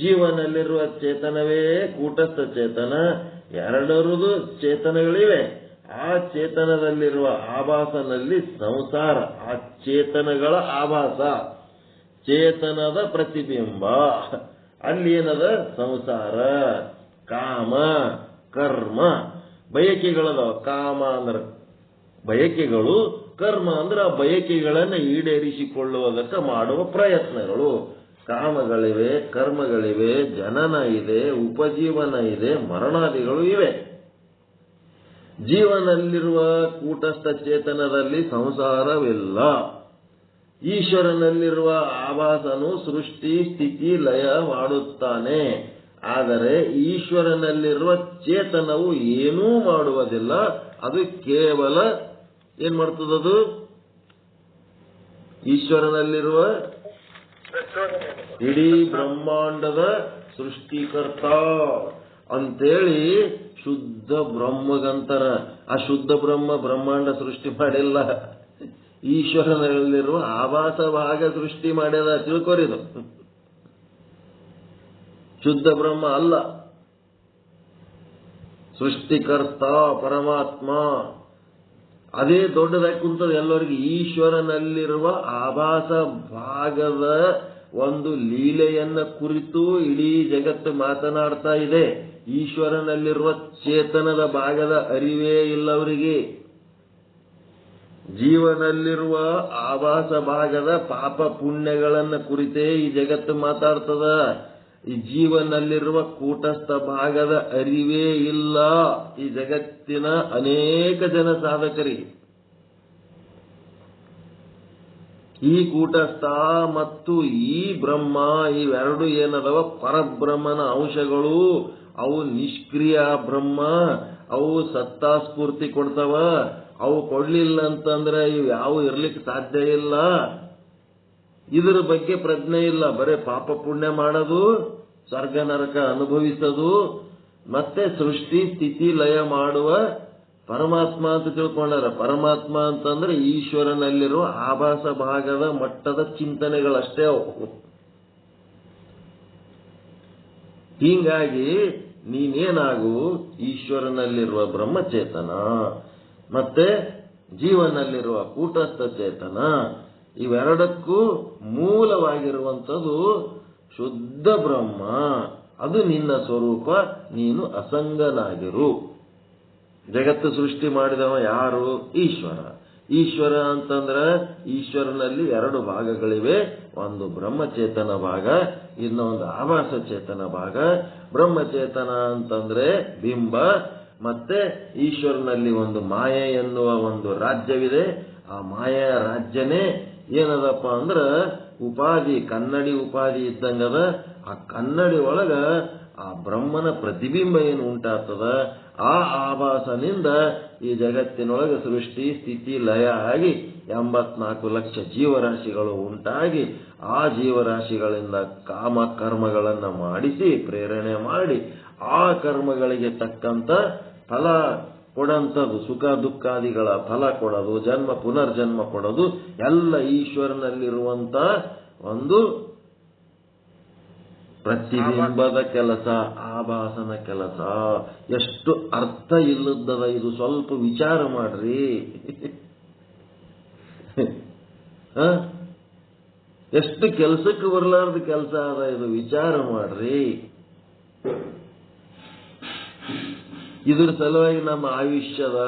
ಜೀವನಲ್ಲಿರುವ ಚೇತನವೇ ಕೂಟಸ್ಥ ಚೇತನ. ಎರಡರದು ಚೇತನಗಳಿವೆ. ಆ ಚೇತನದಲ್ಲಿರುವ ಆಭಾಸನಲ್ಲಿ ಸಂಸಾರ, ಆ ಚೇತನಗಳ ಆಭಾಸ, ಚೇತನದ ಪ್ರತಿಬಿಂಬ. ಅಲ್ಲಿ ಏನದ? ಸಂಸಾರ, ಕಾಮ, ಕರ್ಮ, ಬಯಕೆಗಳದಾವ. ಕಾಮ ಅಂದ್ರೆ ಬಯಕೆಗಳು, ಕರ್ಮ ಅಂದ್ರೆ ಆ ಬಯಕೆಗಳನ್ನು ಈಡೇರಿಸಿಕೊಳ್ಳುವುದಕ್ಕೆ ಮಾಡುವ ಪ್ರಯತ್ನಗಳು. ಕಾಮಗಳಿವೆ, ಕರ್ಮಗಳಿವೆ, ಜನನ ಇದೆ, ಉಪಜೀವನ ಇದೆ, ಮರಣಾದಿಗಳು ಇವೆ. ಜೀವನಲ್ಲಿರುವ ಕೂಟಸ್ಥ ಚೇತನದಲ್ಲಿ ಸಂಸಾರವಿಲ್ಲ. ಈಶ್ವರನಲ್ಲಿರುವ ಆಭಾಸನು ಸೃಷ್ಟಿ ಸ್ಥಿತಿ ಲಯ ಮಾಡುತ್ತಾನೆ. ಆದರೆ ಈಶ್ವರನಲ್ಲಿರುವ ಚೇತನವು ಏನೂ ಮಾಡುವುದಿಲ್ಲ. ಅದು ಕೇವಲ ಏನ್ ಮಾಡ್ತದದು? ಈಶ್ವರನಲ್ಲಿರುವ ಇಡೀ ಬ್ರಹ್ಮಾಂಡದ ಸೃಷ್ಟಿಕರ್ತ ಅಂತೇಳಿ ಶುದ್ಧ ಬ್ರಹ್ಮಗಂತರ. ಆ ಶುದ್ಧ ಬ್ರಹ್ಮ ಬ್ರಹ್ಮಾಂಡ ಸೃಷ್ಟಿ ಮಾಡಿಲ್ಲ, ಈಶ್ವರನಲ್ಲಿರುವ ಆಭಾಸ ಭಾಗ ಸೃಷ್ಟಿ ಮಾಡ್ಯದ. ತಿಳ್ಕೊರಿದು. ಶುದ್ಧ ಬ್ರಹ್ಮ ಅಲ್ಲ, ಸೃಷ್ಟಿಕರ್ತ ಪರಮಾತ್ಮ. ಅದೇ ದೊಡ್ಡದಾಗಿ ಕುಂತದ ಎಲ್ಲರಿಗೂ. ಈಶ್ವರನಲ್ಲಿರುವ ಆಭಾಸ ಭಾಗದ ಒಂದು ಲೀಲೆಯನ್ನ ಕುರಿತು ಇಡೀ ಜಗತ್ತು ಮಾತನಾಡ್ತಾ ಇದೆ. ಈಶ್ವರನಲ್ಲಿರುವ ಚೇತನದ ಭಾಗದ ಅರಿವೇ ಇಲ್ಲ ಅವರಿಗೆ. ಜೀವನಲ್ಲಿರುವ ಆಭಾಸ ಭಾಗದ ಪಾಪ ಪುಣ್ಯಗಳನ್ನ ಕುರಿತೇ ಈ ಜಗತ್ತು ಮಾತಾಡ್ತದ. ಈ ಜೀವನಲ್ಲಿರುವ ಕೂಟಸ್ಥ ಭಾಗದ ಅರಿವೇ ಇಲ್ಲ ಈ ಜಗತ್ತಿನ ಅನೇಕ ಜನ ಸಾಧಕರಿಗೆ. ಈ ಕೂಟಸ್ಥ ಮತ್ತು ಈ ಬ್ರಹ್ಮ ಇವೆರಡು ಏನದವ? ಪರಬ್ರಹ್ಮನ ಅಂಶಗಳು. ಅವು ನಿಷ್ಕ್ರಿಯ ಬ್ರಹ್ಮ. ಅವು ಸತ್ತಾ ಸ್ಫೂರ್ತಿ ಕೊಡ್ತಾವ. ಅವು ಕೊಡ್ಲಿಲ್ಲ ಅಂತಂದ್ರೆ ಇವು ಯಾವ ಇರ್ಲಿಕ್ಕೆ ಸಾಧ್ಯ ಇಲ್ಲ. ಇದರ ಬಗ್ಗೆ ಪ್ರಜ್ಞೆ ಇಲ್ಲ. ಬರೇ ಪಾಪ ಪುಣ್ಯ ಮಾಡೋದು, ಸ್ವರ್ಗ ನರಕ ಅನುಭವಿಸೋದು, ಮತ್ತೆ ಸೃಷ್ಟಿ ಸ್ಥಿತಿ ಲಯ ಮಾಡುವ ಪರಮಾತ್ಮ ಅಂತ ತಿಳ್ಕೊಂಡಾರ. ಪರಮಾತ್ಮ ಅಂತಂದ್ರೆ ಈಶ್ವರನಲ್ಲಿರುವ ಆಭಾಸ ಭಾಗದ ಮಟ್ಟದ ಚಿಂತನೆಗಳಷ್ಟೇ ಅವು. ಹೀಗಾಗಿ ನೀನೇನಾಗು? ಈಶ್ವರನಲ್ಲಿರುವ ಬ್ರಹ್ಮಚೇತನ ಮತ್ತೆ ಜೀವನಲ್ಲಿರುವ ಕೂಟಸ್ಥ ಚೇತನ, ಇವೆರಡಕ್ಕೂ ಮೂಲವಾಗಿರುವಂಥದ್ದು ಶುದ್ಧ ಬ್ರಹ್ಮ. ಅದು ನಿನ್ನ ಸ್ವರೂಪ. ನೀನು ಅಸಂಗನಾಗಿರು. ಜಗತ್ತು ಸೃಷ್ಟಿ ಮಾಡಿದವ ಯಾರು? ಈಶ್ವರ. ಈಶ್ವರ ಅಂತಂದ್ರೆ ಈಶ್ವರನಲ್ಲಿ ಎರಡು ಭಾಗಗಳಿವೆ. ಒಂದು ಬ್ರಹ್ಮಚೇತನ ಭಾಗ, ಇನ್ನೊಂದು ಆಭಾಸ ಚೇತನ ಭಾಗ. ಬ್ರಹ್ಮಚೇತನ ಅಂತಂದ್ರೆ ಬಿಂಬ. ಮತ್ತೆ ಈಶ್ವರನಲ್ಲಿ ಒಂದು ಮಾಯೆ ಎನ್ನುವ ಒಂದು ರಾಜ್ಯವಿದೆ. ಆ ಮಾಯೆಯ ರಾಜ್ಯನೇ ಏನದಪ್ಪ ಅಂದ್ರ ಉಪಾಧಿ, ಕನ್ನಡಿ ಉಪಾಧಿ ಇದ್ದಂಗದ. ಆ ಕನ್ನಡಿ ಒಳಗ ಆ ಬ್ರಹ್ಮನ ಪ್ರತಿಬಿಂಬ ಏನು ಉಂಟಾಗ್ತದ, ಆ ಆಭಾಸನಿಂದ ಈ ಜಗತ್ತಿನೊಳಗೆ ಸೃಷ್ಟಿ ಸ್ಥಿತಿ ಲಯ ಆಗಿ 84 ಲಕ್ಷ ಜೀವರಾಶಿಗಳು ಉಂಟಾಗಿ, ಆ ಜೀವರಾಶಿಗಳಿಂದ ಕಾಮ ಕರ್ಮಗಳನ್ನು ಮಾಡಿಸಿ ಪ್ರೇರಣೆ ಮಾಡಿ ಆ ಕರ್ಮಗಳಿಗೆ ತಕ್ಕಂತ ಫಲ ಕೊಡಂಥದ್ದು, ಸುಖ ದುಃಖಾದಿಗಳ ಫಲ ಕೊಡೋದು, ಜನ್ಮ ಪುನರ್ಜನ್ಮ ಕೊಡೋದು ಎಲ್ಲ ಈಶ್ವರನಲ್ಲಿರುವಂತ ಒಂದು ಪ್ರತಿಬಿಂಬದ ಕೆಲಸ, ಆಭಾಸನ ಕೆಲಸ. ಎಷ್ಟು ಅರ್ಥ ಇಲ್ಲದದ ಇದು, ಸ್ವಲ್ಪ ವಿಚಾರ ಮಾಡ್ರಿ. ಎಷ್ಟು ಕೆಲಸಕ್ಕೆ ಬರಲಾರ್ದ ಕೆಲಸ ಅದ ಇದು, ವಿಚಾರ ಮಾಡ್ರಿ. ಇದ್ರ ಸಲುವಾಗಿ ನಮ್ಮ ಆಯುಷ್ಯದ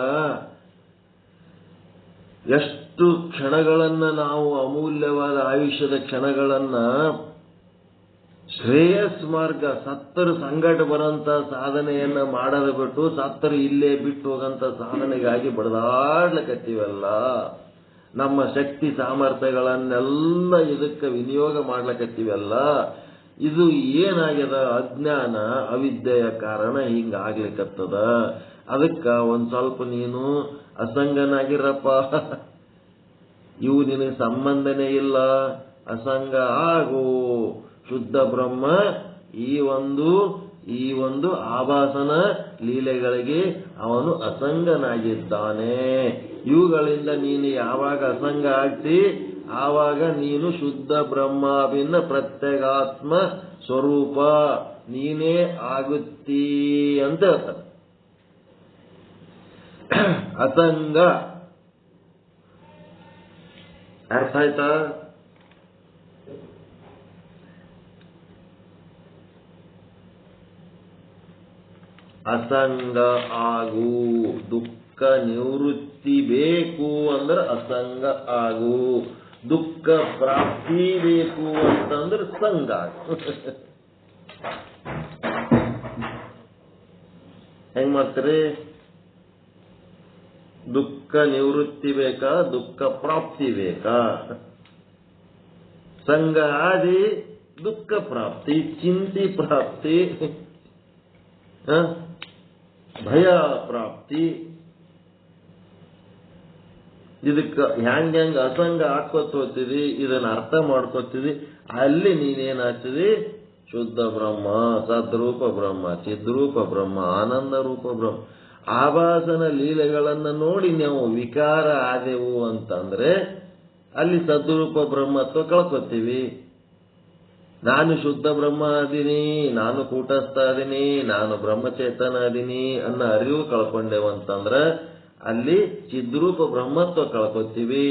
ಎಷ್ಟು ಕ್ಷಣಗಳನ್ನ ನಾವು ಅಮೂಲ್ಯವಾದ ಆಯುಷ್ಯದ ಕ್ಷಣಗಳನ್ನ ಶ್ರೇಯಸ್ ಮಾರ್ಗ ಸತ್ತರು ಸಂಗಟ ಬರಂತ ಸಾಧನೆಯನ್ನ ಮಾಡದ ಬಿಟ್ಟು ಸತ್ತರು ಇಲ್ಲೇ ಬಿಟ್ಟು ಹೋಗಂತ ಸಾಧನೆಗಾಗಿ ಬಡದಾಡ್ಲಕತ್ತೀವಲ್ಲ. ನಮ್ಮ ಶಕ್ತಿ ಸಾಮರ್ಥ್ಯಗಳನ್ನೆಲ್ಲ ಇದಕ್ಕೆ ವಿನಿಯೋಗ ಮಾಡ್ಲಕತ್ತೀವಲ್ಲ. ಇದು ಏನಾಗ್ಯದ? ಅಜ್ಞಾನ ಅವಿದ್ಯೆಯ ಕಾರಣ ಹಿಂಗಾಗ್ಲಿಕ್ಕತ್ತದ. ಅದಕ್ಕ ಒಂದ್ ಸ್ವಲ್ಪ ನೀನು ಅಸಂಗನಾಗಿರಪ್ಪ. ಇವು ನಿನಗೆ ಸಂಬಂಧನೇ ಇಲ್ಲ. ಅಸಂಗ ಆಗು. ಶುದ್ಧ ಬ್ರಹ್ಮ ಈ ಒಂದು ಆಭಾಸನ ಲೀಲೆಗಳಿಗೆ ಅವನು ಅಸಂಗನಾಗಿದ್ದಾನೆ. ಇವುಗಳಿಂದ ನೀನು ಯಾವಾಗ ಅಸಂಗ ಆಗ್ತಿ ಆವಾಗ ನೀನು ಶುದ್ಧ ಬ್ರಹ್ಮಾವಿನ ಪ್ರತ್ಯೇಗಾತ್ಮ ಸ್ವರೂಪ ನೀನೇ ಆಗುತ್ತೀ ಅಂತ ಹೇಳ್ತಾರೆ. ಅಸಂಗ ಅರ್ಥ ಆಯ್ತಾ? ಅಸಂಗ ಆಗು. ದುಃಖ ನಿವೃತ್ತಿ ಬೇಕು ಅಂದ್ರೆ ಅಸಂಗ ಆಗು. ದುಃಖ ಪ್ರಾಪ್ತಿ ಬೇಕು ಅಂತಂದ್ರೆ ಸಂಗ ಆಗು. ಹೆಂಗ್ ಮಾಡ್ತೀರಿ? ದುಃಖ ನಿವೃತ್ತಿ ಬೇಕಾ, ದುಃಖ ಪ್ರಾಪ್ತಿ ಬೇಕಾ? ಸಂಗ ಆದಿ ದುಃಖ ಪ್ರಾಪ್ತಿ, ಚಿಂತೆ ಪ್ರಾಪ್ತಿ, ಭಯ ಪ್ರಾಪ್ತಿ. ಇದಕ್ಕೆ ಹೆಂಗ್ ಅಸಂಗ ಹಾಕೋತ್ ಹೋಗ್ತಿದಿ, ಇದನ್ನ ಅರ್ಥ ಮಾಡ್ಕೋತಿದಿ, ಅಲ್ಲಿ ನೀನೇನಾಗ್ತಿದಿ? ಶುದ್ಧ ಬ್ರಹ್ಮ, ಸದ್ರೂಪ ಬ್ರಹ್ಮ, ಚಿದ್ರೂಪ ಬ್ರಹ್ಮ, ಆನಂದ ರೂಪ ಬ್ರಹ್ಮ. ಆಭಾಸನ ಲೀಲೆಗಳನ್ನ ನೋಡಿ ನಾವು ವಿಕಾರ ಆದೆವು ಅಂತಂದ್ರೆ ಅಲ್ಲಿ ಸದ್ರೂಪ ಬ್ರಹ್ಮತ್ವ ಕಳ್ಕೊತೀವಿ. ನಾನು ಶುದ್ಧ ಬ್ರಹ್ಮ ಅದೀನಿ, ನಾನು ಕೂಟಸ್ಥ ಅದೀನಿ, ನಾನು ಬ್ರಹ್ಮಚೇತನ ಅದೀನಿ ಅನ್ನೋ ಅರಿವು ಕಳ್ಕೊಂಡೇವಂತಂದ್ರ ಅಲ್ಲಿ ಚಿದ್ರೂಪ ಬ್ರಹ್ಮತ್ವ ಕಳ್ಕೊತೀವಿ.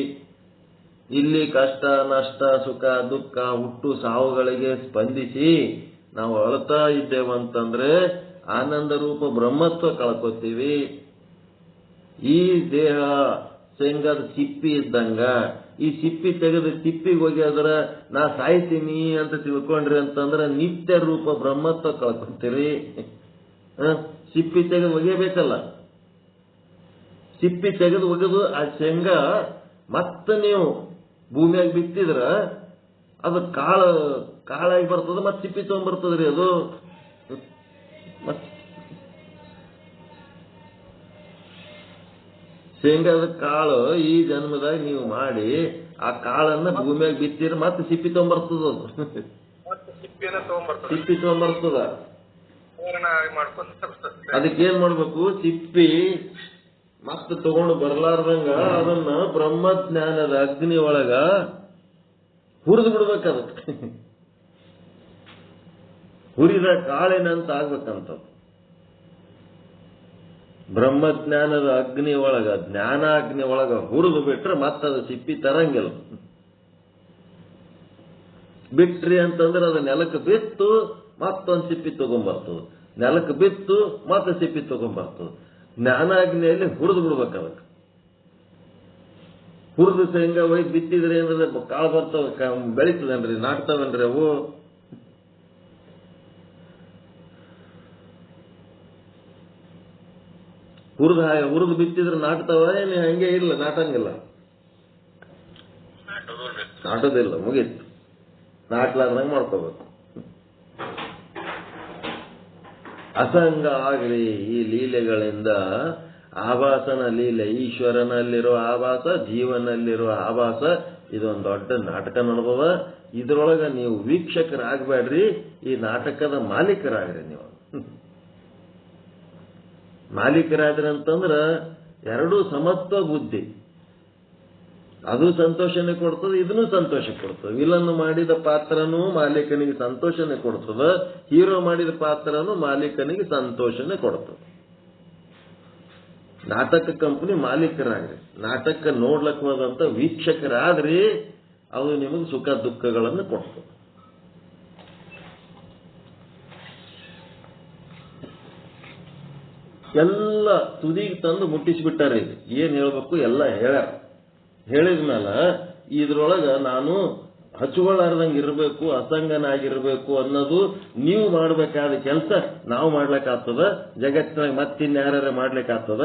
ಇಲ್ಲಿ ಕಷ್ಟ ನಷ್ಟ ಸುಖ ದುಃಖ ಹುಟ್ಟು ಸಾವುಗಳಿಗೆ ಸ್ಪಂದಿಸಿ ನಾವು ಅಳ್ತಾ ಇದ್ದೇವಂತಂದ್ರೆ ಆನಂದ ರೂಪ ಬ್ರಹ್ಮತ್ವ ಕಳ್ಕೊತೀವಿ. ಈ ದೇಹ ಶೇಂಗಾದ ಸಿಪ್ಪಿ ಇದ್ದಂಗ, ಈ ಸಿಪ್ಪಿ ತೆಗೆದು ತಿಪ್ಪಿಗೆ ಹೋಗ್ಯಾದ್ರ ನಾ ಸಾಯ್ತೀನಿ ಅಂತ ತಿಳ್ಕೊಂಡ್ರಿ ಅಂತಂದ್ರೆ ನಿತ್ಯ ರೂಪ ಬ್ರಹ್ಮತ್ವ ಕಳ್ಕೊತೀರಿ. ಸಿಪ್ಪಿ ತೆಗೆದು ಒಗೆಯಬೇಕಲ್ಲ, ಸಿಪ್ಪಿ ತೆಗೆದು ಒಗೆದು ಆ ಶೇಂಗಾ ಮತ್ತೆ ನೀವು ಭೂಮಿಯಾಗಿ ಬಿತ್ತಿದ್ರ ಅದು ಕಾಳಾಗಿ ಬರ್ತದ, ಮತ್ತೆ ಸಿಪ್ಪಿ ತಗೊಂಡ್ಬರ್ತದ್ರಿ ಅದು. ಶೇಂಗಾದ ಕಾಳು ಈ ಜನ್ಮದಾಗ ನೀವು ಮಾಡಿ ಆ ಕಾಳನ್ನ ಭೂಮಿಯಾಗ ಬಿತ್ತಿರ ಮತ್ತೆ ಸಿಪ್ಪಿ ತಗೊಂಡ್ಬರ್ತದ, ಅದು ಸಿಪ್ಪಿ ತಗೊಂಡ್ಬರ್ತದ. ಅದಕ್ಕೇನ್ ಮಾಡ್ಬೇಕು? ಸಿಪ್ಪಿ ಮತ್ತೆ ತಗೊಂಡು ಬರ್ಲಾರ್ದಂಗ ಅದನ್ನ ಬ್ರಹ್ಮಜ್ಞಾನದ ಅಗ್ನಿ ಒಳಗ ಹುರಿದು ಬಿಡ್ಬೇಕು. ಅದಕ್ಕೆ ಹುರಿದ ಕಾಳಿನಂತ ಆಗ್ಬೇಕಂತ. ಬ್ರಹ್ಮಜ್ಞಾನದ ಅಗ್ನಿ ಒಳಗ, ಜ್ಞಾನಾಗ್ನಿ ಒಳಗ ಹುರಿದು ಬಿಟ್ರೆ ಮತ್ತದ ಸಿಪ್ಪಿ ತರಂಗಿಲ್ಲ. ಬಿಟ್ರಿ ಅಂತಂದ್ರೆ ಅದು ನೆಲಕ್ಕೆ ಬಿತ್ತು ಮತ್ತೊಂದು ಸಿಪ್ಪಿ ತಗೊಂಡ್ಬರ್ತದೆ, ನೆಲಕ್ಕೆ ಬಿತ್ತು ಮತ್ತೆ ಸಿಪ್ಪಿ ತಗೊಂಡ್ಬರ್ತದೆ. ಜ್ಞಾನಾಗ್ನಿಯಲ್ಲಿ ಹುರಿದು ಬಿಡ್ಬೇಕು. ಅದಕ್ಕೆ ಹುರಿದು ಶೇಂಗಾ ಒಯ್ದು ಬಿತ್ತಿದ್ರೆ ಏನ್ರ ಕಾಳು ಬರ್ತಾವ, ಬೆಳೀತದೇನ್ರಿ, ನಾಟ್ತಾವೇನ್ರಿ ಅವು? ಹುರಿದು ಬಿತ್ತಿದ್ರೆ ನಾಟ್ತಾವ? ಏನು ಹಂಗೆ ಇಲ್ಲ, ನಾಟಂಗಿಲ್ಲ, ನಾಟೋದಿಲ್ಲ, ಮುಗೀತು. ನಾಟ್ಲಾರ್ದಂಗೆ ಮಾಡ್ಕೋಬೇಕು. ಅಸಂಗ ಆಗ್ರಿ. ಈ ಲೀಲೆಗಳಿಂದ ಆಭಾಸನ ಲೀಲೆ, ಈಶ್ವರನಲ್ಲಿರೋ ಆಭಾಸ, ಜೀವನಲ್ಲಿರೋ ಆಭಾಸ, ಇದೊಂದು ದೊಡ್ಡ ನಾಟಕ ನಡೆದವ. ಇದ್ರೊಳಗ ನೀವು ವೀಕ್ಷಕರಾಗಬೇಡ್ರಿ, ಈ ನಾಟಕದ ಮಾಲೀಕರಾಗ್ರಿ. ನೀವು ಮಾಲೀಕರಾದ್ರಿ ಅಂತಂದ್ರ ಎರಡೂ ಸಮತ್ವ ಬುದ್ಧಿ. ಅದು ಸಂತೋಷನೇ ಕೊಡ್ತದೆ, ಇದನ್ನು ಸಂತೋಷ ಕೊಡ್ತದೆ. ವಿಲನ್ ಮಾಡಿದ ಪಾತ್ರನೂ ಮಾಲೀಕನಿಗೆ ಸಂತೋಷನೇ ಕೊಡ್ತದ, ಹೀರೋ ಮಾಡಿದ ಪಾತ್ರನೂ ಮಾಲೀಕನಿಗೆ ಸಂತೋಷನೇ ಕೊಡ್ತದೆ. ನಾಟಕ ಕಂಪನಿ ಮಾಲೀಕರಾಗ್ರಿ, ನಾಟಕ ನೋಡ್ಲಕ್ ಹೋದಂತ ವೀಕ್ಷಕರಾದ್ರಿ, ಅದು ನಿಮಗೆ ಸುಖ ದುಃಖಗಳನ್ನು ಕೊಡ್ತದೆ. ಎಲ್ಲ ತುದಿಗೆ ತಂದು ಮುಟ್ಟಿಸಿಬಿಟ್ಟಾರೆ. ಈಗ ಏನ್ ಹೇಳ್ಬೇಕು ಎಲ್ಲ ಹೇಳಿದ್ಮೇಲೆ ಇದ್ರೊಳಗ ನಾನು ಹಚ್ಚುಗಳಾರ್ದಂಗೆ ಇರಬೇಕು, ಅಸಂಗನಾಗಿರ್ಬೇಕು ಅನ್ನೋದು ನೀವು ಮಾಡ್ಬೇಕಾದ ಕೆಲಸ ನಾವು ಮಾಡ್ಲಿಕ್ಕಾಗ್ತದ? ಜಗತ್ತಿನಾಗ ಮತ್ತಿನ್ಯಾರ ಮಾಡ್ಲಿಕ್ಕಾಗ್ತದ?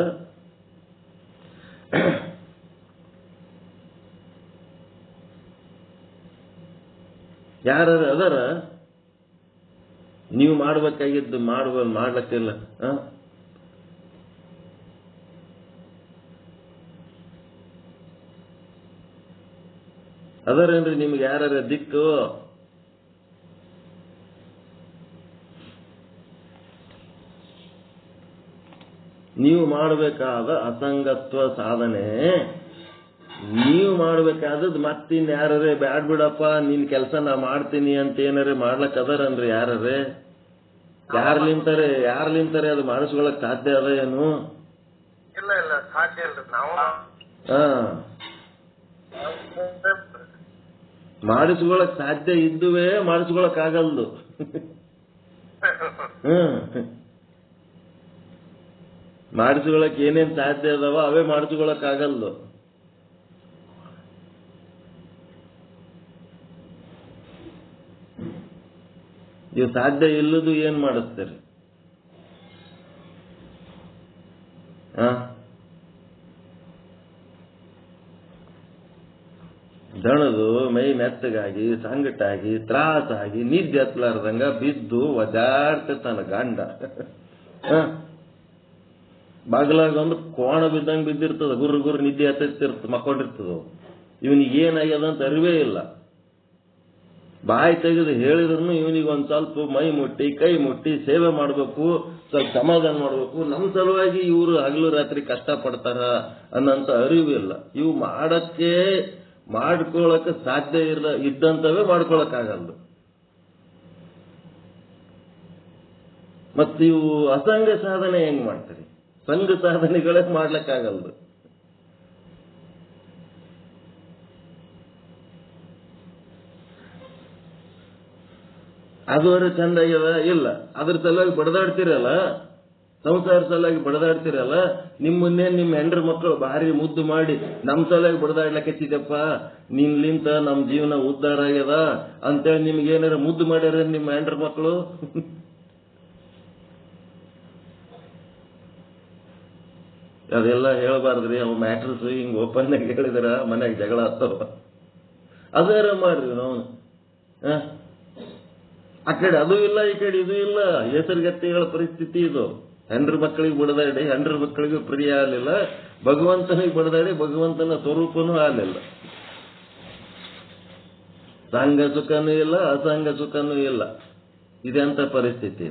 ಯಾರ ಅದರ ನೀವು ಮಾಡ್ಬೇಕಾಗಿದ್ದು ಮಾಡ್ಲಿಕ್ಕಿಲ್ಲ. ಅದರೇನ್ರಿ ನಿಮ್ಗೆ ಯಾರ ದಿಕ್ಕು? ನೀವು ಮಾಡಬೇಕಾದ ಅಸಂಗತ್ವ ಸಾಧನೆ, ನೀವು ಮಾಡ್ಬೇಕಾದದ್ ಮತ್ತಿನ್ಯಾರೇ ಬ್ಯಾಡ್ ಬಿಡಪ್ಪ ನಿನ್ ಕೆಲಸ ನಾ ಮಾಡ್ತೀನಿ ಅಂತ ಏನಾರೇ ಮಾಡ್ಲಕ್ ಅದರನ್ರಿ ಯಾರೇ? ಯಾರ್ಲಿಂತಾರೆ ಅದು ಮಾಡಿಸ್ಕೊಳಕ್ ಸಾಧ್ಯ ಅದ ಏನು? ಇಲ್ಲ ಸಾಧ್ಯ ಇಲ್ಲ. ನಾವು ಮಾಡಿಸ್ಕೊಳಕ್ ಸಾಧ್ಯ ಇದ್ದುವೇ ಮಾಡಿಸ್ಕೊಳಕ್ ಆಗಲ್ದು. ಮಾಡಿಸ್ಕೊಳಕ್ ಏನೇನ್ ಸಾಧ್ಯ ಅದಾವ ಅವೇ ಮಾಡಿಸ್ಕೊಳಕ್ ಆಗಲ್ದು. ಇವು ಸಾಧ್ಯ ಇಲ್ಲದು ಏನ್ ಮಾಡಿಸ್ತೀರಿ? ದಣದು ಮೈ ಮೆತ್ತಗಾಗಿ ಸಂಗಟಾಗಿ ತ್ರಾಸಾಗಿ ನಿದ್ದೆ ಹತ್ಲಾರ್ದಂಗ ಬಿದ್ದು ಒದಾಡ್ತಿರ್ತಾನ ಗಂಡ. ಬಾಗ್ಲಾಗ ಒಂದು ಕೋಣ ಬಿದ್ದಂಗೆ ಬಿದ್ದಿರ್ತದ, ಗುರು ನಿದ್ದೆ ಹತ್ತಿರ್ತ ಮಕ್ಕೊಂಡಿರ್ತದ. ಇವನಿಗೆ ಏನಾಗ್ಯದ ಅಂತ ಅರಿವೇ ಇಲ್ಲ. ಬಾಯಿ ತೆಗೆದು ಹೇಳಿದ್ರು ಇವನಿಗೆ ಒಂದ್ ಸ್ವಲ್ಪ ಮೈ ಮುಟ್ಟಿ ಕೈ ಮುಟ್ಟಿ ಸೇವೆ ಮಾಡ್ಬೇಕು, ಸ್ವಲ್ಪ ಸಮಾಧಾನ ಮಾಡ್ಬೇಕು. ನಮ್ಮ ಸಲುವಾಗಿ ಇವರು ಹಗಲು ರಾತ್ರಿ ಕಷ್ಟ ಪಡ್ತಾರ ಅನ್ನಂತ ಅರಿವು ಇಲ್ಲ. ಇವು ಮಾಡ್ಕೊಳಕ್ ಸಾಧ್ಯ ಇದ್ದಂತವೇ ಮಾಡ್ಕೊಳಕ್ ಆಗಲ್ಲ. ಮತ್ತ ಇವು ಅಸಂಗ ಸಾಧನೆ ಹೆಂಗ್ ಮಾಡ್ತಾರೆ? ಸಂಘ ಸಾಧನೆಗಳೇ ಮಾಡ್ಲಿಕ್ಕಾಗಲ್ಲ. ಅದು ಚಂದ ಆಗ್ಯದ ಇಲ್ಲ, ಅದ್ರ ಸಲುವಾಗಿ ಬಡದಾಡ್ತಿರಲ್ಲ, ಸಂಸಾರ ಸಲುವಾಗಿ ಬಡದಾಡ್ತಿರಲ್ಲ. ನಿಮ್ ಮುಂದೆ ನಿಮ್ ಹೆಂಡ್ರ ಮಕ್ಕಳು ಭಾರಿ ಮುದ್ದು ಮಾಡಿ ನಮ್ ಸಲುವಾಗಿ ಬಡದಾಡ್ಲಕತ್ತಿದಪ್ಪ, ನಿನ್ಲಿಂತ ನಮ್ ಜೀವನ ಉದ್ಧಾರ ಆಗ್ಯದ ಅಂತೇಳಿ ನಿಮ್ಗೆ ಏನಾರ ಮುದ್ದು ಮಾಡ್ಯಾರ ನಿಮ್ಮ ಹೆಂಡ್ರ ಮಕ್ಕಳು? ಅದೆಲ್ಲ ಹೇಳ್ಬಾರ್ದ್ರಿ. ಅವ್ ಮ್ಯಾಟ್ರಸ್ ಹಿಂಗ್ ಓಪನ್ ಆಗಿ ಹೇಳಿದ್ರ ಮನ್ಯಾಗ ಜಗಳ ಆಗ್ತಾವ. ಅದಾರ ಮಾಡ್ರಿ ನಾವು. ಆ ಕಡೆ ಅದು ಇಲ್ಲ, ಈ ಕಡೆ ಇದು ಇಲ್ಲ, ಹೆಸರುಗತ್ತಿಗಳ ಪರಿಸ್ಥಿತಿ ಇದು. ಹೆಂಡ್ರ ಮಕ್ಕಳಿಗೆ ಬಡದಾಡಿ ಹೆಂಡ್ರ ಮಕ್ಕಳಿಗೂ ಪ್ರಿಯ ಆಗಲಿಲ್ಲ, ಭಗವಂತನಿಗೆ ಬಡದಾಡಿ ಭಗವಂತನ ಸ್ವರೂಪನೂ ಆಗಲಿಲ್ಲ. ಸಂಘ ಸುಖನೂ ಇಲ್ಲ, ಅಸಂಗ ಸುಖನೂ ಇಲ್ಲ. ಇದೆಂತ ಪರಿಸ್ಥಿತಿ?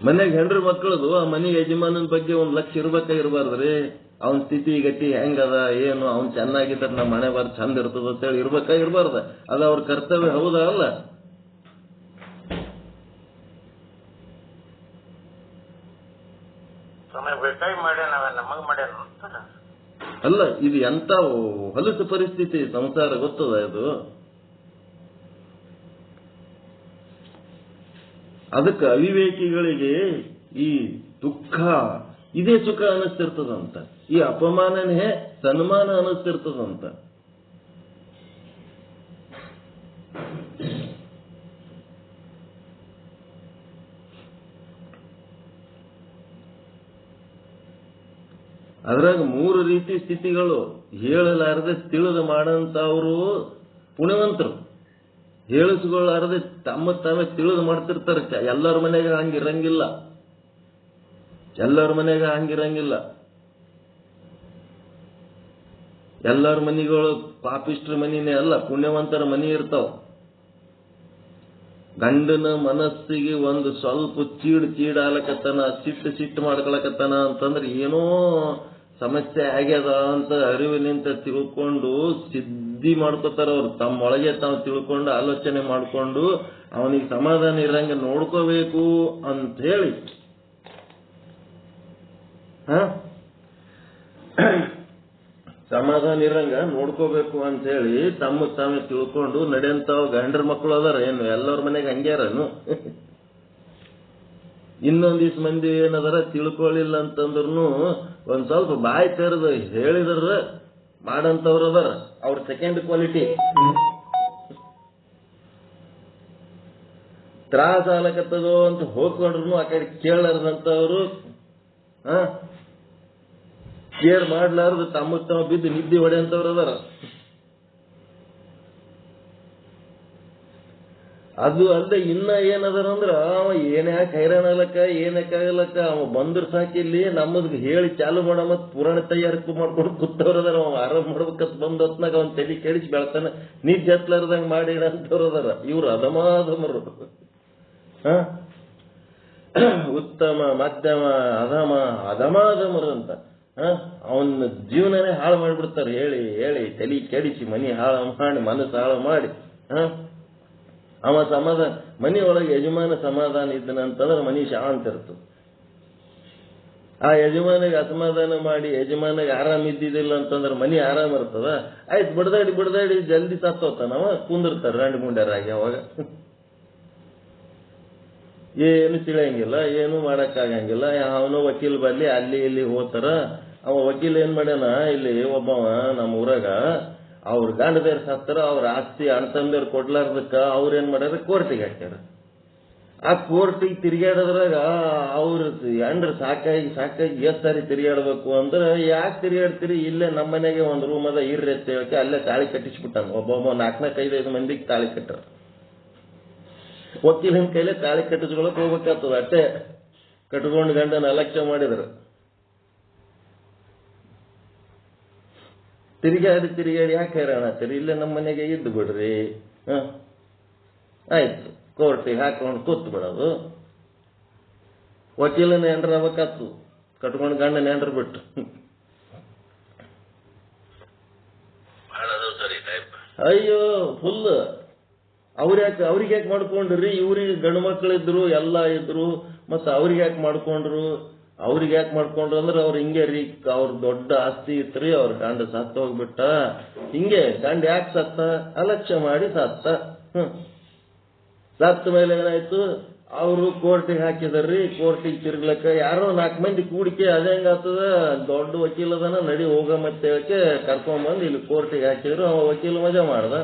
ಮನೆಗೆ ಹೆಂಡ್ರ ಮಕ್ಕಳದು ಆ ಮನೆಗೆ ಯಜಮಾನನ ಬಗ್ಗೆ 1 ಲಕ್ಷ ಇರ್ಬೇಕಾಗಿರ್ಬಾರ್ದ್ರಿ. ಅವನ್ ಸ್ಥಿತಿ ಗತಿ ಹೆಂಗದ ಏನು, ಅವ್ನ್ ಚೆನ್ನಾಗಿದ್ರೆ ನಮ್ಮ ಮನೆ ಬಾರ್ ಚಂದ ಇರ್ತದ ಅಂತೇಳಿ ಇರ್ಬೇಕಾಗಿರ್ಬಾರ್ದ? ಅದು ಅವ್ರ ಕರ್ತವ್ಯ ಹೌದಾ ಅಲ್ಲ? ಅಲ್ಲ, ಇದು ಎಂತ ಹೊಲಸು ಪರಿಸ್ಥಿತಿ ಸಂಸಾರ, ಗೊತ್ತದ ಇದು? ಅದಕ್ಕೆ ಅವಿವೇಕಿಗಳಿಗೆ ಈ ದುಃಖ ಇದೇ ಸುಖ ಅನಿಸ್ತಿರ್ತದಂತ, ಈ ಅಪಮಾನನೇ ಸನ್ಮಾನ ಅನಿಸ್ತಿರ್ತದಂತ. ಅದ್ರಾಗ 3 ರೀತಿ ಸ್ಥಿತಿಗಳು. ಹೇಳಲಾರದೆ ತಿಳಿದು ಮಾಡಂತವ್ರು ಪುಣ್ಯವಂತರು, ಹೇಳಿಸ್ಕೊಳ್ಳಾರದೆ ತಮ್ಮ ತಾವೇ ತಿಳಿದು ಮಾಡ್ತಿರ್ತಾರೆ. ಎಲ್ಲರ ಮನೆಗೆ ಹಂಗಿರಂಗಿಲ್ಲ, ಎಲ್ಲರ ಮನೆಗೆ ಹಂಗಿರಂಗಿಲ್ಲ. ಎಲ್ಲರ ಮನಿಗಳು ಪಾಪಿಷ್ಟ್ರ ಮನಿನೇ ಅಲ್ಲ, ಪುಣ್ಯವಂತರ ಮನಿ ಇರ್ತಾವ. ಗಂಡನ ಮನಸ್ಸಿಗೆ ಒಂದು ಸ್ವಲ್ಪ ಚೀಡಾಲಕತ್ತನ, ಸಿಟ್ಟು ಮಾಡ್ಕೊಳಕತ್ತನ ಅಂತಂದ್ರೆ ಏನೋ ಸಮಸ್ಯೆ ಆಗ್ಯದ ಅಂತ ಅರಿವಿನಿಂದ ತಿಳ್ಕೊಂಡು ಸಿದ್ಧಿ ಮಾಡ್ಕೋತಾರ ಅವ್ರು. ತಮ್ಮೊಳಗೆ ತಾವು ತಿಳ್ಕೊಂಡು ಆಲೋಚನೆ ಮಾಡ್ಕೊಂಡು ಅವನಿಗೆ ಸಮಾಧಾನ ಇರಂಗೆ ನೋಡ್ಕೋಬೇಕು ಅಂತ ಹೇಳಿ ಸಮಾಧಾನ ಇರಂಗ ನೋಡ್ಕೋಬೇಕು ಅಂತ ಹೇಳಿ ತಮ್ಮ ತಾವೇ ತಿಳ್ಕೊಂಡು ನಡೆಯಂತಾವ್ ಗಂಡ್ರ ಮಕ್ಕಳು ಅದಾರ ಏನು ಎಲ್ಲರ ಮನೆಗೆ ಹಂಗ್ಯಾರನು? ಇನ್ನೊಂದಿಷ್ಟು ಮಂದಿ ಏನದಾರ ತಿಳ್ಕೊಳ್ಳಿಲ್ಲ ಅಂತಂದ್ರೂ ಒಂದ್ ಸ್ವಲ್ಪ ಬಾಯಿ ತೆರೆದು ಹೇಳಿದ್ರ ಮಾಡಂತವ್ರ ಅದಾರ. ಅವ್ರ ಸೆಕೆಂಡ್ ಕ್ವಾಲಿಟಿ ತ್ರಾಸ ಆಲಕತ್ತದೋ ಅಂತ ಹೋಗ್ಕೊಂಡ್ರು ಆ ಕಡೆ ಕೇಳಾರ್ದಂತವ್ರು ಕೇರ್ ಮಾಡ್ಲಾರ್ದು ತಮ್ಮ ತಾವು ಬಿದ್ದು ನಿದ್ದೆ ಹೊಡೆಯಂತವ್ರು ಅದಾರ. ಅದು ಅಲ್ಲದೆ ಇನ್ನ ಏನದಾರ ಅಂದ್ರ ಅವ ಏನ್ಯಾಕೆ ಹೈರಾಣ ಆಗ್ಲಕ್ಕ ಏನಕ್ಕಾಗಲಕ್ಕ ಅವ ಬಂದ್ರ ಸಾಕಿಲ್ಲಿ ನಮ್ಮದ್ ಹೇಳಿ ಚಾಲು ಮಾಡ ಮತ್ ಪುರಾಣ ತಯಾರಿಕೆ ಮಾಡ್ಕೊಂಡು ಕೂತವ್ರದಾರ. ಅವ ಆರಾಮ್ ಮಾಡ್ಬೇಕಂತ ಬಂದ ಹೊತ್ನಾಗ ಅವನ್ ತಲೆ ಕೆಡಿಸಿ ಬೆಳ್ತಾನ ನಿಜ ಹತ್ಲಾರ್ದಂಗ ಮಾಡಿ ಅಂತವ್ರದಾರ. ಇವ್ರು ಅಧಮಾಧಮರು. ಉತ್ತಮ ಮಧ್ಯಮ ಅಧಮ ಅಧಮಾಧಮರು ಅಂತ ಅವನ ಜೀವನನೇ ಹಾಳು ಮಾಡಿಬಿಡ್ತಾರೆ. ಹೇಳಿ ಹೇಳಿ ತಲೆ ಕೆಡಿಸಿ ಮನಿ ಹಾಳು ಮಾಡಿ ಮನಸ್ಸು ಹಾಳು ಮಾಡಿ ಅವ ಸಮಾಧಾನ ಮನೆಯೊಳಗೆ ಯಜಮಾನ ಸಮಾಧಾನ ಇದ್ದನಂತಂದ್ರೆ ಮನಿ ಶಾಂತ ಇರ್ತದೆ. ಆ ಯಜಮಾನಿಗೆ ಅಸಮಾಧಾನ ಮಾಡಿ ಯಜಮಾನಿಗೆ ಆರಾಮ ಇದ್ದಿದ್ದಿಲ್ಲ ಅಂತಂದ್ರೆ ಮನಿ ಆರಾಮ ಇರ್ತದ. ಆಯ್ತು ಬಿಡದಾಡಿ ಜಲ್ದಿ ಸತ್ತೋತಾನವ ಕುಂದಿರ್ತಾರೆ ರಂಡ್ ಮುಂಡ್ಯಾರಾಗಿ. ಅವಾಗ ಏನು ತಿಳಿಯಂಗಿಲ್ಲ, ಏನು ಮಾಡಕ್ಕಾಗಂಗಿಲ್ಲ. ಅವನು ವಕೀಲ್ ಬಲ್ಲಿ ಅಲ್ಲಿ ಇಲ್ಲಿ ಹೋಗ್ತಾರ. ಅವ ವಕೀಲ್ ಏನ್ ಮಾಡ್ಯಾನ, ಇಲ್ಲಿ ಒಬ್ಬವ ನಮ್ಮ ಊರಾಗ ಅವ್ರ ಗಂಡದೇರ್ ಸತ್ತಾರ, ಅವ್ರ ಆಸ್ತಿ ಅಣ್ತಂದರ್ ಕೊಡ್ಲಾರ್ದಕ್ಕ ಅವ್ರೇನ್ ಮಾಡ್ಯಾರ ಕೋರ್ಟಿಗೆ ಹಾಕ್ಯಾರ. ಆ ಕೋರ್ಟಿಗೆ ತಿರುಗಾಡೋದ್ರಾಗ ಅವ್ರ ಎಂಡ್ರ ಸಾಕಾಗಿ ಎಷ್ಟ್ ಸಾರಿ ತಿರುಗಾಡ್ಬೇಕು ಅಂದ್ರೆ, ಯಾಕೆ ತಿರುಗಾಡ್ತೀರಿ, ಇಲ್ಲೇ ನಮ್ಮ ಮನೆಗೆ ಒಂದ್ ರೂಮ್ ಅದ ಇರ್ರಿ ಅಂತ ಹೇಳಕ್ಕೆ ಅಲ್ಲೇ ತಾಳಿ ಕಟ್ಟಿಸ್ಬಿಟ್ಟಾನ. ಒಬ್ಬೊಬ್ಬ 4-5 ಮಂದಿಗೆ ತಾಳಿ ಕಟ್ಟಾರ. ವಕೀಲನ ಕೈಲೇ ತಾಳಿ ಕಟ್ಟಿಸ್ಕೊಳಕ್ ಹೋಗ್ಬೇಕಾಗ್ತದ. ಅಷ್ಟೇ ಕಟ್ಕೊಂಡು ಗಂಡನ ಅಲಕ್ಷ್ಯ ಮಾಡಿದ್ರು. ತಿರುಗಾಡಿ ಯಾಕೆ ಹೈರಾಣ ಆಗ್ತೀರಿ, ಇಲ್ಲೇ ನಮ್ಮ ಮನೆಗೆ ಇದ್ದು ಬಿಡ್ರಿ. ಆಯ್ತು ಕೋರ್ಟಿಗೆ ಹಾಕೊಂಡು ಕೂತ್ ಬಿಡೋದು. ವಕೀಲನ ಎಂಡ್ರ ಆಗ್ಬೇಕಾತು, ಕಟ್ಕೊಂಡು ಗಂಡನ ಎಂಡ್ರ ಬಿಟ್ಟು. ಅಯ್ಯೋ ಫುಲ್ ಅವ್ರಿಗೆ ಯಾಕೆ ಮಾಡ್ಕೊಂಡ್ರಿ, ಇವ್ರಿಗೆ ಗಂಡು ಮಕ್ಕಳಿದ್ರು ಎಲ್ಲ ಇದ್ರು, ಮತ್ತೆ ಅವ್ರಿಗೆ ಯಾಕೆ ಮಾಡ್ಕೊಂಡ್ರು ಅಂದ್ರೆ ಅವ್ರು ಹಿಂಗೆ ರೀ, ಅವ್ರ ದೊಡ್ಡ ಆಸ್ತಿ ಇತ್ರಿ, ಅವ್ರ ಗಂಡ ಸತ್ತ ಹೋಗ್ಬಿಟ್ಟ. ಹಿಂಗೆ ಗಂಡ ಯಾಕೆ ಸತ್ತ, ಅಲಕ್ಷ್ಯ ಮಾಡಿ ಸತ್ತ. ಸತ್ತ ಮೇಲೆ ಏನಾಯ್ತು, ಅವರು ಕೋರ್ಟಿಗೆ ಹಾಕಿದಾರ್ರಿ. ಕೋರ್ಟಿಗೆ ತಿರ್ಗ್ಲಕ್ಕ ಯಾರೋ 4 ಮಂದಿ ಕೂಡಿಕೆ ಅದೇ ಹೆಂಗಾಗ್ತದ, ದೊಡ್ಡ ವಕೀಲ ಅದನ ನಡಿ ಹೋಗ ಮತ್ತೆ ಹೇಳಕ್ಕೆ ಕರ್ಕೊಂಡ್ಬಂದು ಇಲ್ಲಿ ಕೋರ್ಟಿಗೆ ಹಾಕಿದ್ರು. ಅವ ವಕೀಲ ಮಜಾ ಮಾಡ್ದ.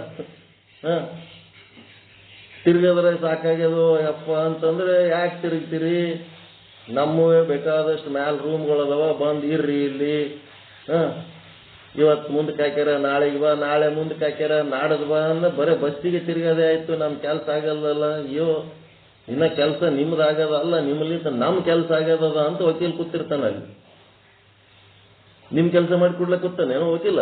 ತಿರ್ಗದ್ರೆ ಸಾಕಾಗ್ಯದು ಯಪ್ಪ ಅಂತಂದ್ರೆ, ಯಾಕೆ ತಿರುಗ್ತೀರಿ, ನಮ್ಮವೇ ಬೇಕಾದಷ್ಟು ಮ್ಯಾಲ ರೂಮ್ಗಳದವ, ಬಂದ್ ಇರ್ರಿ ಇಲ್ಲಿ. ಇವತ್ತು ಮುಂದಕ್ಕೆ ಹಾಕ್ಯಾರ, ನಾಳೆಗೆ ಬಾ, ನಾಳೆ ಮುಂದಕ್ಕೆ ಹಾಕ್ಯಾರ, ನಾಡದ್ ಬಾ ಅಂದ್ರೆ ಬರೇ ಬಸ್ಸಿಗೆ ತಿರ್ಗದೇ ಆಯ್ತು. ನಮ್ ಕೆಲ್ಸ ಆಗಲ್ಲಲ್ಲ. ಅಯ್ಯೋ ಇನ್ನ ಕೆಲ್ಸ ನಿಮ್ದಾಗದಲ್ಲ, ನಿಮ್ಮಲ್ಲಿಂದ ನಮ್ ಕೆಲ್ಸ ಆಗ್ಯದ ಅಂತ ವಕೀಲ್ ಕೂತಿರ್ತಾನ ಅಲ್ಲಿ. ನಿಮ್ ಕೆಲ್ಸ ಮಾಡಿ ಕೊಡ್ಲಕ್ ಕೂತಾನೇನೋ ವಕೀಲ.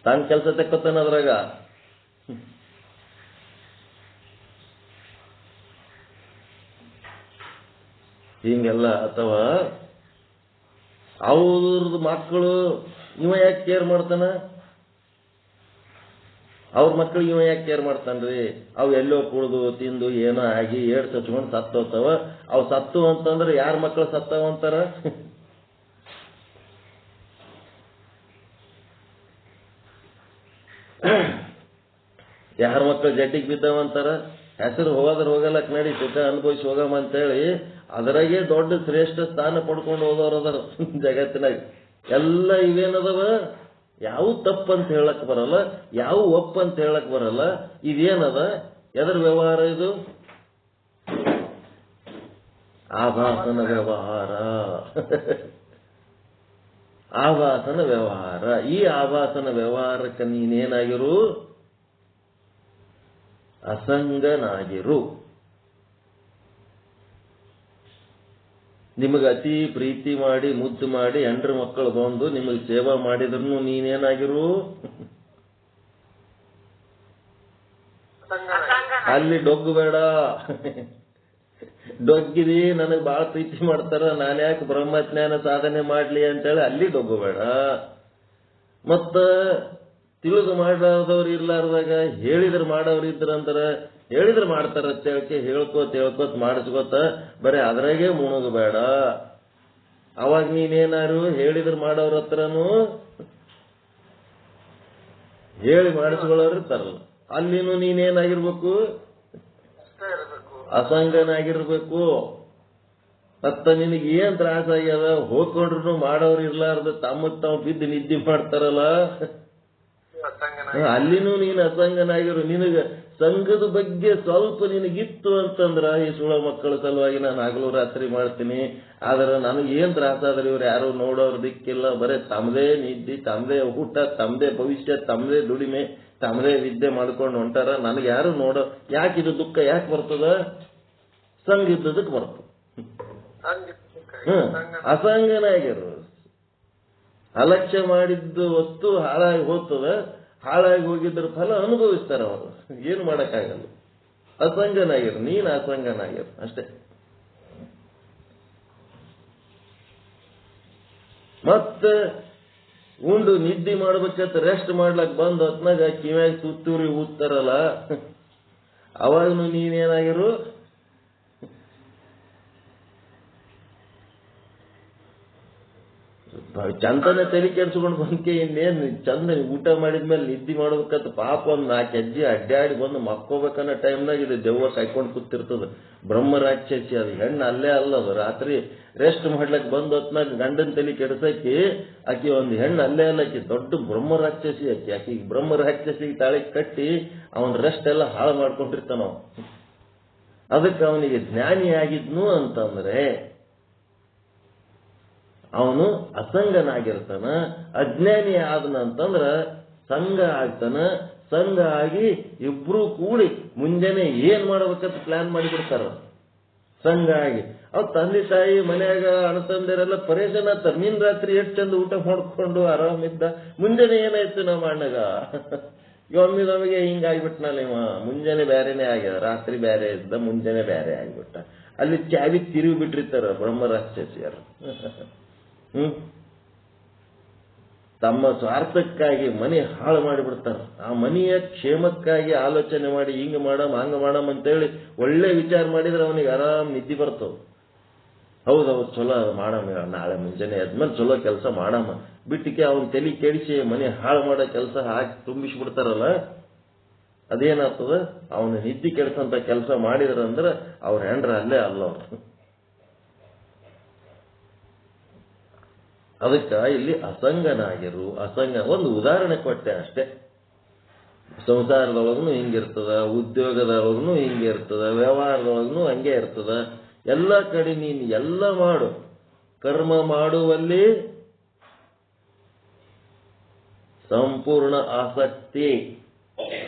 ತಾನ್ ಕೆಲಸ ತೆಕ್ಕೊತಾನ ಅದ್ರಾಗ. ಹಿಂಗೆಲ್ಲ. ಅಥವಾ ಅವ್ರದ್ದು ಮಕ್ಕಳು ಇವ ಯಾಕೆ ಕೇರ್ ಮಾಡ್ತಾನ, ಅವ್ರ ಮಕ್ಕಳಿಗೆ ಇವ ಯಾಕೆ ಕೇರ್ ಮಾಡ್ತಾನ್ರಿ. ಅವು ಎಲ್ಲೋ ಕುಡ್ದು ತಿಂದು ಏನೋ ಆಗಿ ಏಡ್ ಸಚ್ಕೊಂಡು ಸತ್ತೋತಾವ. ಅವು ಸತ್ತು ಅಂತಂದ್ರೆ ಯಾರ ಮಕ್ಕಳು ಸತ್ತಾವ ಅಂತಾರ. ಯಾರ ಮಕ್ಕಳು ಜಡ್ಡಿಗೆ ಬಿದ್ದಾವಂತಾರ. ಹೆಸರು ಹೋದ್ರ ಹೋಗಲಕ್ ನಡಿ, ಸುಖ ಅನುಭವಿಸಿ ಹೋಗಮ್ಮ ಅಂತೇಳಿ ಅದರಾಗೆ ದೊಡ್ಡ ಶ್ರೇಷ್ಠ ಸ್ಥಾನ ಪಡ್ಕೊಂಡು ಹೋದವ್ರದಾರ ಜಗತ್ತಿನಾಗ. ಎಲ್ಲ ಇವೇನದವ, ಯಾವ ತಪ್ಪಂತ ಹೇಳಕ್ ಬರಲ್ಲ, ಯಾವ ಒಪ್ಪಂತ ಹೇಳಕ್ ಬರಲ್ಲ. ಇದೇನದ, ಎದರ ವ್ಯವಹಾರ ಇದು, ಆಭಾಸನ ವ್ಯವಹಾರ. ಆಭಾಸನ ವ್ಯವಹಾರ. ಈ ಆಭಾಸನ ವ್ಯವಹಾರಕ್ಕೆ ನೀನೇನಾಗಿರು, ಅಸಂಗನಾಗಿರು. ನಿಮಗೆ ಅತಿ ಪ್ರೀತಿ ಮಾಡಿ ಮುದ್ದು ಮಾಡಿ ಹೆಂಡ್ರ ಮಕ್ಕಳು ಬಂದು ನಿಮಗೆ ಸೇವಾ ಮಾಡಿದ್ರು ನೀನೇನಾಗಿರು, ಅಲ್ಲಿ ಡೊಗ್ಗು ಬೇಡ. ಡೊಗ್ಗಿದಿ ನನಗೆ ಬಹಳ ಪ್ರೀತಿ ಮಾಡ್ತಾರ, ನಾನು ಯಾಕೆ ಬ್ರಹ್ಮಜ್ಞಾನ ಸಾಧನೆ ಮಾಡ್ಲಿ ಅಂತೇಳಿ ಅಲ್ಲಿ ಡೊಗ್ಗು ಬೇಡ. ಮತ್ತ ತಿಳಿದು ಮಾಡದವ್ರು ಇರ್ಲಾರ್ದಾಗ ಹೇಳಿದ್ರೆ ಮಾಡೋರು ಇದ್ರಂದ್ರ ಹೇಳಿದ್ರೆ ಮಾಡ್ತಾರ ಹೇಳ್ಕೋತ ಮಾಡಿಸ್ಕೋತ ಬರೀ ಅದ್ರಾಗೆ ಮುಣಗಬೇಡ. ಅವಾಗ ನೀನೇನಾರು ಹೇಳಿದ್ರೆ ಮಾಡೋರ ಹತ್ರನು ಹೇಳಿ ಮಾಡಿಸ್ಕೊಳ್ಳೋರು ಇರ್ತಾರಲ್ಲ, ಅಲ್ಲಿನೂ ನೀನೇನಾಗಿರ್ಬೇಕು, ಅಸಂಗನಾಗಿರ್ಬೇಕು. ಮತ್ತ ನಿನಗೆ ಏನ್ ತ್ರಾಸ ಆಗ್ಯದ, ಹೋಗ್ಕೊಂಡ್ರು ಮಾಡೋರು ಇರ್ಲಾರ್ದ ತಮ್ಮಗ್ ತಾವ್ ಬಿದ್ದು ನಿದ್ದೆ ಮಾಡ್ತಾರಲ್ಲ, ಅಲ್ಲಿನೂ ನೀನು ಅಸಂಗನಾಗಿರು. ನಿನಗ ಸಂಘದ ಬಗ್ಗೆ ಸ್ವಲ್ಪ ನಿನಗಿತ್ತು ಅಂತಂದ್ರ, ಈ ಸುಳ ಮಕ್ಕಳ ಸಲುವಾಗಿ ನಾನು ಹಗಲು ರಾತ್ರಿ ಮಾಡ್ತೀನಿ, ಆದ್ರೆ ನನಗೆ ಏನ್ ತ್ರಾಸ ಆದ್ರೆ ಇವ್ರು ಯಾರು ನೋಡೋರು ದಿಕ್ಕಿಲ್ಲ, ಬರೇ ತಮ್ಮದೇ ನಿದ್ದೆ, ತಮ್ಮದೇ ಊಟ, ತಮ್ಮದೇ ಭವಿಷ್ಯ, ತಮ್ಮದೇ ದುಡಿಮೆ, ತಮ್ಮದೇ ವಿದ್ಯೆ ಮಾಡ್ಕೊಂಡು ಹೊಂಟಾರ, ನನಗೆ ಯಾರು ನೋಡೋ. ಯಾಕೆ ಇದು ದುಃಖ ಯಾಕೆ ಬರ್ತದ? ಸಂಘ ಇದ್ದದಕ್ಕೆ ಬರ್ತದ. ಅಸಂಗನಾಗಿರು. ಅಲಕ್ಷ್ಯ ಮಾಡಿದ್ದು ವಸ್ತು ಹಾಳಾಗಿ ಹೋಗ್ತದ, ಹಾಳಾಗಿ ಹೋಗಿದ್ರ ಫಲ ಅನುಭವಿಸ್ತಾರ ಅವರು, ಏನು ಮಾಡಕ್ಕಾಗಲ್ಲ. ಅಸಂಗನಾಗಿರು, ನೀನು ಅಸಂಗನಾಗಿರು ಅಷ್ಟೇ. ಮತ್ತೆ ಉಂಡು ನಿದ್ದೆ ಮಾಡ್ಬೇಕಂತ ರೆಸ್ಟ್ ಮಾಡ್ಲಕ್ ಬಂದ್ ಹೊತ್ನಾಗ ಕಿವ್ಯಾಗ ತುತ್ತೂರಿ ಊದ್ತಾರಲ್ಲ, ಅವಾಗನು ನೀನೇನಾಗಿರು, ಚಂದನೆ ತಲೆ ಕೆಡ್ಸ್ಕೊಂಡು ಬಂದ್ಕೆ ಇನ್ನೇನ್ ಚಂದ ಊಟ ಮಾಡಿದ್ಮೇಲೆ ನಿದ್ದೆ ಮಾಡ್ಬೇಕಂತ ಪಾಪ ಒಂದ್ 4 ಹೆಜ್ಜೆ ಅಡ್ಡಾಡಿ ಬಂದು ಮಕ್ಕೋಬೇಕನ್ನೋ ಟೈಮ್ನಾಗ ಇದು ದೆವ್ವ ಕಾಯ್ಕೊಂಡು ಕೂತಿರ್ತದ. ಬ್ರಹ್ಮ ರಾಕ್ಷಸಿ ಅದು, ಹೆಣ್ಣು ಅಲ್ಲೇ ಅಲ್ಲದು. ರಾತ್ರಿ ರೆಸ್ಟ್ ಮಾಡ್ಲಕ್ ಬಂದ್ ಹೊತ್ನಾಗ ಗಂಡನ ತಲೆ ಕೆಡ್ಸಕ್ಕೆ ಆಕಿ ಒಂದು ಹೆಣ್ಣು ಅಲ್ಲೇ ಅಲ್ಲ, ಆಕಿ ದೊಡ್ಡ ಬ್ರಹ್ಮ ರಾಕ್ಷಸಿ ಆಕಿ. ಆಕಿ ಬ್ರಹ್ಮ ರಾಕ್ಷಸಿಗೆ ತಾಳಿ ಕಟ್ಟಿ ಅವನ ರೆಸ್ಟ್ ಎಲ್ಲ ಹಾಳು ಮಾಡ್ಕೊಂಡಿರ್ತಾನ. ಅದಕ್ಕೆ ಅವನಿಗೆ ಜ್ಞಾನಿ ಆಗಿದ್ನು ಅಂತಂದ್ರೆ ಅವನು ಅಸಂಗನಾಗಿರ್ತಾನ. ಅಜ್ಞಾನಿ ಆದನಂತಂದ್ರ ಸಂಘ ಆಗ್ತಾನ. ಸಂಘ ಆಗಿ ಇಬ್ರು ಕೂಡಿ ಮುಂಜಾನೆ ಏನ್ ಮಾಡ್ಬೇಕಂತ ಪ್ಲಾನ್ ಮಾಡಿಬಿಡ್ತಾರ. ಸಂಘ ಆಗಿ ಅವ್ ತಂದೆ ತಾಯಿ ಮನ್ಯಾಗ ಅಣ್ಣತಂದಿರೆಲ್ಲ ಪರೇಶಾನ್ ಆಗ್ತಾರ. ನೀನ್ ರಾತ್ರಿ ಎಷ್ಟು ಚಂದ ಊಟ ಮಾಡ್ಕೊಂಡು ಆರಾಮಿದ್ದ, ಮುಂಜಾನೆ ಏನಾಯ್ತು ನಮ್ಮ ಅಣ್ಣಗ, ಒಮ್ಮಿದೊಮ್ಮಿಗೆ ಹಿಂಗಾಗ್ಬಿಟ್ನಲ್ಲ ಇವ. ಮುಂಜಾನೆ ಬೇರೆನೆ ಆಗ್ಯದ, ರಾತ್ರಿ ಬೇರೆ ಇದ್ದ, ಮುಂಜಾನೆ ಬೇರೆ ಆಗ್ಬಿಟ್ಟ. ಅಲ್ಲಿ ಚಾವಿ ತಿರುಗಿ ಬಿಟ್ಟಿರ್ತಾರ ಬ್ರಹ್ಮ ರಾಕ್ಷಸಿಯರು. ತಮ್ಮ ಸ್ವಾರ್ಥಕ್ಕಾಗಿ ಮನೆ ಹಾಳು ಮಾಡಿಬಿಡ್ತಾರ. ಆ ಮನೆಯ ಕ್ಷೇಮಕ್ಕಾಗಿ ಆಲೋಚನೆ ಮಾಡಿ ಹಿಂಗ ಮಾಡಮ್ ಹಂಗ ಮಾಡಮ್ ಅಂತೇಳಿ ಒಳ್ಳೆ ವಿಚಾರ ಮಾಡಿದ್ರೆ ಅವನಿಗೆ ಆರಾಮ್ ನಿದ್ದೆ ಬರ್ತವ. ಹೌದೌದು ಚಲೋ ಮಾಡಮ್ಮ, ನಾಳೆ ಮುಂಜಾನೆ ಎದ್ಮೇಲೆ ಚಲೋ ಕೆಲಸ ಮಾಡಮ್ಮ ಬಿಟ್ಟಿಗೆ ಅವನ್ ತಲೆ ಕೆಡಿಸಿ ಮನೆ ಹಾಳು ಮಾಡೋ ಕೆಲಸ ಹಾಕಿ ತುಂಬಿಸ್ಬಿಡ್ತಾರಲ್ಲ, ಅದೇನಾಗ್ತದ, ಅವನು ನಿದ್ದೆ ಕೆಡಿಸಂತ ಕೆಲಸ ಮಾಡಿದ್ರಂದ್ರೆ ಅವ್ರ ಹೆಂಡ್ರ ಅಲ್ಲೇ ಅಲ್ಲ ಅವ್ರು. ಅದಕ್ಕೆ ಇಲ್ಲಿ ಅಸಂಗನಾಗಿರು. ಒಂದು ಉದಾಹರಣೆ ಕೊಟ್ಟೆ ಅಷ್ಟೇ. ಸಂಸಾರದೊಳಗೂ ಹಿಂಗಿರ್ತದ, ಉದ್ಯೋಗದೊಳಗೂ ಹಿಂಗಿರ್ತದ, ವ್ಯವಹಾರದೊಳಗೂ ಹಂಗೆ ಇರ್ತದ. ಎಲ್ಲ ಕಡೆ ನೀನು ಎಲ್ಲ ಮಾಡು, ಕರ್ಮ ಮಾಡುವಲ್ಲಿ ಸಂಪೂರ್ಣ ಆಸಕ್ತಿ.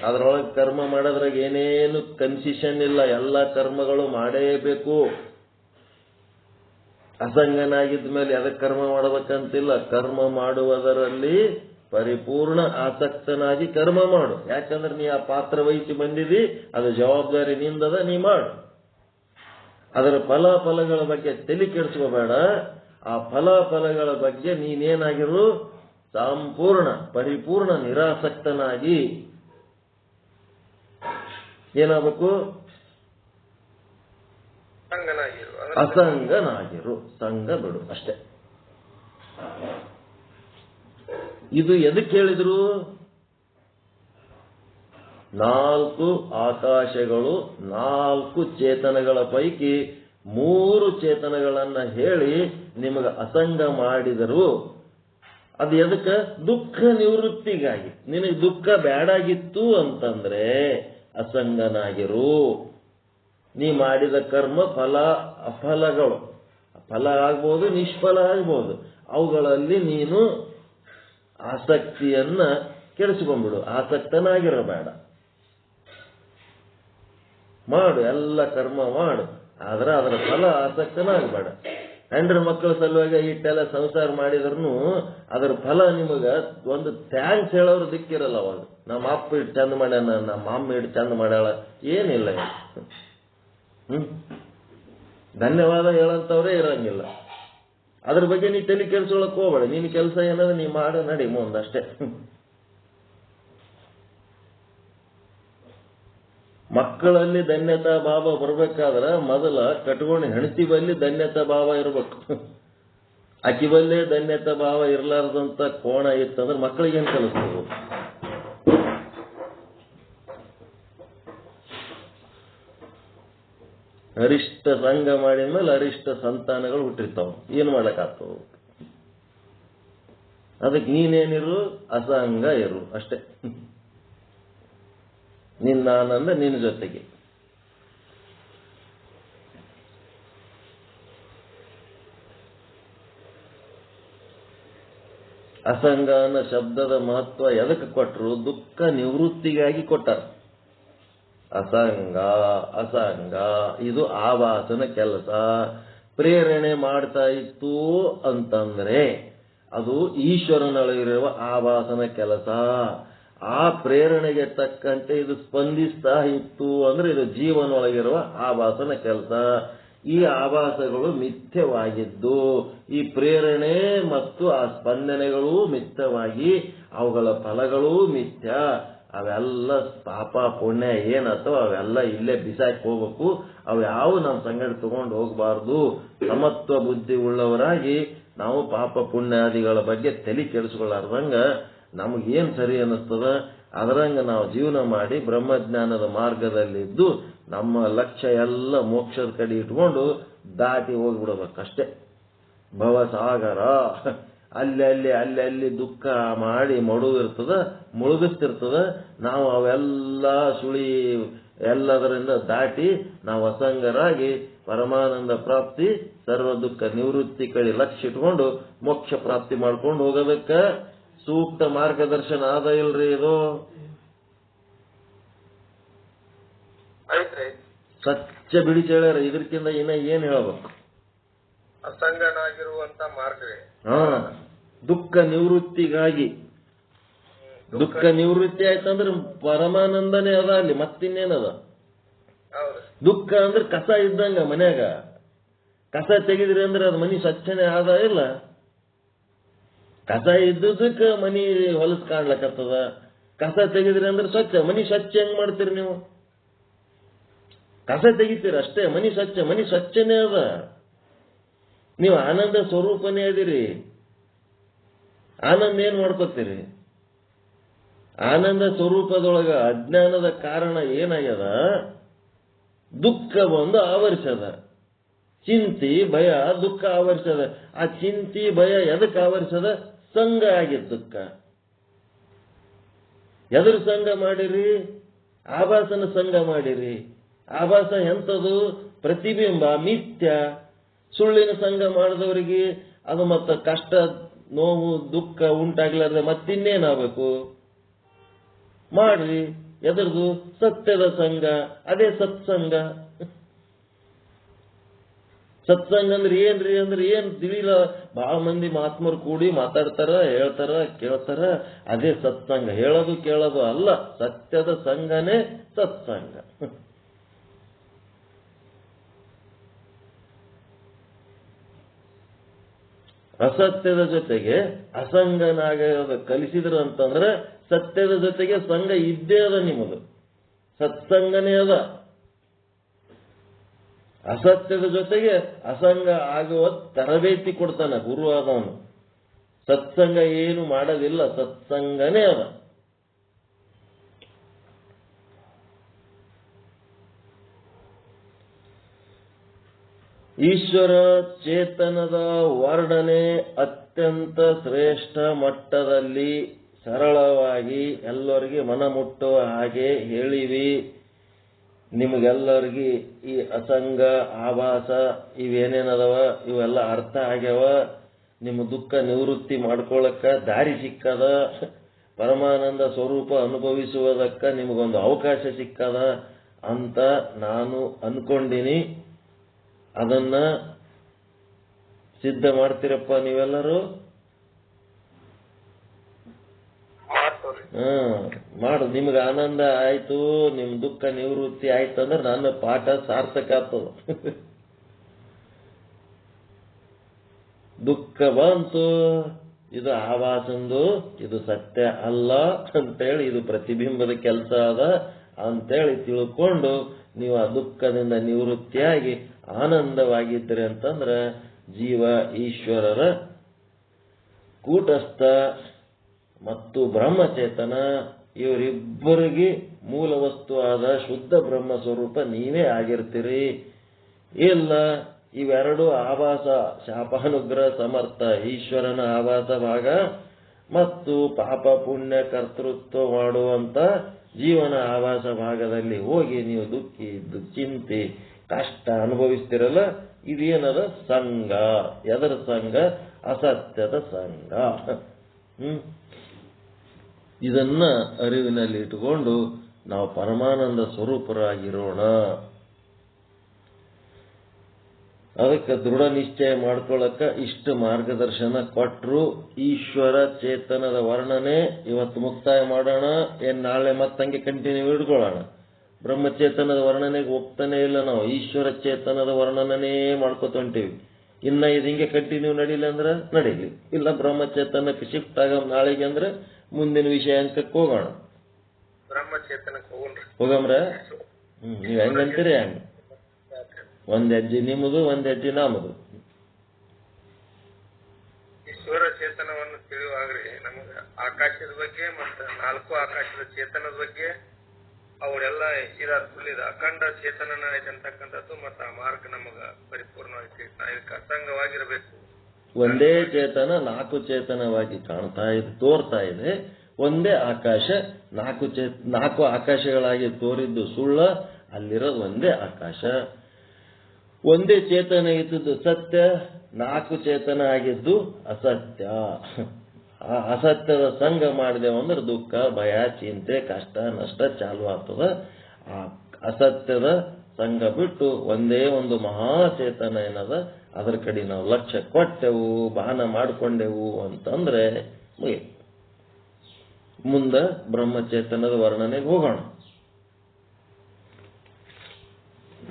ಅದರೊಳಗೆ ಕರ್ಮ ಮಾಡೋದ್ರಾಗ ಏನೇನು ಕನ್ಸಿಷನ್ ಇಲ್ಲ, ಎಲ್ಲ ಕರ್ಮಗಳು ಮಾಡೇಬೇಕು. ಅಸಂಗನಾಗಿದ್ದ ಮೇಲೆ ಅದಕ್ಕೆ ಕರ್ಮ ಮಾಡಬೇಕಂತಿಲ್ಲ. ಕರ್ಮ ಮಾಡುವುದರಲ್ಲಿ ಪರಿಪೂರ್ಣ ಆಸಕ್ತನಾಗಿ ಕರ್ಮ ಮಾಡು. ಯಾಕಂದ್ರೆ ನೀ ಆ ಪಾತ್ರ ವಹಿಸಿ ಬಂದಿದಿ, ಅದು ಜವಾಬ್ದಾರಿ ನಿಂದದ, ನೀ ಮಾಡು. ಅದರ ಫಲಾಫಲಗಳ ಬಗ್ಗೆ ತಲೆ ಕೆಡಿಸ್ಕೋಬೇಡ. ಆ ಫಲಾಫಲಗಳ ಬಗ್ಗೆ ನೀನೇನಾಗಿರು, ಸಂಪೂರ್ಣ ಪರಿಪೂರ್ಣ ನಿರಾಸಕ್ತನಾಗಿ ಏನಾಗಬೇಕು, ಅಸಂಗನಾಗಿರು. ಸಂಘ ಬಿಡು ಅಷ್ಟೇ. ಇದು ಎದಕ್ಕೆ ಹೇಳಿದ್ರು? 4 ಆಕಾಶಗಳು, 4 ಚೇತನಗಳ ಪೈಕಿ 3 ಚೇತನಗಳನ್ನ ಹೇಳಿ ನಿಮಗೆ ಅಸಂಗ ಮಾಡಿದರು. ಅದು ಎದಕ್ಕೆ? ದುಃಖ ನಿವೃತ್ತಿಗಾಗಿ. ನಿನಗೆ ದುಃಖ ಬೇಡಾಗಿತ್ತು ಅಂತಂದ್ರೆ ಅಸಂಗನಾಗಿರು. ನೀ ಮಾಡಿದ ಕರ್ಮ ಫಲ ಅಫಲಗಳು, ಫಲ ಆಗ್ಬೋದು, ನಿಷ್ಫಲ ಆಗ್ಬೋದು, ಅವುಗಳಲ್ಲಿ ನೀನು ಆಸಕ್ತಿಯನ್ನ ಕೆಡಿಸ್ಕೊಂಡ್ಬಿಡು. ಆಸಕ್ತನಾಗಿರಬೇಡ. ಮಾಡು, ಎಲ್ಲ ಕರ್ಮ ಮಾಡು, ಆದ್ರೆ ಅದರ ಫಲ ಆಸಕ್ತನಾಗಬೇಡ. ಹೆಂಡ್ರ ಮಕ್ಕಳ ಸಲುವಾಗಿ ಇಟ್ಟೆಲ್ಲ ಸಂಸಾರ ಮಾಡಿದ್ರು ಅದರ ಫಲ ನಿಮಗ ಒಂದು ಥ್ಯಾಂಕ್ಸ್ ಹೇಳೋರು ದಿಕ್ಕಿರಲ್ಲ. ಅವಾಗ ನಮ್ಮ ಅಪ್ಪ ಇಟ್ಟು ಚಂದ ಮಾಡ್ಯಾನ, ನಮ್ಮ ಅಮ್ಮ ಇಟ್ಟು ಚಂದ ಮಾಡ್ಯಾಳ, ಏನಿಲ್ಲ. ಧನ್ಯವಾದ ಹೇಳಂತವ್ರೇ ಇರಂಗಿಲ್ಲ. ಅದ್ರ ಬಗ್ಗೆ ನೀ ತಲೆ ಕೆಲ್ಸೊಳಕ್ ಹೋಗ್ಬೇಡ. ನಿನ್ ಕೆಲಸ ಏನಾದ್ರೆ ನೀ ಮಾಡ ನಡಿ ಮುಂದಷ್ಟೇ. ಮಕ್ಕಳಲ್ಲಿ ಧನ್ಯತಾ ಭಾವ ಬರ್ಬೇಕಾದ್ರೆ ಮೊದಲ ಕಟ್ಕೊಂಡು ಹೆಂಡತಿ ಬಲ್ಲಿ ಧನ್ಯತಾ ಭಾವ ಇರ್ಬೇಕು. ಆಕಿ ಬಲ್ಲೇ ಧನ್ಯತಾ ಭಾವ ಇರ್ಲಾರ್ದಂತ ಕೋಣ ಇತ್ತಂದ್ರೆ ಮಕ್ಕಳಿಗೇನು ಕಲಿಸ್ತದೆ? ಅರಿಷ್ಟ ಸಂಘ ಮಾಡಿದ್ಮೇಲೆ ಅರಿಷ್ಟ ಸಂತಾನಗಳು ಹುಟ್ಟಿರ್ತಾವ. ಏನು ಮಾಡಕ್ಕಾಗ್ತವ? ಅದಕ್ಕೆ ನೀನೇನಿರು, ಅಸಂಗ ಇರು ಅಷ್ಟೇ. ನಿನ್ನ ಆನಂದ ನಿನ್ನ ಜೊತೆಗೆ. ಅಸಂಗ ಅನ್ನೋ ಶಬ್ದದ ಮಹತ್ವ ಎದಕ್ಕೆ ಕೊಟ್ಟರು? ದುಃಖ ನಿವೃತ್ತಿಗಾಗಿ ಕೊಟ್ಟಾರ. ಅಸಂಗ ಅಸಂಗ ಇದು ಆವಾಸನ ಕೆಲಸ. ಪ್ರೇರಣೆ ಮಾಡ್ತಾ ಇತ್ತು ಅಂತಂದ್ರೆ ಅದು ಈಶ್ವರನೊಳಗಿರುವ ಆವಾಸನ ಕೆಲಸ. ಆ ಪ್ರೇರಣೆಗೆ ತಕ್ಕಂತೆ ಇದು ಸ್ಪಂದಿಸ್ತಾ ಇತ್ತು ಅಂದ್ರೆ ಇದು ಜೀವನೊಳಗಿರುವ ಆವಾಸನ ಕೆಲಸ. ಈ ಆವಾಸಗಳು ಮಿಥ್ಯವಾಗಿದ್ದು, ಈ ಪ್ರೇರಣೆ ಮತ್ತು ಆ ಸ್ಪಂದನೆಗಳು ಮಿಥ್ಯವಾಗಿ ಅವುಗಳ ಫಲಗಳೂ ಮಿಥ್ಯ. ಅವೆಲ್ಲ ಪಾಪ ಪುಣ್ಯ ಏನತ್ತೋ ಅವೆಲ್ಲ ಇಲ್ಲೇ ಬಿಸಾಕಿ ಹೋಗ್ಬೇಕು. ಅವು ಯಾವ ನಮ್ಮ ಸಂಗಡ ತಗೊಂಡು ಹೋಗಬಾರ್ದು. ಸಮತ್ವ ಬುದ್ಧಿ ಉಳ್ಳವರಾಗಿ ನಾವು ಪಾಪ ಪುಣ್ಯಾದಿಗಳ ಬಗ್ಗೆ ತಲೆ ಕೆಡಿಸ್ಕೊಳ್ಳಾರ್ದಂಗ ನಮಗೇನು ಸರಿ ಅನ್ನಿಸ್ತದ ಅದರಂಗ ನಾವು ಜೀವನ ಮಾಡಿ ಬ್ರಹ್ಮಜ್ಞಾನದ ಮಾರ್ಗದಲ್ಲಿದ್ದು ನಮ್ಮ ಲಕ್ಷ್ಯ ಎಲ್ಲ ಮೋಕ್ಷದ ಕಡೆ ಇಟ್ಕೊಂಡು ದಾಟಿ ಹೋಗ್ಬಿಡ್ಬೇಕಷ್ಟೇ. ಭವಸಾಗರ ಅಲ್ಲಿ ದುಃಖ ಮಾಡಿ ಮುಳುಗಿಸ್ತಿರ್ತದ. ನಾವು ಅವೆಲ್ಲ ಸುಳಿ ಎಲ್ಲದರಿಂದ ದಾಟಿ ನಾವು ಅಸಂಗರಾಗಿ ಪರಮಾನಂದ ಪ್ರಾಪ್ತಿ ಸರ್ವ ದುಃಖ ನಿವೃತ್ತಿ ಕಡೆ ಲಕ್ಷ್ಯ ಇಟ್ಕೊಂಡು ಮೋಕ್ಷ ಪ್ರಾಪ್ತಿ ಮಾಡ್ಕೊಂಡು ಹೋಗೋದಕ್ಕ ಸೂಕ್ತ ಮಾರ್ಗದರ್ಶನ ಆದ ಇಲ್ರಿ ಇದು? ಸತ್ಯ ಬಿಡಿಸಿ ಹೇಳ್ಯಾರ. ಇದಕ್ಕಿಂತ ಇನ್ನ ಏನ್ ಹೇಳ್ಬೇಕು? ಅಸಂಗನಾಗಿರುವಂತ ಮಾರ್ಗ. ದುಃಖ ನಿವೃತ್ತಿಗಾಗಿ. ದುಃಖ ನಿವೃತ್ತಿ ಆಯ್ತಂದ್ರೆ ಪರಮಾನಂದನೇ ಅದ ಅಲ್ಲಿ, ಮತ್ತಿನ್ನೇನದ? ದುಃಖ ಅಂದ್ರೆ ಕಸ ಇದ್ದಂಗ ಮನ್ಯಾಗ. ಕಸ ತೆಗಿದ್ರಿ ಅಂದ್ರೆ ಅದು ಮನಿ ಸ್ವಚ್ಛನೆ ಆದ ಇಲ್ಲ? ಕಸ ಇದ್ದುದಕ್ಕೆ ಮನಿ ಹೊಲಸ್ ಕಾಣ್ಲಕತ್ತದ. ಕಸ ತೆಗಿದ್ರಿ ಅಂದ್ರೆ ಸ್ವಚ್ಛ. ಮನಿ ಸ್ವಚ್ಛ ಹೆಂಗ್ ಮಾಡ್ತೀರಿ ನೀವು? ಕಸ ತೆಗಿತೀರ ಅಷ್ಟೇ. ಮನಿ ಸ್ವಚ್ಛನೇ ಅದ. ನೀವು ಆನಂದ ಸ್ವರೂಪನೇ ಅದಿರಿ. ಆನಂದ ಏನ್ ಮಾಡ್ಕೋತೀರಿ? ಆನಂದ ಸ್ವರೂಪದೊಳಗ ಅಜ್ಞಾನದ ಕಾರಣ ಏನಾಗ್ಯದ? ದುಃಖ ಒಂದು ಆವರಿಸದ. ಚಿಂತಿ ಭಯ ದುಃಖ ಆವರಿಸದ. ಆ ಚಿಂತಿ ಭಯ ಎದಕ್ಕೆ ಆವರಿಸದ? ಸಂಘ ಆಗಿದ್ದ ದುಃಖ. ಎದ್ರ ಸಂಘ ಮಾಡಿರಿ? ಆಭಾಸನ ಸಂಘ ಮಾಡಿರಿ. ಆಭಾಸ ಎಂಥದು? ಪ್ರತಿಬಿಂಬ, ಮಿಥ್ಯ. ಸುಳ್ಳಿನ ಸಂಘ ಮಾಡಿದವರಿಗೆ ಅದು ಮತ್ತೆ ಕಷ್ಟ, ನೋವು, ದುಃಖ ಉಂಟಾಗ್ಲಾರ್ದೆ ಮತ್ತಿನ್ನೇನಾಗಬೇಕು? ಮಾಡ್ರಿ. ಎದರದು? ಸತ್ಯದ ಸಂಘ. ಅದೇ ಸತ್ಸಂಗ. ಸತ್ಸಂಗ ಅಂದ್ರೆ ಏನ್ರಿ? ಅಂದ್ರೆ ಏನ್ ತಿಳಿಲ್ಲ. ಬಹಳ ಮಂದಿ ಮಹಾತ್ಮರು ಕೂಡಿ ಮಾತಾಡ್ತಾರ, ಹೇಳ್ತಾರ, ಕೇಳ್ತಾರ. ಅದೇ ಸತ್ಸಂಗ. ಹೇಳೋದು ಕೇಳೋದು ಅಲ್ಲ, ಸತ್ಯದ ಸಂಘನೇ ಸತ್ಸಂಗ. ಅಸತ್ಯದ ಜೊತೆಗೆ ಅಸಂಗನಾಗ ಕಲಿಸಿದ್ರು ಅಂತಂದ್ರೆ ಸತ್ಯದ ಜೊತೆಗೆ ಸಂಘ ಇದ್ದೇ ಅದ. ನಿಮ್ಮದು ಸತ್ಸಂಗನೇ ಅದ. ಅಸತ್ಯದ ಜೊತೆಗೆ ಅಸಂಗ ಆಗುವ ತರಬೇತಿ ಕೊಡ್ತಾನ ಗುರು ಆದವನು. ಸತ್ಸಂಗ ಏನು ಮಾಡೋದಿಲ್ಲ, ಸತ್ಸಂಗನೇ ಅದ. ಈಶ್ವರ ಚೇತನದ ವರ್ಣನೆ ಅತ್ಯಂತ ಶ್ರೇಷ್ಠ ಮಟ್ಟದಲ್ಲಿ ಸರಳವಾಗಿ ಎಲ್ಲರಿಗೆ ಮನ ಮುಟ್ಟುವ ಹಾಗೆ ಹೇಳಿವಿ. ನಿಮಗೆಲ್ಲರಿಗೆ ಈ ಅಸಂಗ, ಆಭಾಸ ಇವೇನೇನದವ ಇವೆಲ್ಲ ಅರ್ಥ ಆಗ್ಯಾವ. ನಿಮ್ಮ ದುಃಖ ನಿವೃತ್ತಿ ಮಾಡ್ಕೊಳ್ಳಕ್ಕ ದಾರಿ ಸಿಕ್ಕದ. ಪರಮಾನಂದ ಸ್ವರೂಪ ಅನುಭವಿಸುವುದಕ್ಕ ನಿಮಗೊಂದು ಅವಕಾಶ ಸಿಕ್ಕದ ಅಂತ ನಾನು ಅನ್ಕೊಂಡಿನಿ. ಅದನ್ನ ಸಿದ್ಧ ಮಾಡ್ತೀರಪ್ಪ ನೀವೆಲ್ಲರೂ? ಮಾಡು. ನಿಮ್ಗೆ ಆನಂದ ಆಯ್ತು, ನಿಮ್ ದುಃಖ ನಿವೃತ್ತಿ ಆಯ್ತು ಅಂದ್ರೆ ನನ್ನ ಪಾಠ ಸಾರ್ಥಕ ಆಗ್ತದ. ದುಃಖ ಬಂತು, ಇದು ಆವಾಸಂದು, ಇದು ಸತ್ಯ ಅಲ್ಲ ಅಂತೇಳಿ ಇದು ಪ್ರತಿಬಿಂಬದ ಕೆಲಸ ಅದ. ಅಂತೇಳಿ ತಿಳ್ಕೊಂಡು ನೀವು ಆ ದುಃಖದಿಂದ ನಿವೃತ್ತಿಯಾಗಿ ಆನಂದವಾಗಿದ್ದೀರಿ ಅಂತಂದ್ರೆ ಜೀವ ಈಶ್ವರರ ಕೂಟಸ್ಥ ಮತ್ತು ಬ್ರಹ್ಮಚೇತನ ಇವರಿಬ್ಬರಿಗೆ ಮೂಲ ವಸ್ತು ಆದ ಶುದ್ಧ ಬ್ರಹ್ಮ ಸ್ವರೂಪ ನೀವೇ ಆಗಿರ್ತೀರಿ. ಇಲ್ಲ ಇವೆರಡು ಆಭಾಸ, ಶಾಪಾನುಗ್ರಹ ಸಮರ್ಥ ಈಶ್ವರನ ಆಭಾಸ ಭಾಗ ಮತ್ತು ಪಾಪ ಪುಣ್ಯ ಕರ್ತೃತ್ವ ಮಾಡುವಂತ ಜೀವನ ಆಭಾಸ ಭಾಗದಲ್ಲಿ ಹೋಗಿ ನೀವು ದುಃಖಿ ಚಿಂತೆ ಕಷ್ಟ ಅನುಭವಿಸ್ತಿರಲ್ಲ, ಇದೇನದ ಸಂಘ. ಎದರ ಸಂಘ? ಅಸತ್ಯದ ಸಂಘ. ಇದನ್ನ ಅರಿವಿನಲ್ಲಿ ಇಟ್ಟುಕೊಂಡು ನಾವು ಪರಮಾನಂದ ಸ್ವರೂಪರಾಗಿರೋಣ. ಅದಕ್ಕೆ ದೃಢ ನಿಶ್ಚಯ ಮಾಡ್ಕೊಳ್ಳಕ್ಕ ಇಷ್ಟು ಮಾರ್ಗದರ್ಶನ ಕೊಟ್ಟರು. ಈಶ್ವರ ಚೇತನದ ವರ್ಣನೆ ಇವತ್ತು ಮುಕ್ತಾಯ ಮಾಡೋಣ. ನಾಳೆ ಮತ್ತಂಗೆ ಕಂಟಿನ್ಯೂ ಇಟ್ಕೊಳ್ಳೋಣ. ಬ್ರಹ್ಮಚೇತನದ ವರ್ಣನೆಗೆ ಹೋಗ್ತಾನೆ ಇಲ್ಲ ನಾವು, ಈಶ್ವರ ಚೇತನದ ವರ್ಣನೆ ಮಾಡ್ಕೊತೊಂತೀವಿ. ಇನ್ನ ಇದು ಹಿಂಗೆ ಕಂಟಿನ್ಯೂ ನಡೀಲಿ ಅಂದ್ರೆ ನಡೀಲಿ, ಇಲ್ಲ ಬ್ರಹ್ಮಚೇತನಕ್ಕೆ ಶಿಫ್ಟ್ ಆಗ ನಾಳೆಗೆ ಅಂದ್ರೆ ಮುಂದಿನ ವಿಷಯ ಅಂಕಕ್ಕೆ ಹೋಗೋಣ. ಬ್ರಹ್ಮಚೇತನಕ್ಕೆ ಹೋಗಮ್ರ. ನೀವ್ ಹೆಂಗಂತೀರಿ ಹಂಗ, ಒಂದ್ ಹೆಜ್ಜೆ ನಿಮ್ಮದು ಒಂದ್ ಹೆಜ್ಜೆ ನಮ್ಮದು. ಈಶ್ವರ ಚೇತನವನ್ನು ತಿಳಿಯುವಾಗ್ರಿ ನಮಗ ಆಕಾಶದ ಬಗ್ಗೆ ಮತ್ತು 4 ಆಕಾಶದ ಚೇತನದ ಬಗ್ಗೆ ಅವರೆಲ್ಲ ಇದಾದ ಅಖಂಡ ಚೇತನನ ಐತಂತಕ್ಕಂಥದ್ದು ಮತ್ತು ಆ ಮಾರ್ಗ ನಮಗ ಪರಿಪೂರ್ಣವಾಗಿ ಇದಕ್ಕೆ ಅಸಂಗವಾಗಿರಬೇಕು. ಒಂದೇ ಚೇತನ 4 ಚೇತನವಾಗಿ ಕಾಣ್ತಾ ಇದೆ, ತೋರ್ತಾ ಇದೆ. ಒಂದೇ ಆಕಾಶ 4 ಆಕಾಶಗಳಾಗಿ ತೋರಿದ್ದು ಸುಳ್ಳ, ಅಲ್ಲಿರೋದು ಒಂದೇ ಆಕಾಶ. ಒಂದೇ ಚೇತನ ಇದ್ದದ್ದು ಸತ್ಯ, 4 ಚೇತನ ಆಗಿದ್ದು ಅಸತ್ಯ. ಆ ಅಸತ್ಯದ ಸಂಘ ಮಾಡಿದೆವು ಅಂದ್ರೆ ದುಃಖ, ಭಯ, ಚಿಂತೆ, ಕಷ್ಟ, ನಷ್ಟ ಚಾಲು ಆಗ್ತದ. ಆ ಅಸತ್ಯದ ಸಂಘ ಬಿಟ್ಟು ಒಂದೇ ಒಂದು ಮಹಾಚೇತನ ಏನದ ಅದರ ಕಡೆ ನಾವು ಲಕ್ಷ್ಯ ಕೊಟ್ಟೆವು, ಬಾನ ಮಾಡಿಕೊಂಡೆವು ಅಂತಂದ್ರೆ ಮುಂದೆ ಬ್ರಹ್ಮಚೇತನದ ವರ್ಣನೆಗೆ ಹೋಗೋಣ.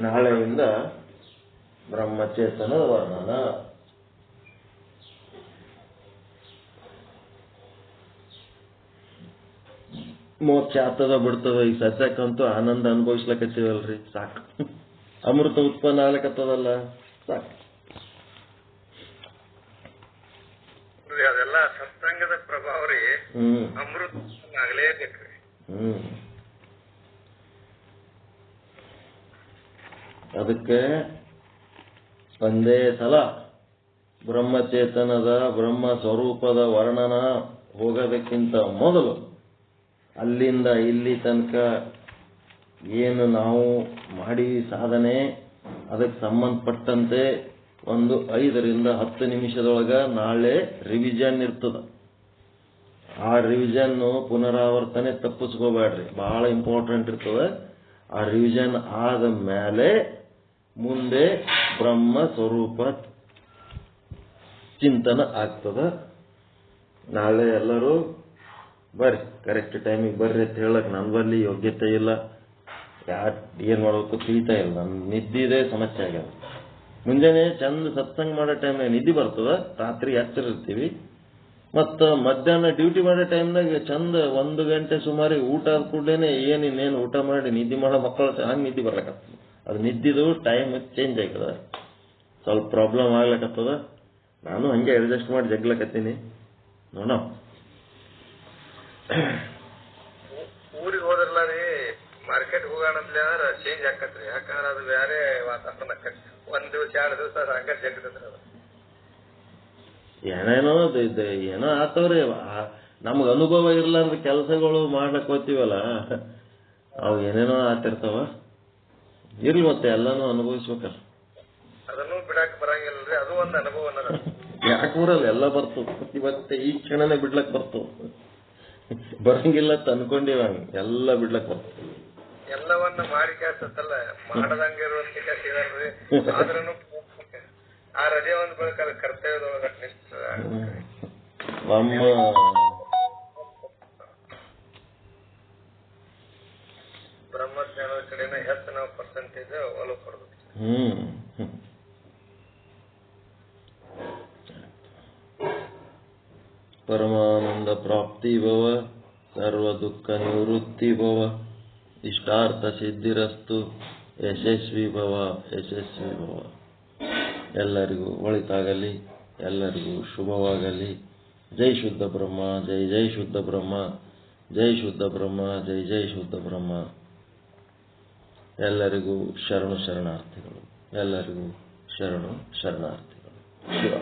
ನಾಳೆಯಿಂದ ಬ್ರಹ್ಮಚೇತನದ ವರ್ಣನ. ಮೋಕ್ಷ ಆಗ್ತದ ಬಿಡ್ತದ. ಈ ಸತ್ಯಕ್ಕಂತೂ ಆನಂದ ಅನುಭವಿಸ್ಲಕತ್ತೀವಲ್ರಿ, ಸಾಕು. ಅಮೃತ ಉತ್ಪನ್ನ ಆಗ್ಲಕತ್ತದಲ್ಲ, ಸಾಕು. ಅದೆಲ್ಲ ಸತ್ಸಂಗದ ಪ್ರಭಾವ ರೀ. ಅಮೃತ ಆಗ್ಲೇಬೇಕ್ರಿ. ಅದಕ್ಕೆ ಒಂದೇ ಸಲ ಬ್ರಹ್ಮಚೇತನದ ಬ್ರಹ್ಮ ಸ್ವರೂಪದ ವರ್ಣನ ಹೋಗೋದಕ್ಕಿಂತ ಮೊದಲು ಅಲ್ಲಿಂದ ಇಲ್ಲಿ ತನಕ ಏನು ನಾವು ಮಾಡಿ ಸಾಧನೆ ಅದಕ್ಕೆ ಸಂಬಂಧಪಟ್ಟಂತೆ ಒಂದು 5 ರಿಂದ 10 ನಿಮಿಷದೊಳಗ ನಾಳೆ ರಿವಿಷನ್ ಇರ್ತದ. ಆ ರಿವಿಷನ್ ಪುನರಾವರ್ತನೆ ತಪ್ಪಿಸ್ಕೋಬೇಡ್ರಿ, ಬಹಳ ಇಂಪಾರ್ಟೆಂಟ್ ಇರ್ತದ. ಆ ರಿವಿಷನ್ ಆದ ಮೇಲೆ ಮುಂದೆ ಬ್ರಹ್ಮ ಸ್ವರೂಪ ಚಿಂತನ ಆಗ್ತದ. ನಾಳೆ ಎಲ್ಲರೂ ಬರ್ರಿ, ಕರೆಕ್ಟ್ ಟೈಮಿಗೆ ಬರ್ರಿ ಅಂತ ಹೇಳಕ್ ನನ್ನ ಬಲ್ಲಿ ಯೋಗ್ಯತೆ ಇಲ್ಲ. ಏನ್ ಮಾಡ್ಬೇಕು ತಿಳಿತಾ ಇಲ್ಲ. ನನ್ನ ನಿದ್ದಿದೆ ಸಮಸ್ಯೆ ಆಗ್ಯದ. ಮುಂಜಾನೆ ಚಂದ ಸತ್ಸಂಗ ಮಾಡೋ ಟೈಮ್ನಾಗ ನಿದ್ದೆ ಬರ್ತದ, ರಾತ್ರಿ ಎಚ್ಚರ ಇರ್ತೀವಿ. ಮತ್ತ ಮಧ್ಯಾಹ್ನ ಡ್ಯೂಟಿ ಮಾಡೋ ಟೈಮ್ನಾಗ ಚಂದ 1 ಗಂಟೆ ಸುಮಾರಿಗೆ ಊಟ ಆದ ಕೂಡಲೇ ಇನ್ನೇನು ಊಟ ಮಾಡಿ ನಿದ್ದೆ ಮಾಡೋ ಮಕ್ಕಳು ಹಂಗೆ ನಿದ್ದೆ ಬರ್ಲಕತ್ತದ. ಅದು ನಿದ್ದಿದು ಟೈಮ್ ಚೇಂಜ್ ಆಗ್ತದ, ಸ್ವಲ್ಪ ಪ್ರಾಬ್ಲಮ್ ಆಗ್ಲಕತ್ತದ. ನಾನು ಹಂಗೆ ಅಡ್ಜಸ್ಟ್ ಮಾಡಿ ಜಗ್ಲಕತ್ತೀನಿ ನೋಡ. ಊರಿಗೆ ಹೋದ್ರಲ್ಲ ರೀ, ಮಾರ್ಕೆಟ್ ಹೋಗೋಣ ಅಂದ್ರೆ ಚೇಂಜ್ ಆಕತ್ರಿ. ಯಾಕಂದ್ರೆ ಅದು ಬೇರೆ ವಾತಾವರಣ ಆಕತಿ. 1 ದಿವಸ 2 ದಿವಸ ಅದು ಹಂಗ ಜಗ್ತದ್ರಿ. ಅದು ಏನೋ ಆತವ್ರಿ. ನಮ್ಗೆ ಅನುಭವ ಇರ್ಲಾರ್ದ ಕೆಲಸಗಳು ಮಾಡಕ್ ಹೋಗ್ತೀವಲ್ಲ, ಅವು ಏನೇನೋ ಆತಿರ್ತಾವ. ಇರ್ಲಿ, ಮತ್ತೆ ಎಲ್ಲಾನು ಅನುಭವಿಸ್ಬೇಕಲ್ಲ. ಅದನ್ನು ಬಿಡಾಕ್ ಬರಂಗಿಲ್ರಿ, ಅದು ಒಂದು ಅನುಭವ. ಯಾಕೆ ಬರಲ್ಲ? ಎಲ್ಲ ಬರ್ತವ. ಇವತ್ತೆ ಈ ಕ್ಷಣನೇ ಬಿಡ್ಲಕ್ ಬರ್ತವ. ಬರಂಗಿಲ್ಲ ಅಂತ ಅನ್ಕೊಂಡಿವ, ಎಲ್ಲ ಬಿಡ್ಲಕ್ ಬರ್ತವ. ಎಲ್ಲವನ್ನ ಮಾಡಿ ಕೆಲಸತ್ತಲ್ಲ ಮಾಡದಂಗೆ ಇರುವಂತ ಕೆಲಸ ಇದಲ್ರಿ. ಆದ್ರೂ ಆ ರಜೆ ಒಂದ್ ಬೆಳಕಾದ ಕರ್ತವ್ಯದೊಳಗ ಬ್ರಹ್ಮಜ್ಞಾನದ ಕಡೆನ ಹೆಚ್ಚು ನಾವು ಪರ್ಸೆಂಟೇಜ್ ಒಲವು ಕೊಡ್ಬೇಕು. ಪರಮಾನಂದ ಪ್ರಾಪ್ತಿ ಭವ, ಸರ್ವ ದುಃಖ ನಿವೃತ್ತಿ ಭವ. ಇಷ್ಟಾರ್ಥ ಸಿದ್ಧಿರಸ್ತು. ಯಶಸ್ವಿ ಭವ, ಯಶಸ್ವಿ ಭವ. ಎಲ್ಲರಿಗೂ ಒಳಿತಾಗಲಿ, ಎಲ್ಲರಿಗೂ ಶುಭವಾಗಲಿ. ಜೈ ಶುದ್ಧ ಬ್ರಹ್ಮ, ಜೈ ಜೈ ಶುದ್ಧ ಬ್ರಹ್ಮ, ಜೈ ಶುದ್ಧ ಬ್ರಹ್ಮ, ಜೈ ಜೈ ಶುದ್ಧ ಬ್ರಹ್ಮ. ಎಲ್ಲರಿಗೂ ಶರಣು ಶರಣಾರ್ಥಿಗಳು, ಎಲ್ಲರಿಗೂ ಶರಣು ಶರಣಾರ್ಥಿಗಳು. ಶಿವ.